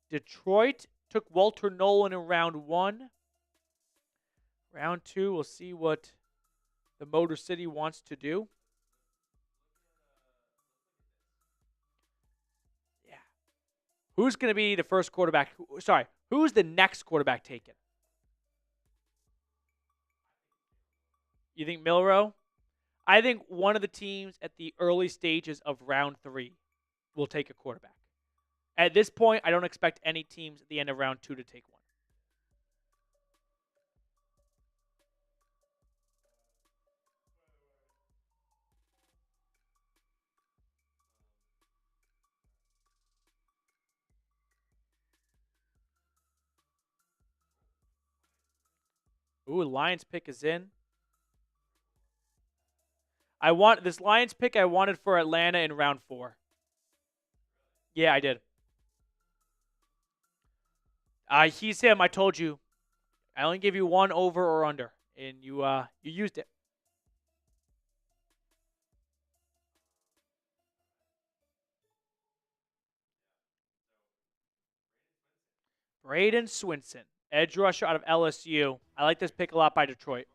Detroit took Walter Nolan in round 1. Round 2, we'll see what the Motor City wants to do. Yeah. Who's going to be the first quarterback? Sorry, who's the next quarterback taken? You think Milroe? I think one of the teams at the early stages of round 3 will take a quarterback. At this point, I don't expect any teams at the end of round 2 to take one. Ooh, Lions pick is in. I want this Lions pick I wanted for Atlanta in round 4. Yeah, I did. He's him. I told you. I only gave you one over or under, and you used it. Braden Swinson, edge rusher out of LSU. I like this pick a lot by Detroit.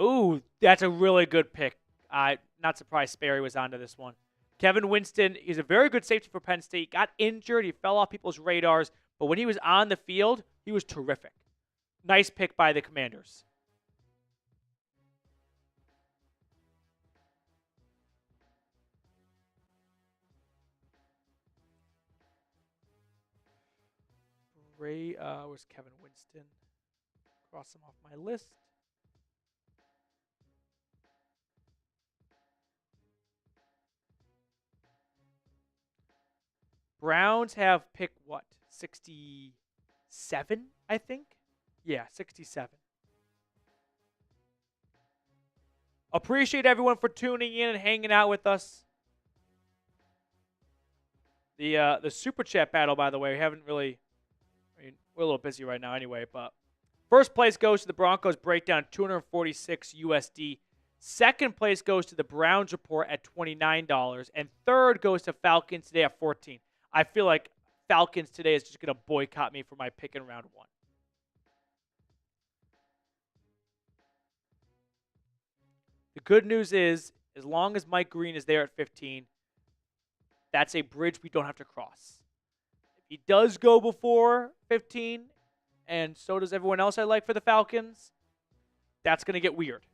Ooh, that's a really good pick. Not surprised Sperry was onto this one. Kevin Winston, he's a very good safety for Penn State. Got injured. He fell off people's radars. But when he was on the field, he was terrific. Nice pick by the Commanders. Where's Kevin Winston? Cross him off my list. Browns have pick what? 67, I think? Yeah, 67. Appreciate everyone for tuning in and hanging out with us. The Super Chat battle, by the way, we haven't really... we're a little busy right now anyway, but... First place goes to the Broncos breakdown, 246 USD. Second place goes to the Browns report at $29. And third goes to Falcons today at 14. I feel like Falcons today is just going to boycott me for my pick in round 1. The good news is, as long as Mike Green is there at 15, that's a bridge we don't have to cross. If he does go before 15, and so does everyone else I like for the Falcons, that's going to get weird.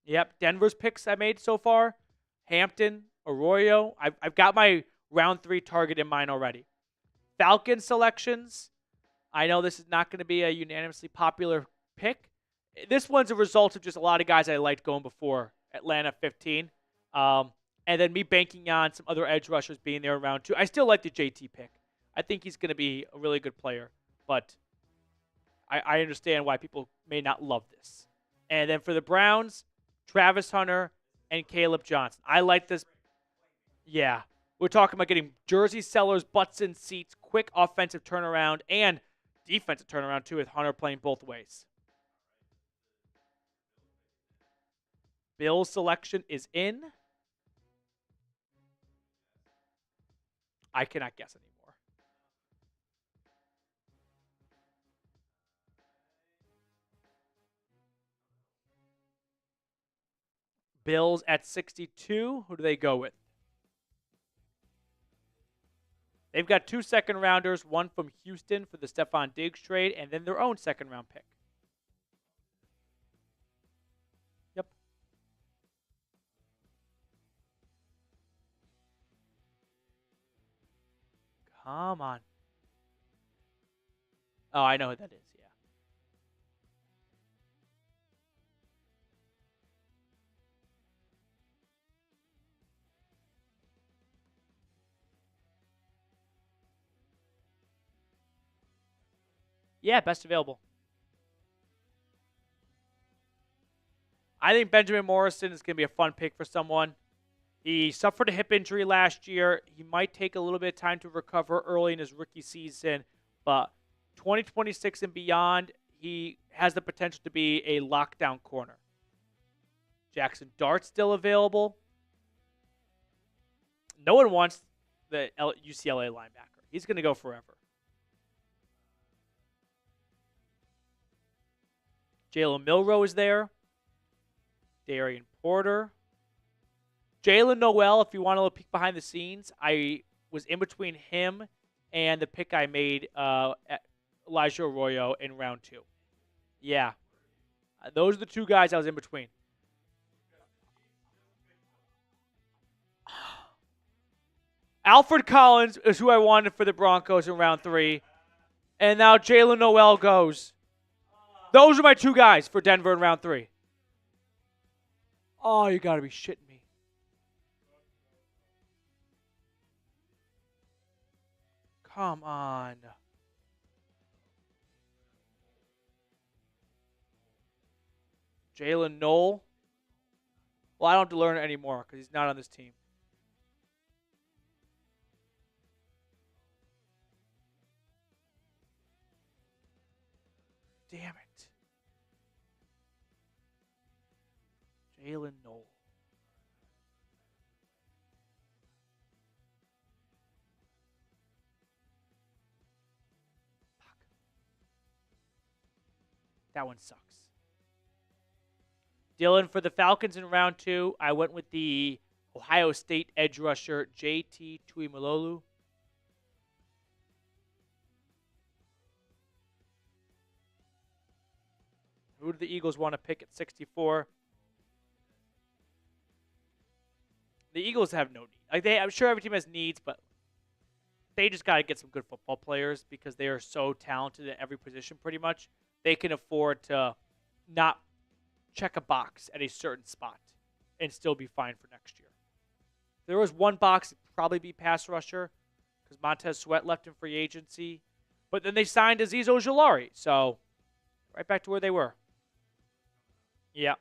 Yep, Denver's picks I made so far. Hampton, Arroyo. I've got my round 3 target in mind already. Falcon selections. I know this is not going to be a unanimously popular pick. This one's a result of just a lot of guys I liked going before Atlanta 15. And then me banking on some other edge rushers being there around 2. I still like the JT pick. I think he's going to be a really good player. But I understand why people may not love this. And then for the Browns, Travis Hunter and Caleb Johnson. I like this. Yeah. We're talking about getting jersey sellers, butts in seats, quick offensive turnaround, and defensive turnaround, too, with Hunter playing both ways. Bill's selection is in. I cannot guess anymore. Bills at 62. Who do they go with? They've got 2 second-rounders, one from Houston for the Stephon Diggs trade, and then their own second-round pick. Yep. Come on. Oh, I know who that is, yeah. Yeah, best available. I think Benjamin Morrison is going to be a fun pick for someone. He suffered a hip injury last year. He might take a little bit of time to recover early in his rookie season, but 2026 and beyond, he has the potential to be a lockdown corner. Jackson Dart's still available. No one wants the UCLA linebacker. He's going to go forever. Jalen Milroe is there. Darian Porter. Jalen Noel, if you want a little peek behind the scenes, I was in between him and the pick I made at Elijah Arroyo in round 2. Yeah. Those are the 2 guys I was in between. Alfred Collins is who I wanted for the Broncos in round 3. And now Jalen Noel goes. Those are my 2 guys for Denver in round 3. Oh, you got to be shitting me. Come on. Jalen Noel. Well, I don't have to learn it anymore because he's not on this team. Damn it. Jalen Noel. Fuck. That one sucks. Dylan, for the Falcons in round 2, I went with the Ohio State edge rusher, J.T. Tuimoloau. Who do the Eagles want to pick at 64? The Eagles have no need. I'm sure every team has needs, but they just got to get some good football players because they are so talented at every position pretty much. They can afford to not check a box at a certain spot and still be fine for next year. If there was one box, it'd probably be pass rusher because Montez Sweat left in free agency. But then they signed Azeez Ojulari, so right back to where they were. Yeah.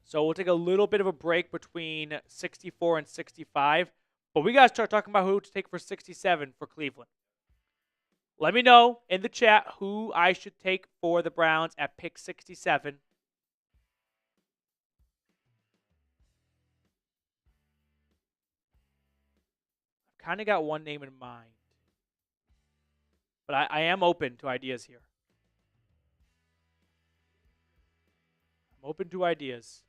So we'll take a little bit of a break between 64 and 65. But we got to start talking about who to take for 67 for Cleveland. Let me know in the chat who I should take for the Browns at pick 67. I've kind of got one name in mind. But I am open to ideas here. I'm open to ideas.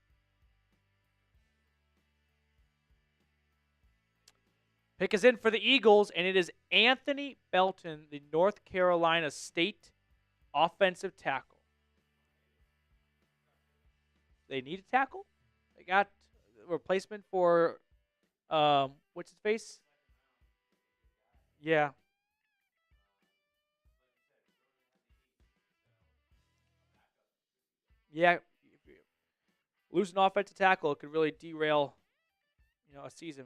Pick is in for the Eagles, and it is Anthony Belton, the North Carolina State offensive tackle. They need a tackle? They got a replacement for, what's his face? Yeah. Yeah. Lose an offensive tackle, it could really derail, a season.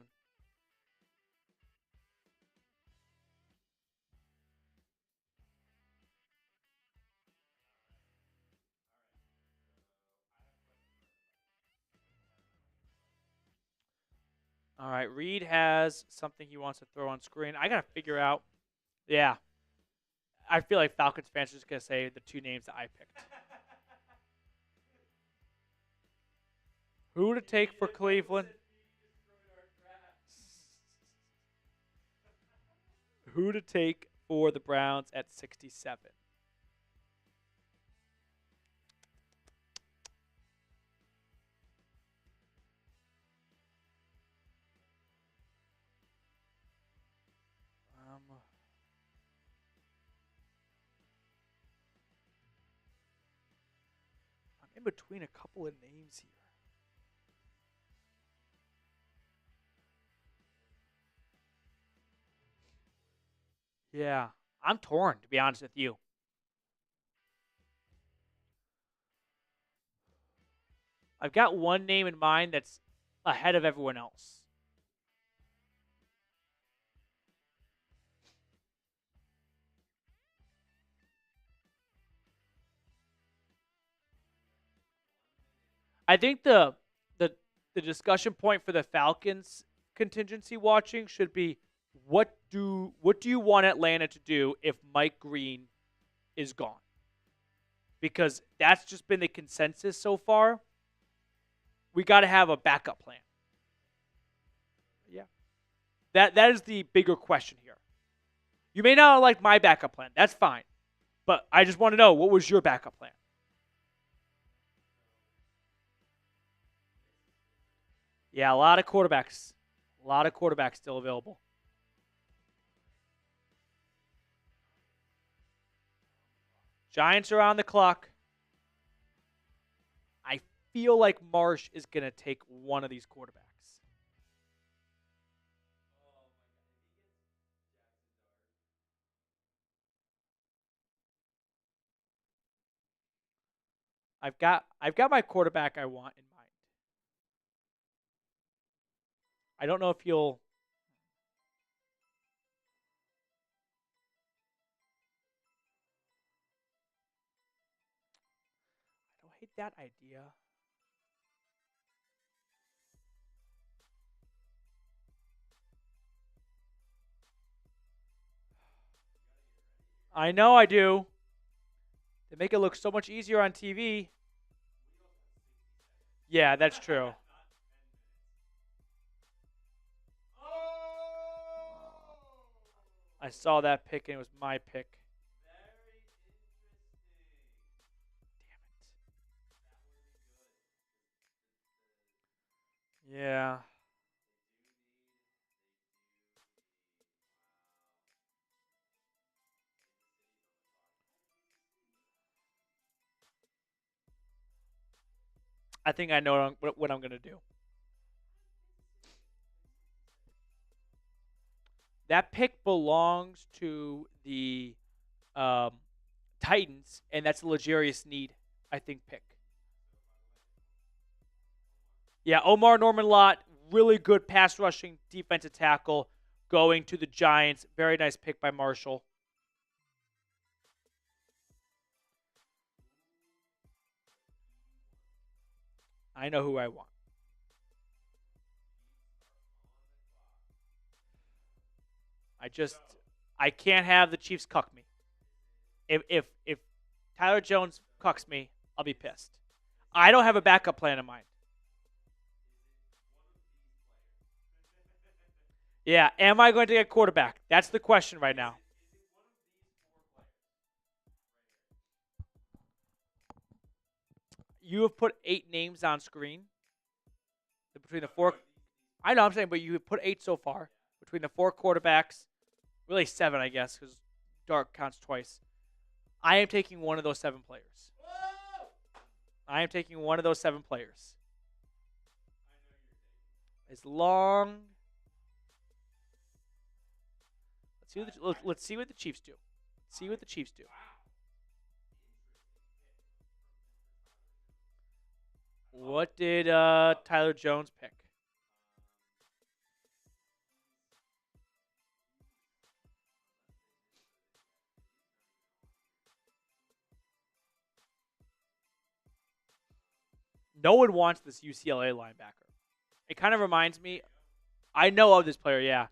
All right, Reed has something he wants to throw on screen. I got to figure out. Yeah. I feel like Falcons fans are just going to say the 2 names that I picked. Who to take for Cleveland? Who to take for the Browns at 67? in between a couple of names here. Yeah, I'm torn, to be honest with you. I've got one name in mind that's ahead of everyone else. I think the the discussion point for the Falcons contingency watching should be what do you want Atlanta to do if Mike Green is gone? Because that's just been the consensus so far. We got to have a backup plan. Yeah. That is the bigger question here. You may not like my backup plan. That's fine. But I just want to know, what was your backup plan? Yeah, a lot of quarterbacks. A lot of quarterbacks still available. Giants are on the clock. I feel like Marsh is going to take one of these quarterbacks. I've got my quarterback I want in mind. I don't know if you'll I don't hate that idea. I know I do. They make it look so much easier on TV. Yeah, that's true. I saw that pick and it was my pick. Damn it. Yeah. I think I know what I'm going to do. That pick belongs to the um, Titans, and that's a luxurious need, I think, pick. Yeah, Omar Norman Lott, really good pass rushing defensive tackle going to the Giants. Very nice pick by Marshall. I know who I want. I can't have the Chiefs cuck me. If Tyler Jones cucks me, I'll be pissed. I don't have a backup plan in mind. Yeah, am I going to get quarterback? That's the question right now. You have put 8 names on screen between the four. I know I'm saying, but you have put 8 so far between the 4 quarterbacks. Really 7, I guess, because Dark counts twice. I am taking one of those 7 players. I am taking one of those 7 players. As long. Let's see what the Chiefs do. See what the Chiefs do. What did Tyler Jones pick? No one wants this UCLA linebacker. It kind of reminds me. I know of this player, yeah.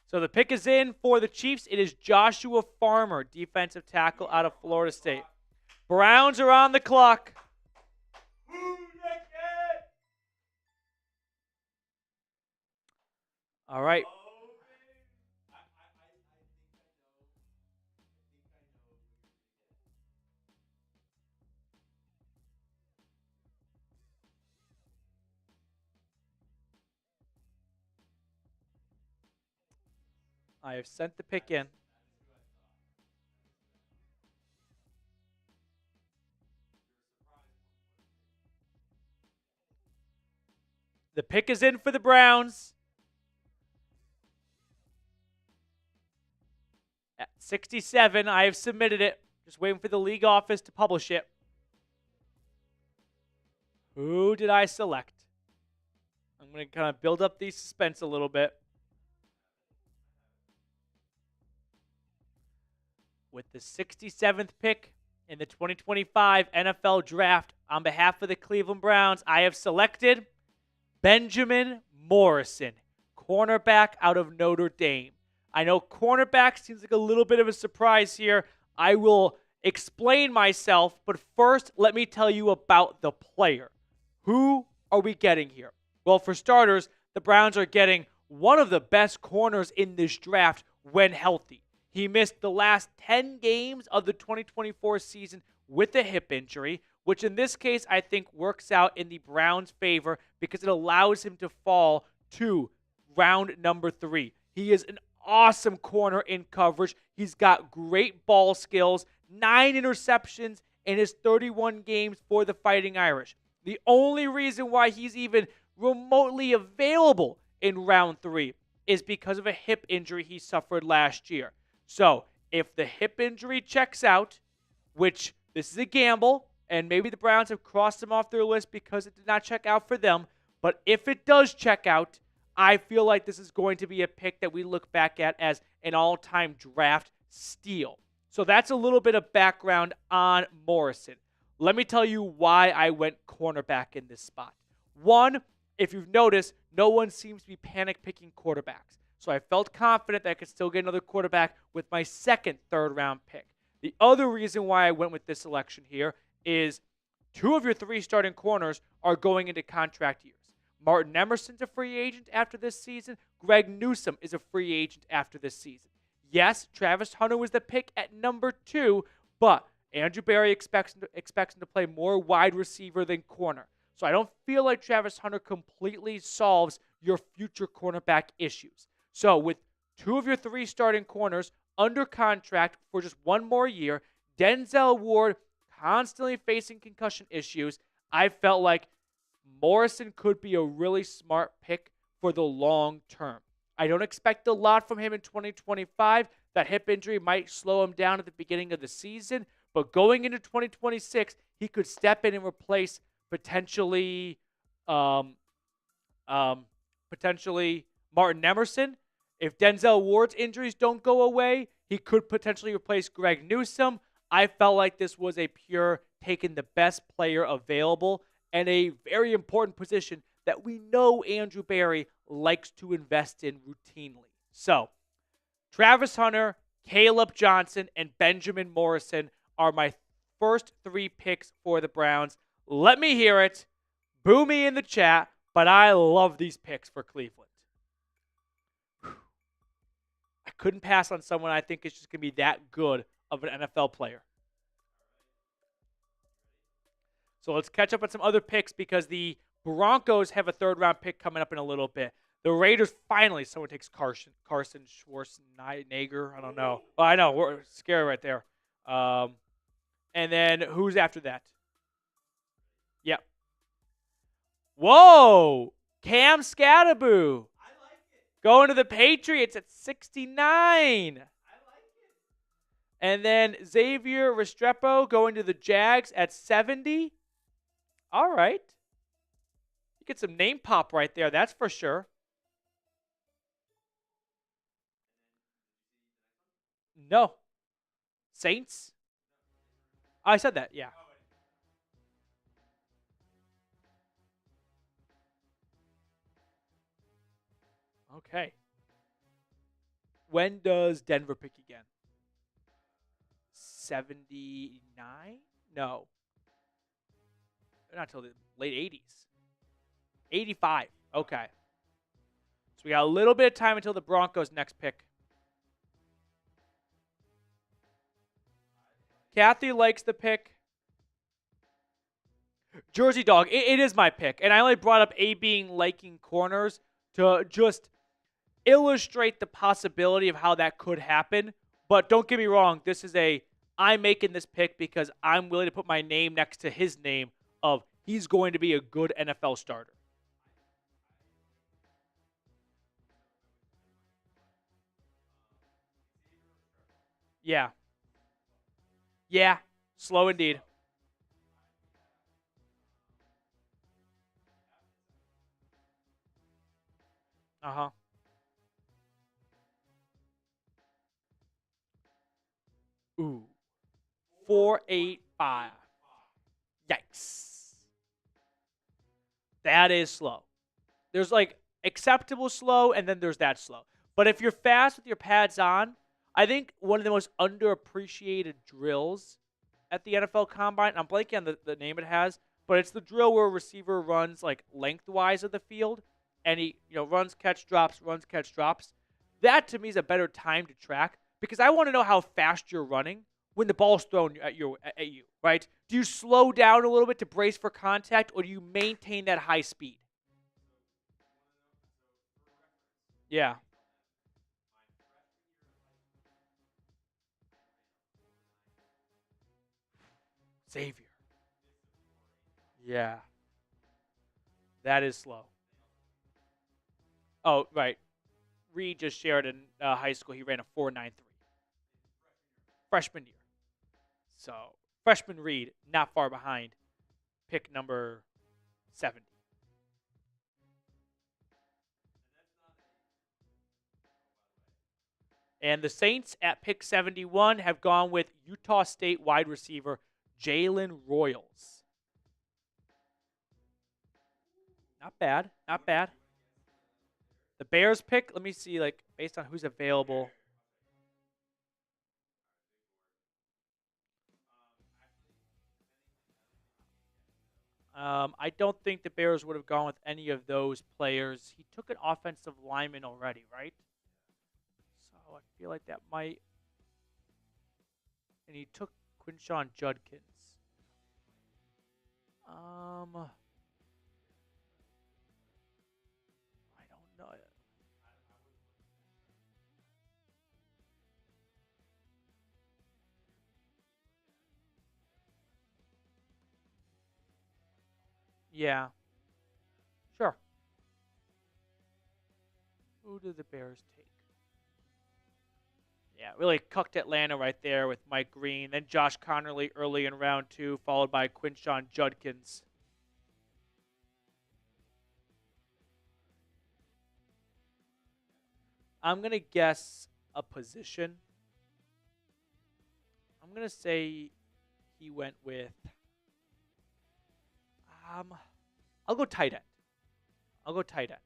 So the pick is in for the Chiefs. It is Joshua Farmer, defensive tackle out of Florida State. Browns are on the clock. All right. I have sent the pick in. The pick is in for the Browns. At 67, I have submitted it. Just waiting for the league office to publish it. Who did I select? I'm going to kind of build up the suspense a little bit. With the 67th pick in the 2025 NFL Draft, on behalf of the Cleveland Browns, I have selected Benjamin Morrison, cornerback out of Notre Dame. I know cornerback seems like a little bit of a surprise here. I will explain myself, but first, let me tell you about the player. Who are we getting here? Well, for starters, the Browns are getting one of the best corners in this draft when healthy. He missed the last 10 games of the 2024 season with a hip injury, which in this case I think works out in the Browns' favor because it allows him to fall to round number 3. He is an awesome corner in coverage. He's got great ball skills, 9 interceptions in his 31 games for the Fighting Irish. The only reason why he's even remotely available in round 3 is because of a hip injury he suffered last year. So, if the hip injury checks out, which this is a gamble, and maybe the Browns have crossed him off their list because it did not check out for them, but if it does check out, I feel like this is going to be a pick that we look back at as an all-time draft steal. So that's a little bit of background on Morrison. Let me tell you why I went cornerback in this spot. One, if you've noticed, no one seems to be panic-picking quarterbacks. So I felt confident that I could still get another quarterback with my second third-round pick. The other reason why I went with this selection here is 2 of your 3 starting corners are going into contract years. Martin Emerson's a free agent after this season. Greg Newsome is a free agent after this season. Yes, Travis Hunter was the pick at number 2, but Andrew Berry expects him to play more wide receiver than corner. So I don't feel like Travis Hunter completely solves your future cornerback issues. So with 2 of your 3 starting corners under contract for just 1 more year, Denzel Ward constantly facing concussion issues, I felt like Morrison could be a really smart pick for the long term. I don't expect a lot from him in 2025. That hip injury might slow him down at the beginning of the season, but going into 2026, he could step in and replace potentially Martin Emerson. If Denzel Ward's injuries don't go away, he could potentially replace Greg Newsome. I felt like this was a pure taking the best player available and a very important position that we know Andrew Berry likes to invest in routinely. So, Travis Hunter, Caleb Johnson, and Benjamin Morrison are my first 3 picks for the Browns. Let me hear it. Boo me in the chat, but I love these picks for Cleveland. I couldn't pass on someone I think is just going to be that good of an NFL player. So let's catch up on some other picks because the Broncos have a 3rd-round pick coming up in a little bit. The Raiders finally, someone takes Carson Schwarzenegger. I don't know. Well, I know. We're scary right there. And then who's after that? Yep. Whoa! Cam Scatterboo. I like it. Going to the Patriots at 69. I like it. And then Xavier Restrepo going to the Jags at 70. All right. You get some name pop right there, that's for sure. No. Saints? Oh, I said that, yeah. Okay. When does Denver pick again? 79? No. Not until the late 80s. 85. Okay. So we got a little bit of time until the Broncos' next pick. Kathy likes the pick. Jersey Dog, it is my pick. And I only brought up A being liking corners to just illustrate the possibility of how that could happen. But don't get me wrong, I'm making this pick because I'm willing to put my name next to his name of he's going to be a good NFL starter. Yeah. Yeah. Slow indeed. Uh-huh. Ooh. 4.85. Yikes. That is slow. There's like acceptable slow, and then there's that slow. But if you're fast with your pads on, I think one of the most underappreciated drills at the NFL Combine, and I'm blanking on the name it has, but it's the drill where a receiver runs like lengthwise of the field, and he runs, catch, drops, runs, catch, drops. That to me is a better time to track because I want to know how fast you're running when the ball's thrown at you, right? Do you slow down a little bit to brace for contact, or do you maintain that high speed? Yeah. Xavier. Yeah. That is slow. Oh, right. Reed just shared in high school. He ran a 4.93 freshman year. So freshman Reed, not far behind pick number 70. And the Saints at pick 71 have gone with Utah State wide receiver Jalen Royals. Not bad. Not bad. The Bears pick, let me see, like, based on who's available. I don't think the Bears would have gone with any of those players. He took an offensive lineman already, right? So I feel like that might. And he took Quinshawn Judkins. I don't know. Yeah, sure. Who did the Bears take? Yeah, really cucked Atlanta right there with Mike Green. Then Josh Connerly early in round 2, followed by Quinshawn Judkins. I'm going to guess a position. I'm going to say he went with. I'll go tight end. I'll go tight end.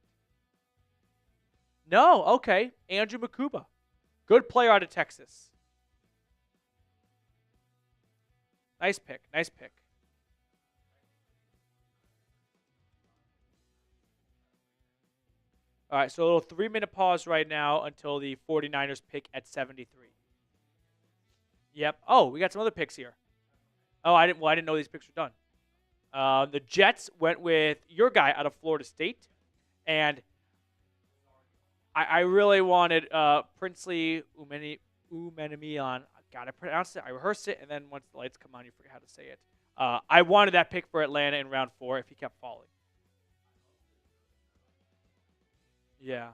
No, okay. Andrew Makuba. Good player out of Texas. Nice pick. Nice pick. All right, so a little 3-minute pause right now until the 49ers pick at 73. Yep. Oh, we got some other picks here. Oh, I didn't know these picks were done. The Jets went with your guy out of Florida State, and I really wanted Princely Umenemion. God, I pronounced it. I rehearsed it, and then once the lights come on, you forget how to say it. I wanted that pick for Atlanta in round 4 if he kept falling. Yeah.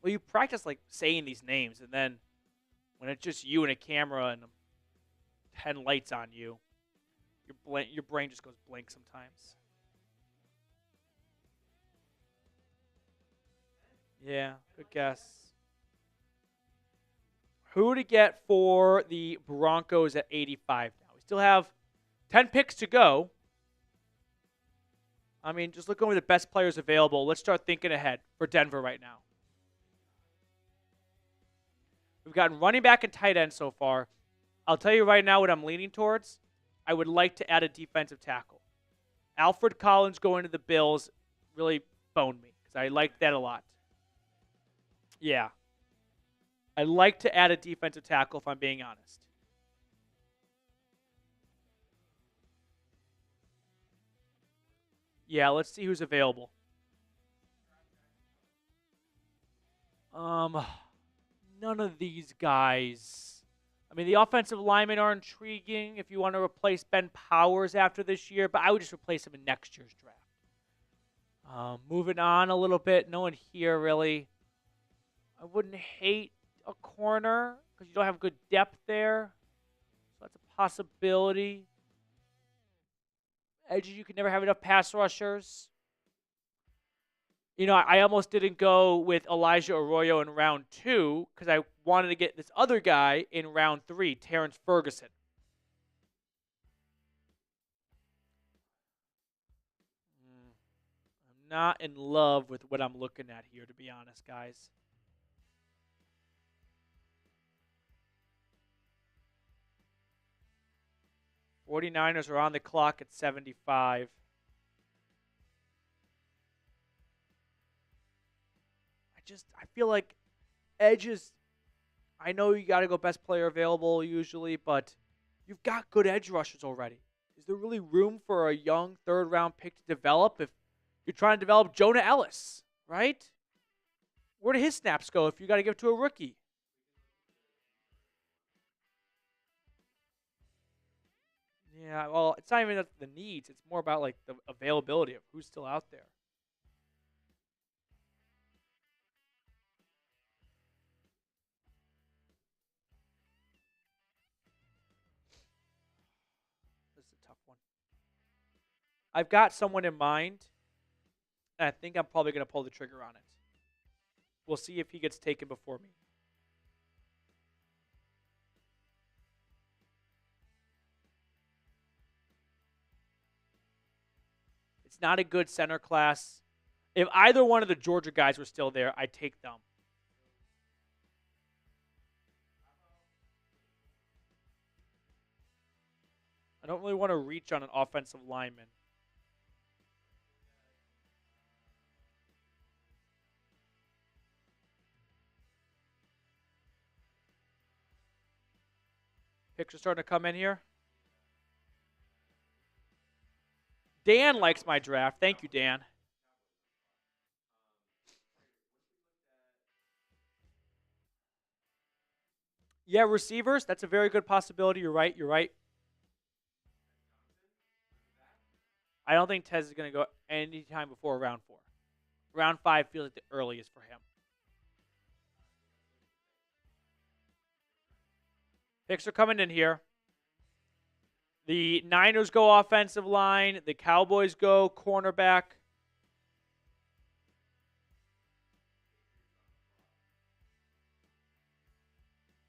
Well, you practice like saying these names, and then when it's just you and a camera and 10 lights on you, your brain just goes blank sometimes. Yeah, good guess. Who to get for the Broncos at 85 now? We still have 10 picks to go. I mean, just look over the best players available. Let's start thinking ahead for Denver right now. We've gotten running back and tight end so far. I'll tell you right now what I'm leaning towards. I would like to add a defensive tackle. Alfred Collins going to the Bills really boned me because I liked that a lot. Yeah. I'd like to add a defensive tackle if I'm being honest. Yeah, let's see who's available. Um, None of these guys. I mean, the offensive linemen are intriguing if you want to replace Ben Powers after this year, but I would just replace him in next year's draft. Moving on a little bit, no one here really. I wouldn't hate. a corner because you don't have good depth there. So that's a possibility. Edges, you can never have enough pass rushers. You know, I almost didn't go with Elijah Arroyo in round 2 because I wanted to get this other guy in round 3, Terrence Ferguson. I'm not in love with what I'm looking at here, to be honest, guys. '49ers are on the clock at 75. I feel like edges, I know you got to go best player available usually, but you've got good edge rushers already. Is there really room for a young third-round pick to develop if you're trying to develop Jonah Ellis, right? Where do his snaps go if you got to give it to a rookie? Yeah, well, it's not even the needs. It's more about like the availability of who's still out there. This is a tough one. I've got someone in mind, and I think I'm probably going to pull the trigger on it. We'll see if he gets taken before me. It's not a good center class. If either one of the Georgia guys were still there, I'd take them. I don't really want to reach on an offensive lineman. Picks are starting to come in here. Dan likes my draft. Thank you, Dan. Yeah, receivers, that's a very good possibility. You're right. I don't think Tez is going to go any time before round 4. Round 5 feels like the earliest for him. Picks are coming in here. The Niners go offensive line. The Cowboys go cornerback.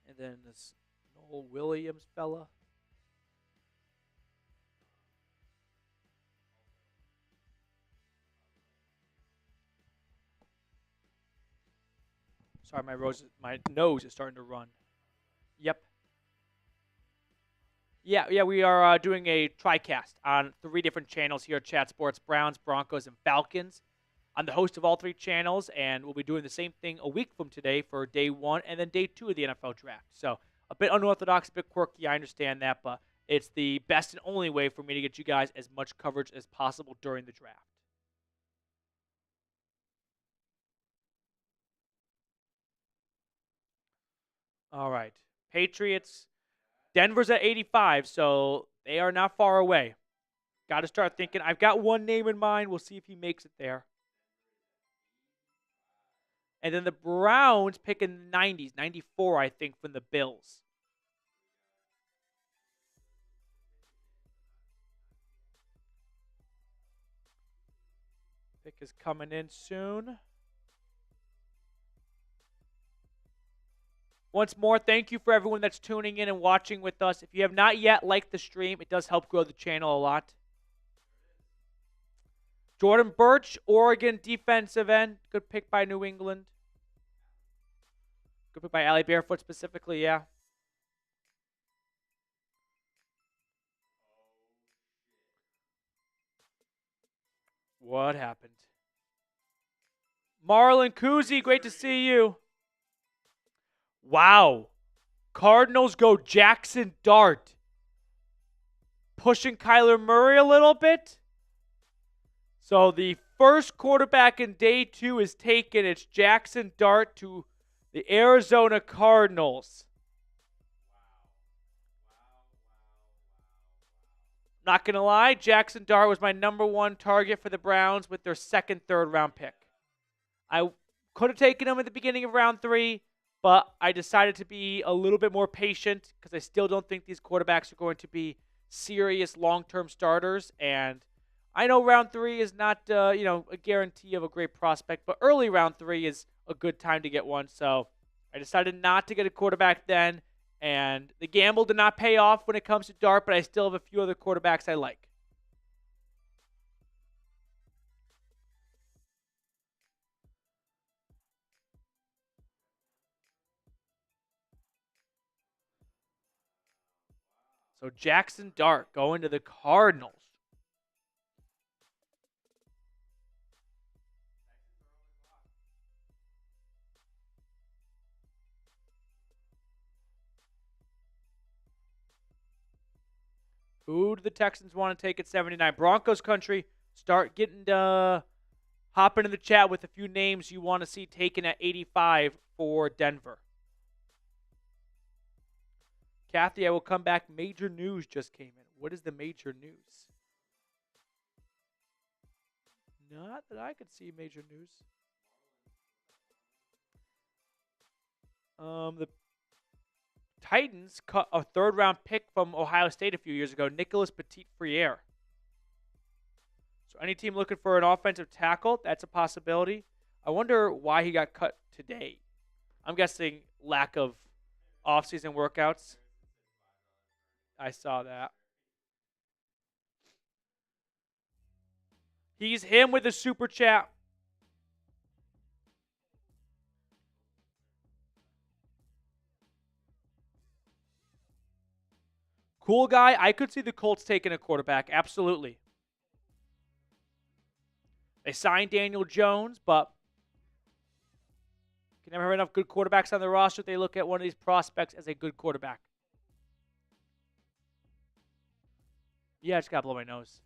And then this Noel Williams fella. Sorry, my nose is starting to run. Yep. Yeah, we are doing a TriCast on 3 different channels here at Chat Sports, Browns, Broncos, and Falcons. I'm the host of all 3 channels, and we'll be doing the same thing a week from today for day 1 and then day 2 of the NFL draft. So a bit unorthodox, a bit quirky, I understand that, but it's the best and only way for me to get you guys as much coverage as possible during the draft. All right. Patriots. Denver's at 85, so they are not far away. Got to start thinking. I've got one name in mind. We'll see if he makes it there. And then the Browns pick in the 90s, 94, I think, from the Bills. Pick is coming in soon. Once more, thank you for everyone that's tuning in and watching with us. If you have not yet liked the stream, it does help grow the channel a lot. Jordan Birch, Oregon defensive end. Good pick by New England. Good pick by Allie Barefoot specifically, yeah. What happened? Marlon Kuzi, great to see you. Wow. Cardinals go Jackson Dart. Pushing Kyler Murray a little bit. So the first quarterback in day 2 is taken. It's Jackson Dart to the Arizona Cardinals. Not going to lie, Jackson Dart was my number 1 target for the Browns with their second, third round pick. I could have taken him at the beginning of round 3. But I decided to be a little bit more patient because I still don't think these quarterbacks are going to be serious long-term starters. And I know round 3 is not, a guarantee of a great prospect, but early round 3 is a good time to get one. So I decided not to get a quarterback then. And the gamble did not pay off when it comes to Dart, but I still have a few other quarterbacks I like. So Jackson Dart going to the Cardinals. Who do the Texans want to take at 79? Broncos country. Start getting hop into the chat with a few names you want to see taken at 85 for Denver. Kathy, I will come back. Major news just came in. What is the major news? Not that I could see major news. The Titans cut a third-round pick from Ohio State a few years ago, Nicholas Petit-Friere. So any team looking for an offensive tackle, that's a possibility. I wonder why he got cut today. I'm guessing lack of off-season workouts. I saw that. He's him with a super chat. Cool guy. I could see the Colts taking a quarterback. Absolutely. They signed Daniel Jones, but can never have enough good quarterbacks on the roster. They look at one of these prospects as a good quarterback. Yeah, I just got to blow my nose.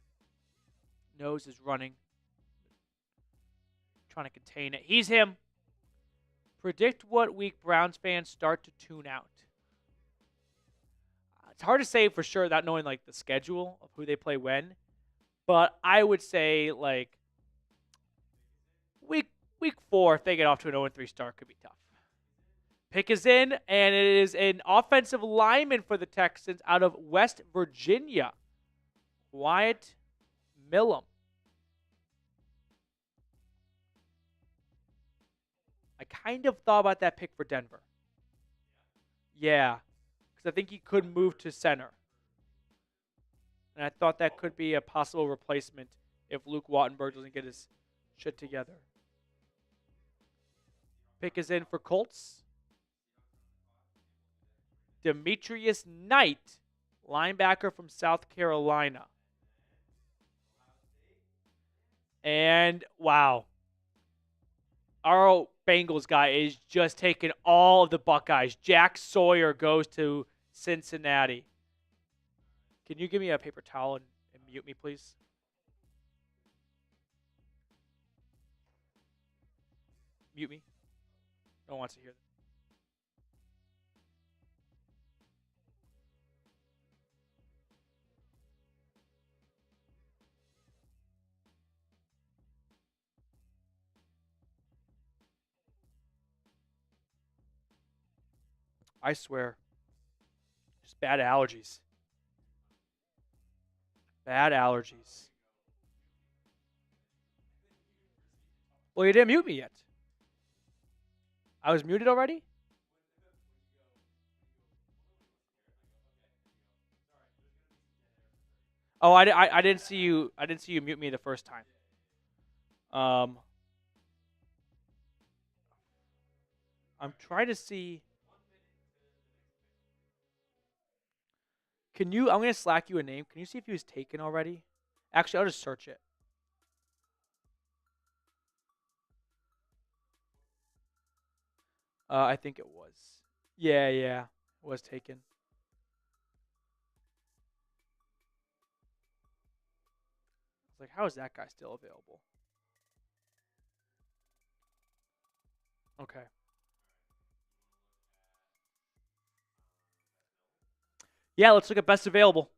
Nose is running. Trying to contain it. He's him. Predict what week Browns fans start to tune out. It's hard to say for sure without knowing like the schedule of who they play when. But I would say like week 4, if they get off to an 0-3 start, could be tough. Pick is in, and it is an offensive lineman for the Texans out of West Virginia, Wyatt Millam. I kind of thought about that pick for Denver. Yeah, because I think he could move to center. And I thought that could be a possible replacement if Luke Wattenberg doesn't get his shit together. Pick is in for Colts. Demetrius Knight, linebacker from South Carolina. And, wow. Our Bengals guy is just taking all of the Buckeyes. Jack Sawyer goes to Cincinnati. Can you give me a paper towel and mute me, please? Mute me. No one wants to hear that. I swear. Just bad allergies. Bad allergies. Well, you didn't mute me yet. I was muted already? Oh, I didn't see you. I didn't see you mute me the first time. I'm trying to see. Can you? I'm gonna Slack you a name. Can you see if he was taken already? Actually, I'll just search it. I think it was. Yeah, it was taken. I was like, how is that guy still available? Okay. Yeah, let's look at best available.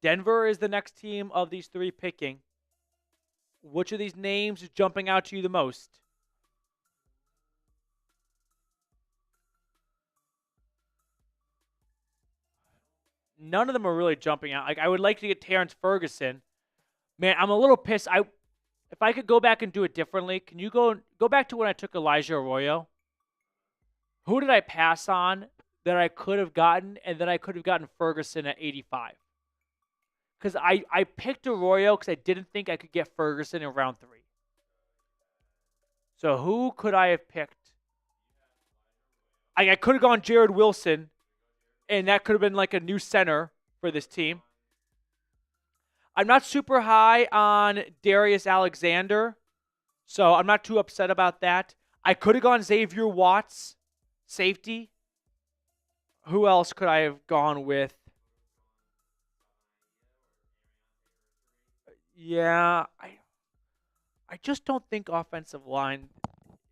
Denver is the next team of these 3 picking. Which of these names is jumping out to you the most? None of them are really jumping out. Like, I would like to get Terrence Ferguson. Man, I'm a little pissed. If I could go back and do it differently, can you go back to when I took Elijah Arroyo? Who did I pass on that I could have gotten, and then I could have gotten Ferguson at 85? Because I picked Arroyo because I didn't think I could get Ferguson in round 3. So who could I have picked? I could have gone Jared Wilson, and that could have been like a new center for this team. I'm not super high on Darius Alexander, so I'm not too upset about that. I could have gone Xavier Watts, safety. Who else could I have gone with? Yeah, I just don't think offensive line.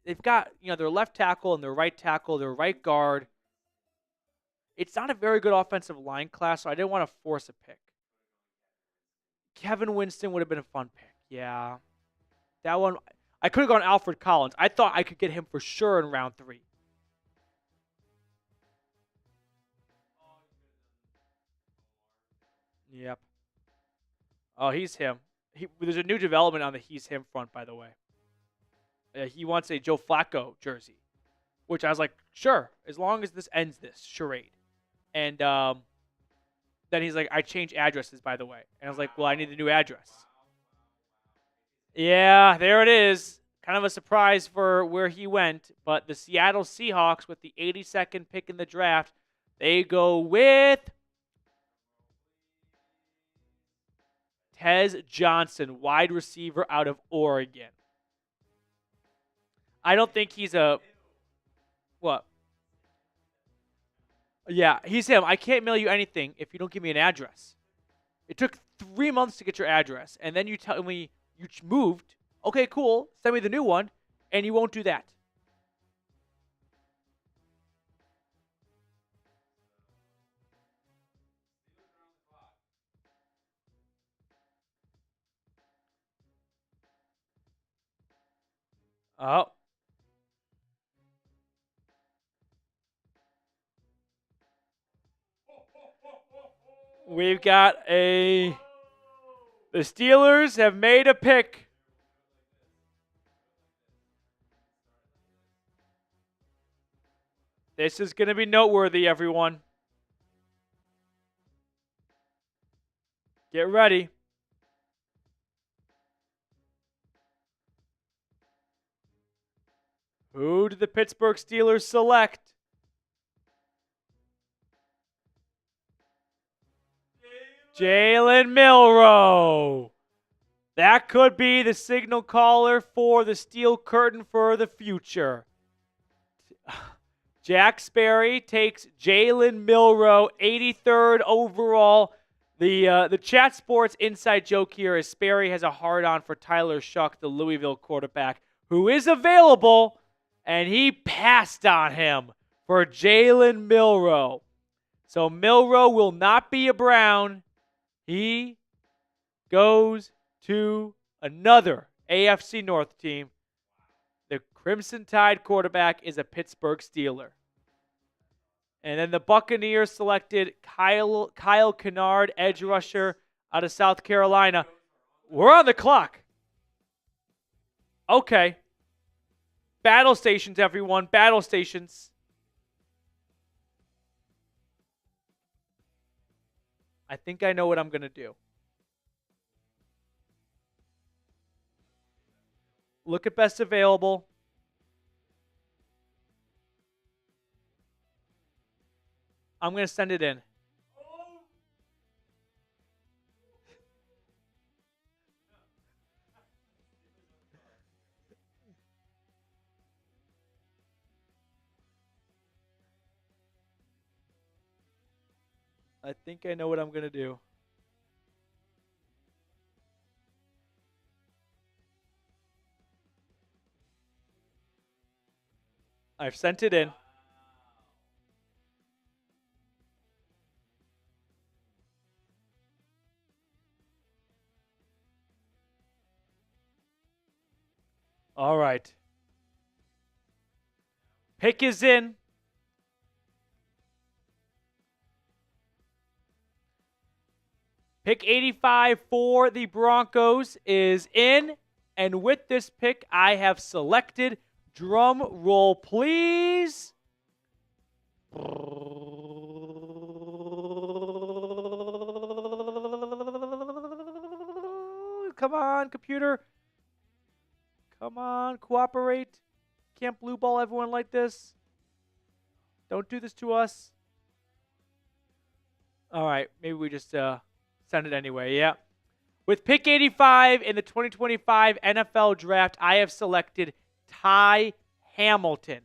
They've got, their left tackle and their right tackle, their right guard. It's not a very good offensive line class, so I didn't want to force a pick. Kevin Winston would have been a fun pick. Yeah. That one, I could have gone Alfred Collins. I thought I could get him for sure in round 3. Yep. Oh, he's him. There's a new development on the he's him front, by the way. He wants a Joe Flacco jersey, which I was like, sure, as long as this ends this charade. And then he's like, I changed addresses, by the way. And I was like, well, I need the new address. Yeah, there it is. Kind of a surprise for where he went. But the Seattle Seahawks, with the 82nd pick in the draft, they go with Tez Johnson, wide receiver out of Oregon. I don't think he's a... What? Yeah, he's him. I can't mail you anything if you don't give me an address. It took 3 months to get your address, and then you tell me you moved. Okay, cool. Send me the new one, and you won't do that. Oh. We've got the Steelers have made a pick. This is going to be noteworthy, everyone. Get ready. Who did the Pittsburgh Steelers select? Jalen Milroe. That could be the signal caller for the steel curtain for the future. Jack Sperry takes Jalen Milroe, 83rd overall. The Chat Sports inside joke here is Sperry has a hard-on for Tyler Shuck, the Louisville quarterback, who is available, and he passed on him for Jalen Milroe. So Milroe will not be a Brown. He goes to another AFC North team. The Crimson Tide quarterback is a Pittsburgh Steeler. And then the Buccaneers selected Kyle Kennard, edge rusher out of South Carolina. We're on the clock. Okay. Battle stations, everyone. Battle stations. I think I know what I'm going to do. Look at best available. I'm going to send it in. I think I know what I'm going to do. I've sent it in. All right. Pick is in. Pick 85 for the Broncos is in. And with this pick, I have selected, drum roll please. Come on, computer. Come on, cooperate. Can't blue ball everyone like this. Don't do this to us. All right, maybe we just send it anyway. Yeah. With pick 85 in the 2025 NFL Draft, I have selected Ty Hamilton,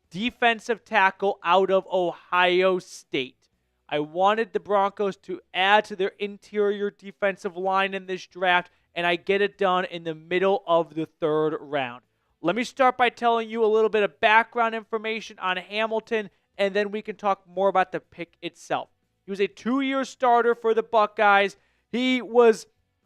defensive tackle out of Ohio State. I wanted the Broncos to add to their interior defensive line in this draft, and I get it done in the middle of the third round. Let me start by telling you a little bit of background information on Hamilton, and then we can talk more about the pick itself. He was a 2-year starter for the Buckeyes. He was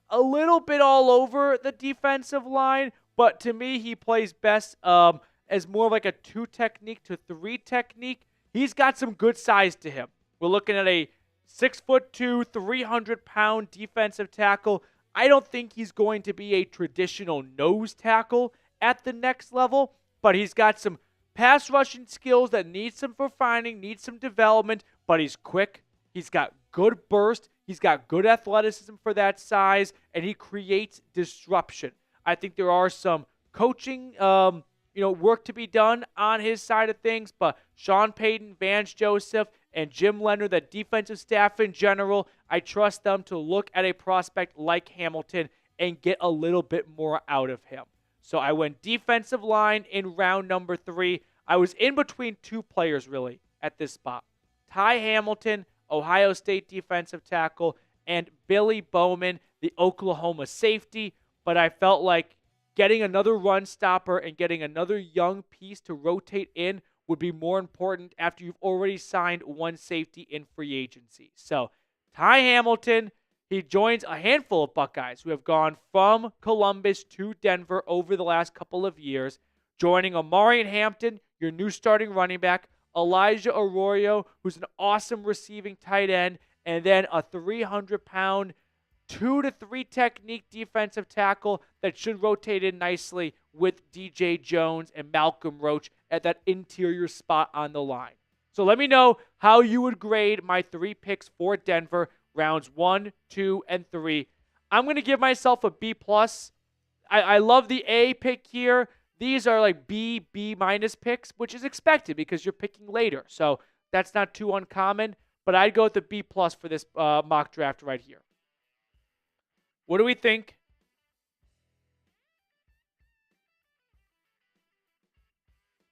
a little bit all over the defensive line, but to me, he plays best as more of like a 2 technique to 3 technique. He's got some good size to him. We're looking at a 6'2", 300-pound defensive tackle. I don't think he's going to be a traditional nose tackle at the next level, but he's got some pass rushing skills that need some refining, need some development, but he's quick. He's got good burst. He's got good athleticism for that size, and he creates disruption. I think there are some coaching, work to be done on his side of things, but Sean Payton, Vance Joseph, and Jim Leonard, the defensive staff in general, I trust them to look at a prospect like Hamilton and get a little bit more out of him. So I went defensive line in round number 3. I was in between 2 players, really, at this spot. Ty Hamilton, Ohio State defensive tackle, and Billy Bowman, the Oklahoma safety. But I felt like getting another run stopper and getting another young piece to rotate in would be more important after you've already signed one safety in free agency. So Ty Hamilton, he joins a handful of Buckeyes who have gone from Columbus to Denver over the last couple of years, joining Omarion Hampton, your new starting running back, Elijah Arroyo, who's an awesome receiving tight end, and then a 300-pound, 2 to 3 technique defensive tackle that should rotate in nicely with DJ Jones and Malcolm Roach at that interior spot on the line. So let me know how you would grade my 3 picks for Denver, rounds 1, 2, and 3. I'm going to give myself a B+. I love the A pick here. These are like B minus picks, which is expected because you're picking later. So that's not too uncommon, but I'd go with the B+ for this mock draft right here. What do we think?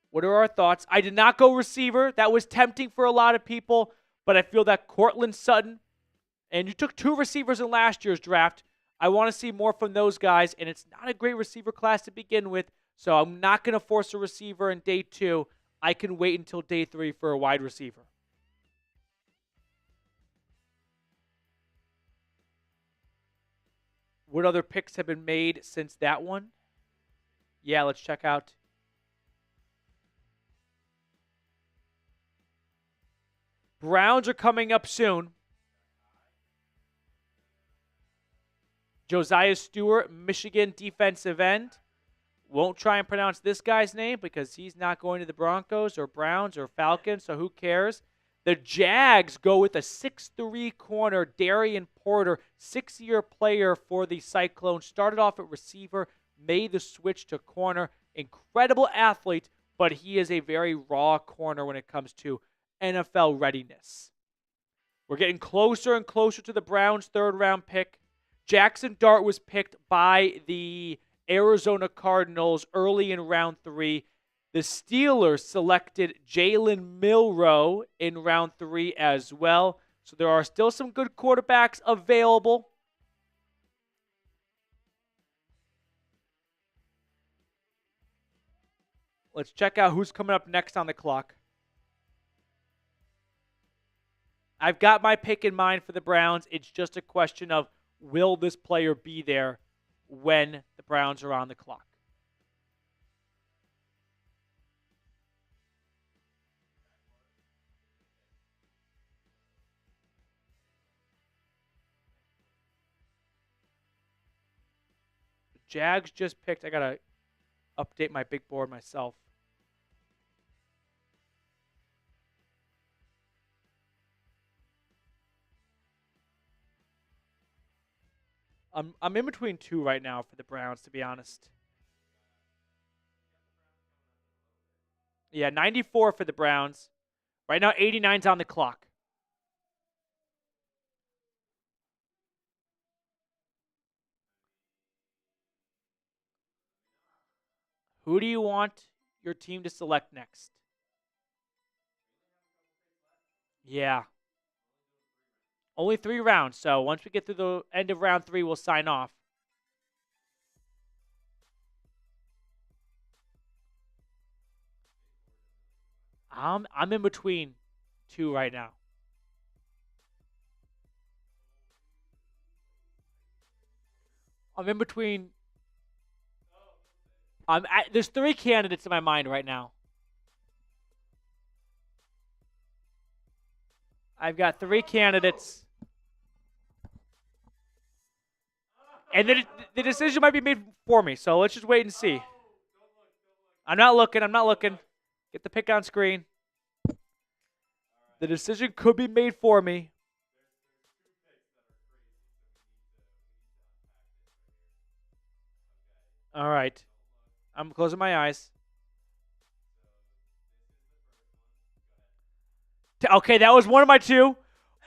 What are our thoughts? I did not go receiver. That was tempting for a lot of people, but I feel that Courtland Sutton, and you took 2 receivers in last year's draft. I want to see more from those guys, and it's not a great receiver class to begin with, so I'm not going to force a receiver in day 2. I can wait until day 3 for a wide receiver. What other picks have been made since that one? Yeah, let's check out. Browns are coming up soon. Josiah Stewart, Michigan defensive end. Won't try and pronounce this guy's name because he's not going to the Broncos or Browns or Falcons, so who cares? The Jags go with a 6'3" corner, Darian Porter, 6-year player for the Cyclones. Started off at receiver, made the switch to corner. Incredible athlete, but he is a very raw corner when it comes to NFL readiness. We're getting closer and closer to the Browns' 3rd-round pick. Jackson Dart was picked by the Arizona Cardinals early in round 3. The Steelers selected Jalen Milroe in round 3 as well. So there are still some good quarterbacks available. Let's check out who's coming up next on the clock. I've got my pick in mind for the Browns. It's just a question of will this player be there when the Browns are on the clock. Jags just picked. I got to update my big board myself. I'm in between two right now for the Browns, to be honest. Yeah, 94 for the Browns. Right now, 89's on the clock. Who do you want your team to select next? Yeah. Only 3 rounds, so once we get through the end of round 3, we'll sign off. I'm in between 2 right now. I'm in between. There's 3 candidates in my mind right now. I've got 3 candidates. And the decision might be made for me, so let's just wait and see. I'm not looking. Get the pick on screen. The decision could be made for me. All right. I'm closing my eyes. Okay, that was one of my 2.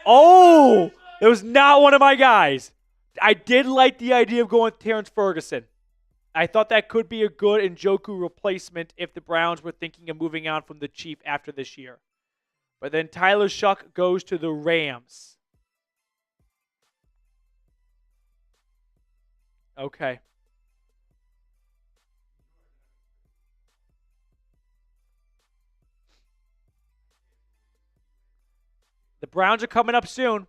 Oh, it was not one of my guys. I did like the idea of going with Terrence Ferguson. I thought that could be a good Njoku replacement if the Browns were thinking of moving on from the Chief after this year. But then Tyler Shuck goes to the Rams. Okay. The Browns are coming up soon.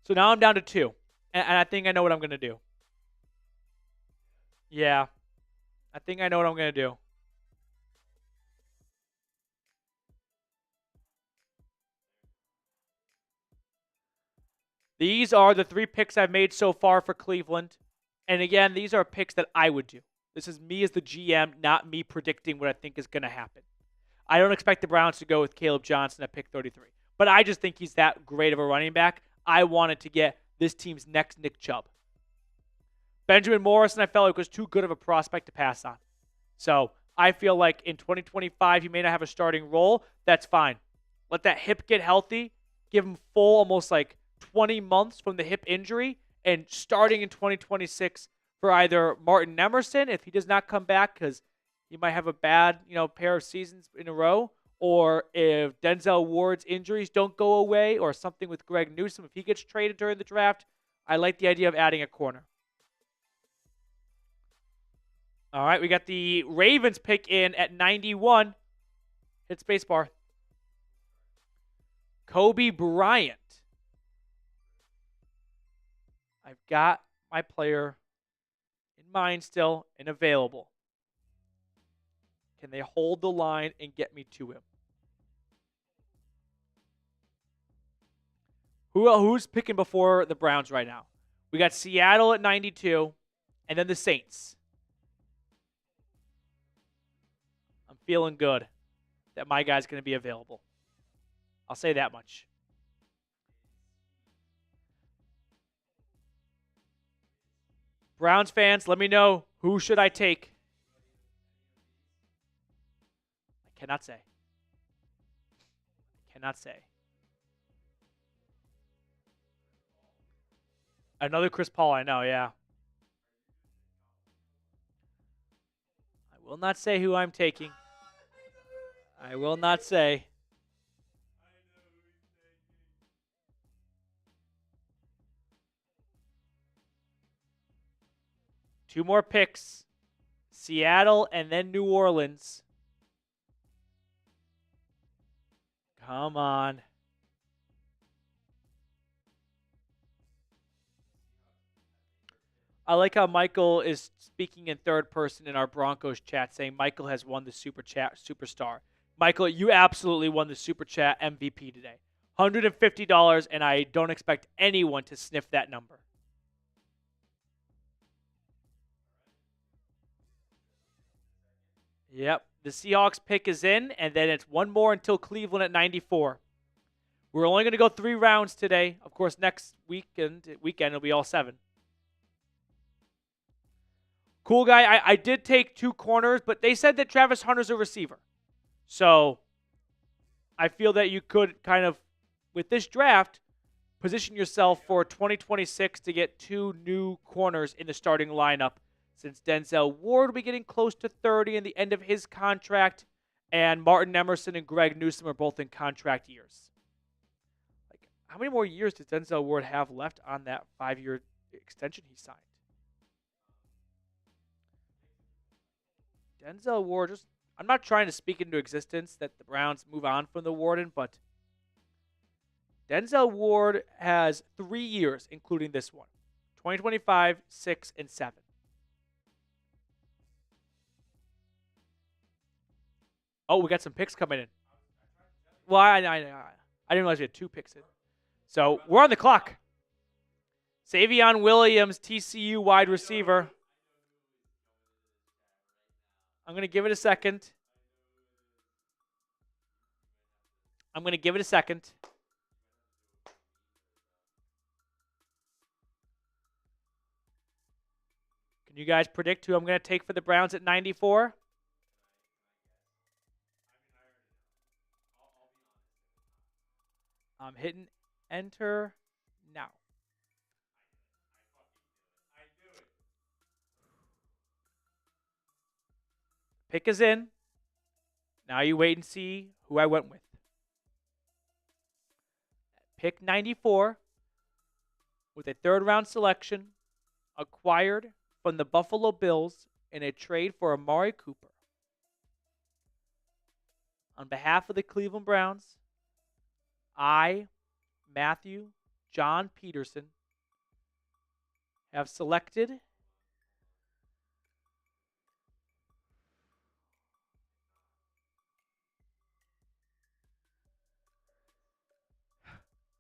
So now I'm down to 2. And I think I know what I'm going to do. Yeah. I think I know what I'm going to do. These are the 3 picks I've made so far for Cleveland. And again, these are picks that I would do. This is me as the GM, not me predicting what I think is going to happen. I don't expect the Browns to go with Caleb Johnson at pick 33. But I just think he's that great of a running back. I wanted to get this team's next Nick Chubb. Benjamin Morrison, I felt like was too good of a prospect to pass on. So I feel like in 2025, he may not have a starting role. That's fine. Let that hip get healthy. Give him full almost like 20 months from the hip injury. And starting in 2026 for either Martin Emerson, if he does not come back because he might have a bad pair of seasons in a row, or if Denzel Ward's injuries don't go away, or something with Greg Newsome, if he gets traded during the draft, I like the idea of adding a corner. All right, we got the Ravens pick in at 91. Hit spacebar. Kobe Bryant. I've got my player in mind still and available. Can they hold the line and get me to him? Who's picking before the Browns right now? We got Seattle at 92, and then the Saints. I'm feeling good that my guy's going to be available. I'll say that much. Browns fans, let me know, who should I take? I cannot say. Another Chris Paul, I know, yeah. I will not say who I'm taking. I will not say. Two more picks. Seattle and then New Orleans. Come on. I like how Michael is speaking in third person in our Broncos chat, saying Michael has won the Super Chat Superstar. Michael, you absolutely won the Super Chat MVP today. $150, and I don't expect anyone to sniff that number. Yep. The Seahawks pick is in, and then it's one more until Cleveland at 94. We're only going to go 3 rounds today. Of course, next weekend it'll be all 7. Cool guy. I did take 2 corners, but they said that Travis Hunter's a receiver. So I feel that you could kind of, with this draft, position yourself for 2026 to get 2 new corners in the starting lineup, since Denzel Ward will be getting close to 30 in the end of his contract, and Martin Emerson and Greg Newsome are both in contract years. Like, how many more years does Denzel Ward have left on that 5-year extension he signed? Denzel Ward, I'm not trying to speak into existence that the Browns move on from the Warden, but Denzel Ward has 3 years, including this one. 2025, 6, and 7. Oh, we got some picks coming in. Well, I didn't realize we had 2 picks in. So we're on the clock. Savion Williams, TCU wide receiver. I'm going to give it a second. Can you guys predict who I'm going to take for the Browns at 94? I'm hitting enter now. Pick is in. Now you wait and see who I went with. Pick 94 with a 3rd round selection acquired from the Buffalo Bills in a trade for Amari Cooper. On behalf of the Cleveland Browns, I, Matthew John Peterson, have selected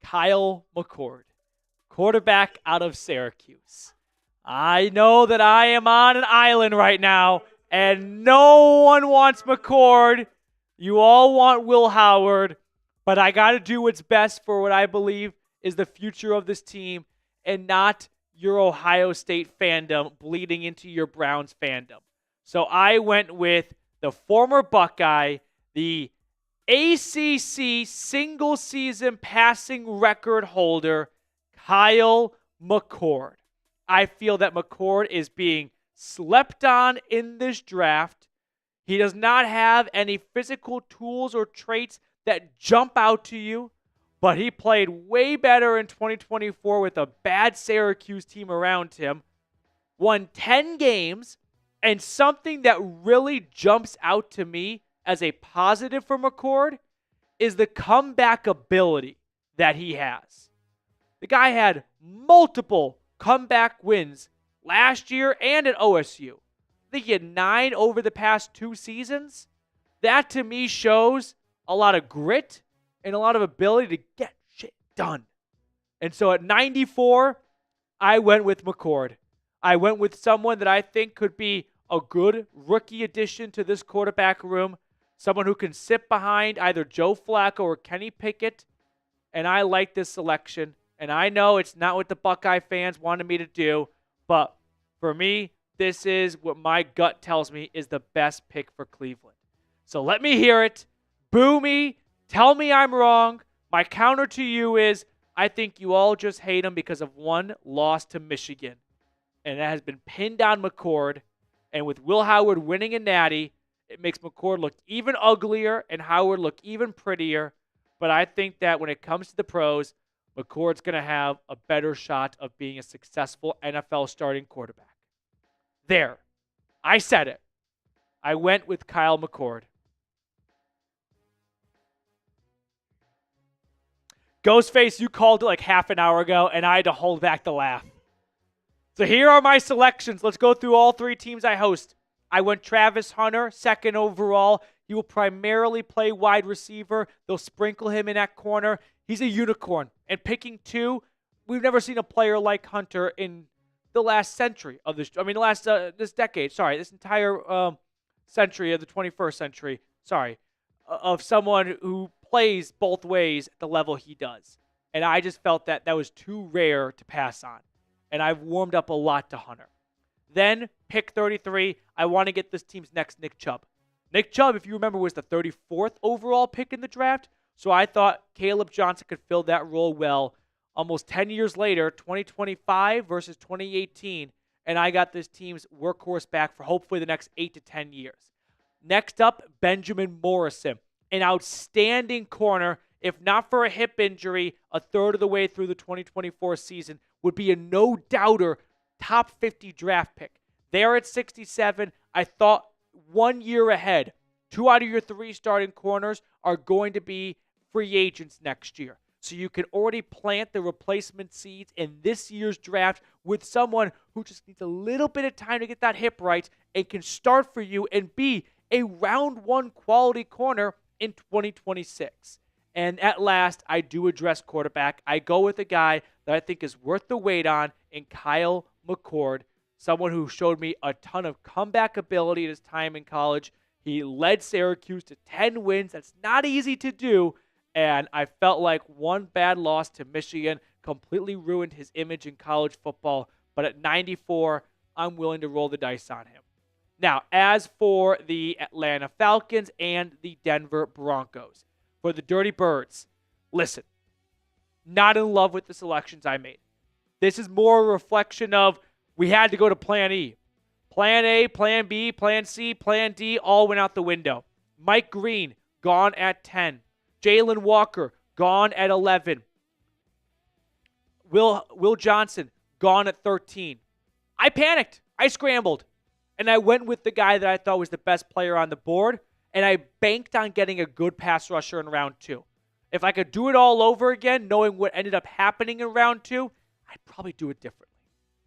Kyle McCord, quarterback out of Syracuse. I know that I am on an island right now, and no one wants McCord. You all want Will Howard, but I got to do what's best for what I believe is the future of this team and not your Ohio State fandom bleeding into your Browns fandom. So I went with the former Buckeye, the ACC single-season passing record holder, Kyle McCord. I feel that McCord is being slept on in this draft. He does not have any physical tools or traits that jump out to you, but he played way better in 2024 with a bad Syracuse team around him, won 10 games, and something that really jumps out to me as a positive for McCord is the comeback ability that he has. The guy had multiple comeback wins last year and at OSU. I think he had 9 over the past 2 seasons. That to me shows a lot of grit and a lot of ability to get shit done. And so at 94, I went with McCord. I went with someone that I think could be a good rookie addition to this quarterback room. Someone who can sit behind either Joe Flacco or Kenny Pickett. And I like this selection. And I know it's not what the Buckeye fans wanted me to do. But for me, this is what my gut tells me is the best pick for Cleveland. So let me hear it. Boo me. Tell me I'm wrong. My counter to you is I think you all just hate him because of one loss to Michigan. And that has been pinned on McCord. And with Will Howard winning a natty, it makes McCord look even uglier and Howard look even prettier. But I think that when it comes to the pros, McCord's going to have a better shot of being a successful NFL starting quarterback. There. I said it. I went with Kyle McCord. Ghostface, you called it like half an hour ago, and I had to hold back the laugh. So here are my selections. Let's go through all 3 teams I host. I went Travis Hunter, 2nd overall. He will primarily play wide receiver. They'll sprinkle him in at corner. He's a unicorn. And picking 2, we've never seen a player like Hunter in the last century of this. This decade. Sorry, this entire century, of the 21st century, of someone who plays both ways at the level he does. And I just felt that that was too rare to pass on. And I've warmed up a lot to Hunter. Then, pick 33, I want to get this team's next Nick Chubb. Nick Chubb, if you remember, was the 34th overall pick in the draft. So I thought Caleb Johnson could fill that role well. Almost 10 years later, 2025 versus 2018, and I got this team's workhorse back for hopefully the next 8 to 10 years. Next up, Benjamin Morrison, an outstanding corner. If not for a hip injury, a third of the way through the 2024 season, would be a no-doubter top 50 draft pick. There at 67, I thought 1 year ahead. 2 out of your 3 starting corners are going to be free agents next year. So you can already plant the replacement seeds in this year's draft with someone who just needs a little bit of time to get that hip right and can start for you and be a round 1 quality corner in 2026. And at last, I do address quarterback. I go with a guy that I think is worth the wait on in Kyle McCord, someone who showed me a ton of comeback ability at his time in college. He led Syracuse to 10 wins. That's not easy to do. And I felt like one bad loss to Michigan completely ruined his image in college football. But at 94, I'm willing to roll the dice on him. Now, as for the Atlanta Falcons and the Denver Broncos, for the Dirty Birds, listen, not in love with the selections I made. This is more a reflection of we had to go to Plan E. Plan A, Plan B, Plan C, Plan D all went out the window. Mike Green, gone at 10. Jalen Walker, gone at 11. Will Johnson, gone at 13. I panicked. I scrambled. And I went with the guy that I thought was the best player on the board, and I banked on getting a good pass rusher in round 2. If I could do it all over again, knowing what ended up happening in round 2, I'd probably do it differently.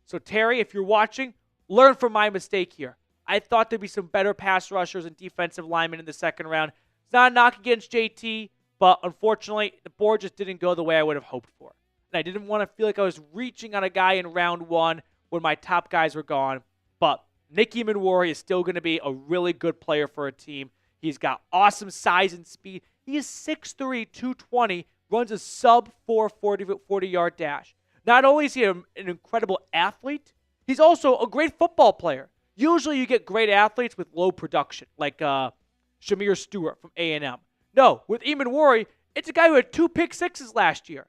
So, Terry, if you're watching, learn from my mistake here. I thought there'd be some better pass rushers and defensive linemen in the second round. It's not a knock against JT, but unfortunately, the board just didn't go the way I would have hoped for. And I didn't want to feel like I was reaching on a guy in round 1 when my top guys were gone. But Nicky Manwari is still going to be a really good player for a team. He's got awesome size and speed. He is 6'3", 220, runs a sub-4 40-yard dash. Not only is he an incredible athlete, he's also a great football player. Usually you get great athletes with low production, like Shamir Stewart from A&M. No, with Eamon, it's a guy who had 2 pick sixes last year.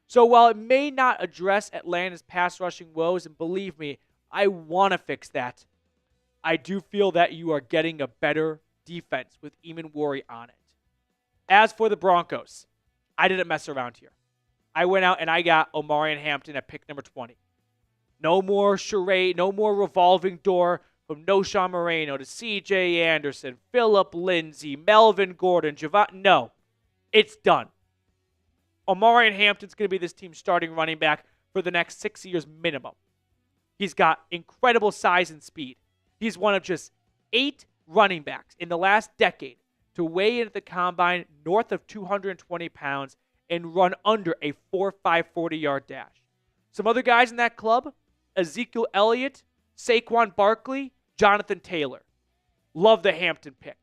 So while it may not address Atlanta's pass rushing woes, and believe me, I want to fix that, I do feel that you are getting a better defense with Eamon on it. As for the Broncos, I didn't mess around here. I went out and I got Omarion Hampton at pick number 20. No more charade, no more revolving door from Noshawn Moreno to C.J. Anderson, Phillip Lindsay, Melvin Gordon, Javon. No, it's done. Omarion Hampton's going to be this team's starting running back for the next 6 years minimum. He's got incredible size and speed. He's one of just 8 running backs in the last decade to weigh in at the combine north of 220 pounds and run under a 4.5 40-yard dash. Some other guys in that club, Ezekiel Elliott, Saquon Barkley, Jonathan Taylor. Love the Hampton pick.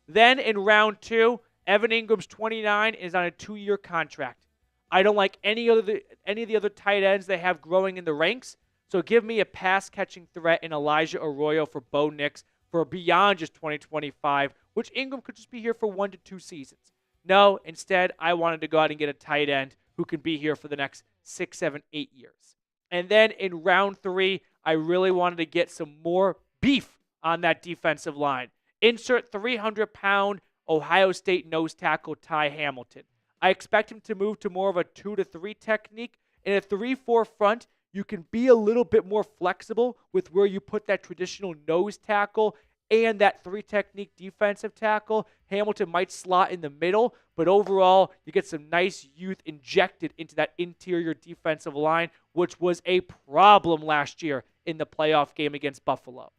Then in round 2, Evan Ingram's 29 is on a 2-year contract. I don't like any of the other tight ends they have growing in the ranks, so give me a pass-catching threat in Elijah Arroyo for Bo Nix for beyond just 2025, which Ingram could just be here for 1 to 2 seasons. No, instead, I wanted to go out and get a tight end who can be here for the next 6, 7, 8 years. And then in round 3, I really wanted to get some more beef on that defensive line. Insert 300-pound Ohio State nose tackle Ty Hamilton. I expect him to move to more of a 2-3 technique. In a 3-4 front, you can be a little bit more flexible with where you put that traditional nose tackle and that 3 technique defensive tackle. Hamilton might slot in the middle, but overall, you get some nice youth injected into that interior defensive line, which was a problem last year in the playoff game against Buffalo.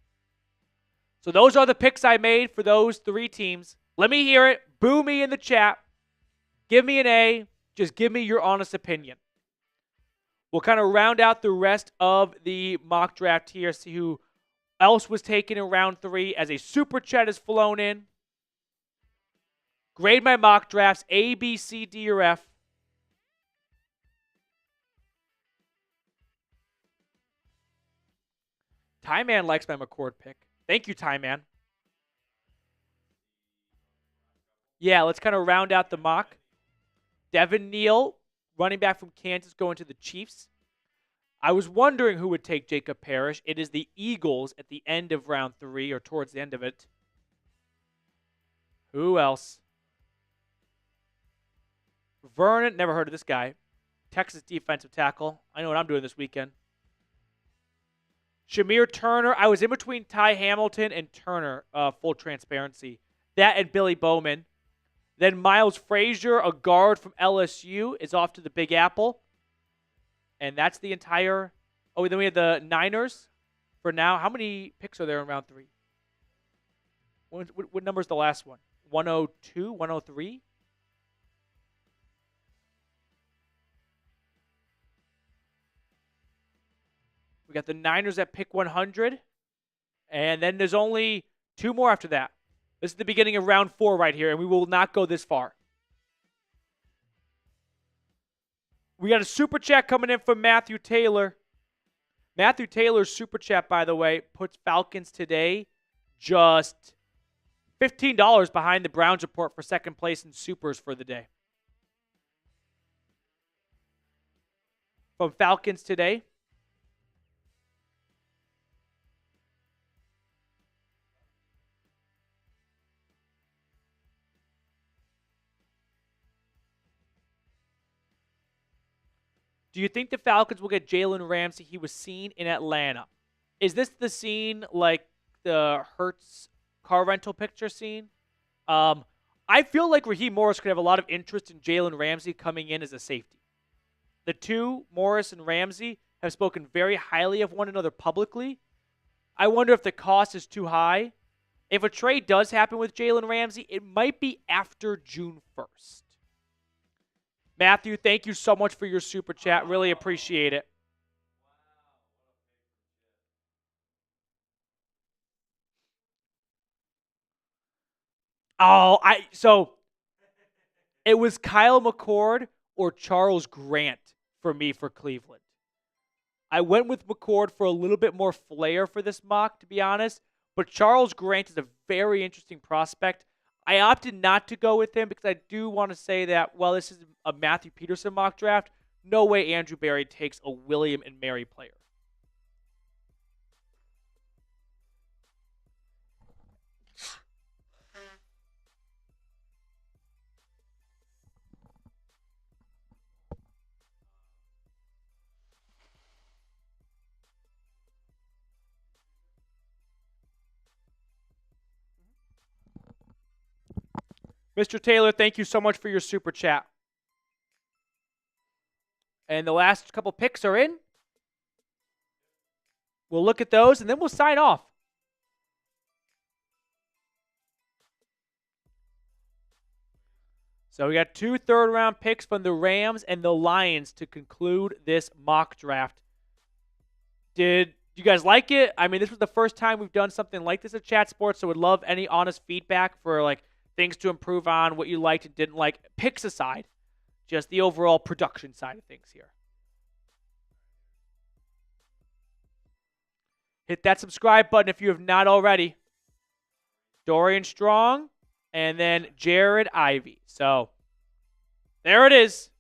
So those are the picks I made for those 3 teams. Let me hear it. Boo me in the chat. Give me an A. Just give me your honest opinion. We'll kind of round out the rest of the mock draft here, see who else was taken in round 3 as a super chat has flown in. Grade my mock drafts A, B, C, D, or F. Ty Man likes my McCord pick. Thank you, Ty Man. Yeah, let's kind of round out the mock. Devin Neal, running back from Kansas, going to the Chiefs. I was wondering who would take Jacob Parrish. It is the Eagles at the end of round 3, or towards the end of it. Who else? Vernon, never heard of this guy. Texas defensive tackle. I know what I'm doing this weekend. Shamir Turner. I was in between Ty Hamilton and Turner, full transparency. That and Billy Bowman. Then Miles Frazier, a guard from LSU, is off to the Big Apple. And that's the entire... Oh, then we have the Niners for now. How many picks are there in round 3? What number is the last one? 102? 103? We got the Niners at pick 100. And then there's only 2 more after that. This is the beginning of round 4 right here, and we will not go this far. We got a super chat coming in from Matthew Taylor. Matthew Taylor's super chat, by the way, puts Falcons today just $15 behind the Browns report for second place in supers for the day. From Falcons today. Do you think the Falcons will get Jalen Ramsey? He was seen in Atlanta. Is this the scene like the Hurts car rental picture scene? I feel like Raheem Morris could have a lot of interest in Jalen Ramsey coming in as a safety. The two, Morris and Ramsey, have spoken very highly of one another publicly. I wonder if the cost is too high. If a trade does happen with Jalen Ramsey, it might be after June 1st. Matthew, thank you so much for your super chat. Really appreciate it. So it was Kyle McCord or Charles Grant for me for Cleveland. I went with McCord for a little bit more flair for this mock, to be honest, but Charles Grant is a very interesting prospect. I opted not to go with him because I do want to say that, well, this is a Matthew Peterson mock draft. No way Andrew Berry takes a William and Mary player. Mr. Taylor, thank you so much for your super chat. And the last couple picks are in. We'll look at those, and then we'll sign off. So we got 2 third-round picks from the Rams and the Lions to conclude this mock draft. Did you guys like it? I mean, this was the first time we've done something like this at Chat Sports, so would love any honest feedback for, like, things to improve on, what you liked and didn't like. Picks aside, just the overall production side of things here. Hit that subscribe button if you have not already. Dorian Strong and then Jared Ivey. So there it is.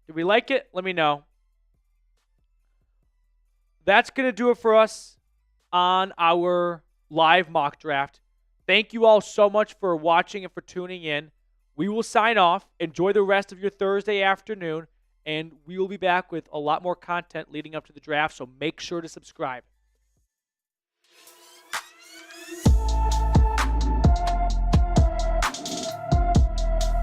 Did we like it? Let me know. That's going to do it for us on our live mock draft. Thank you all so much for watching and for tuning in. We will sign off. Enjoy the rest of your Thursday afternoon, and we will be back with a lot more content leading up to the draft, so make sure to subscribe.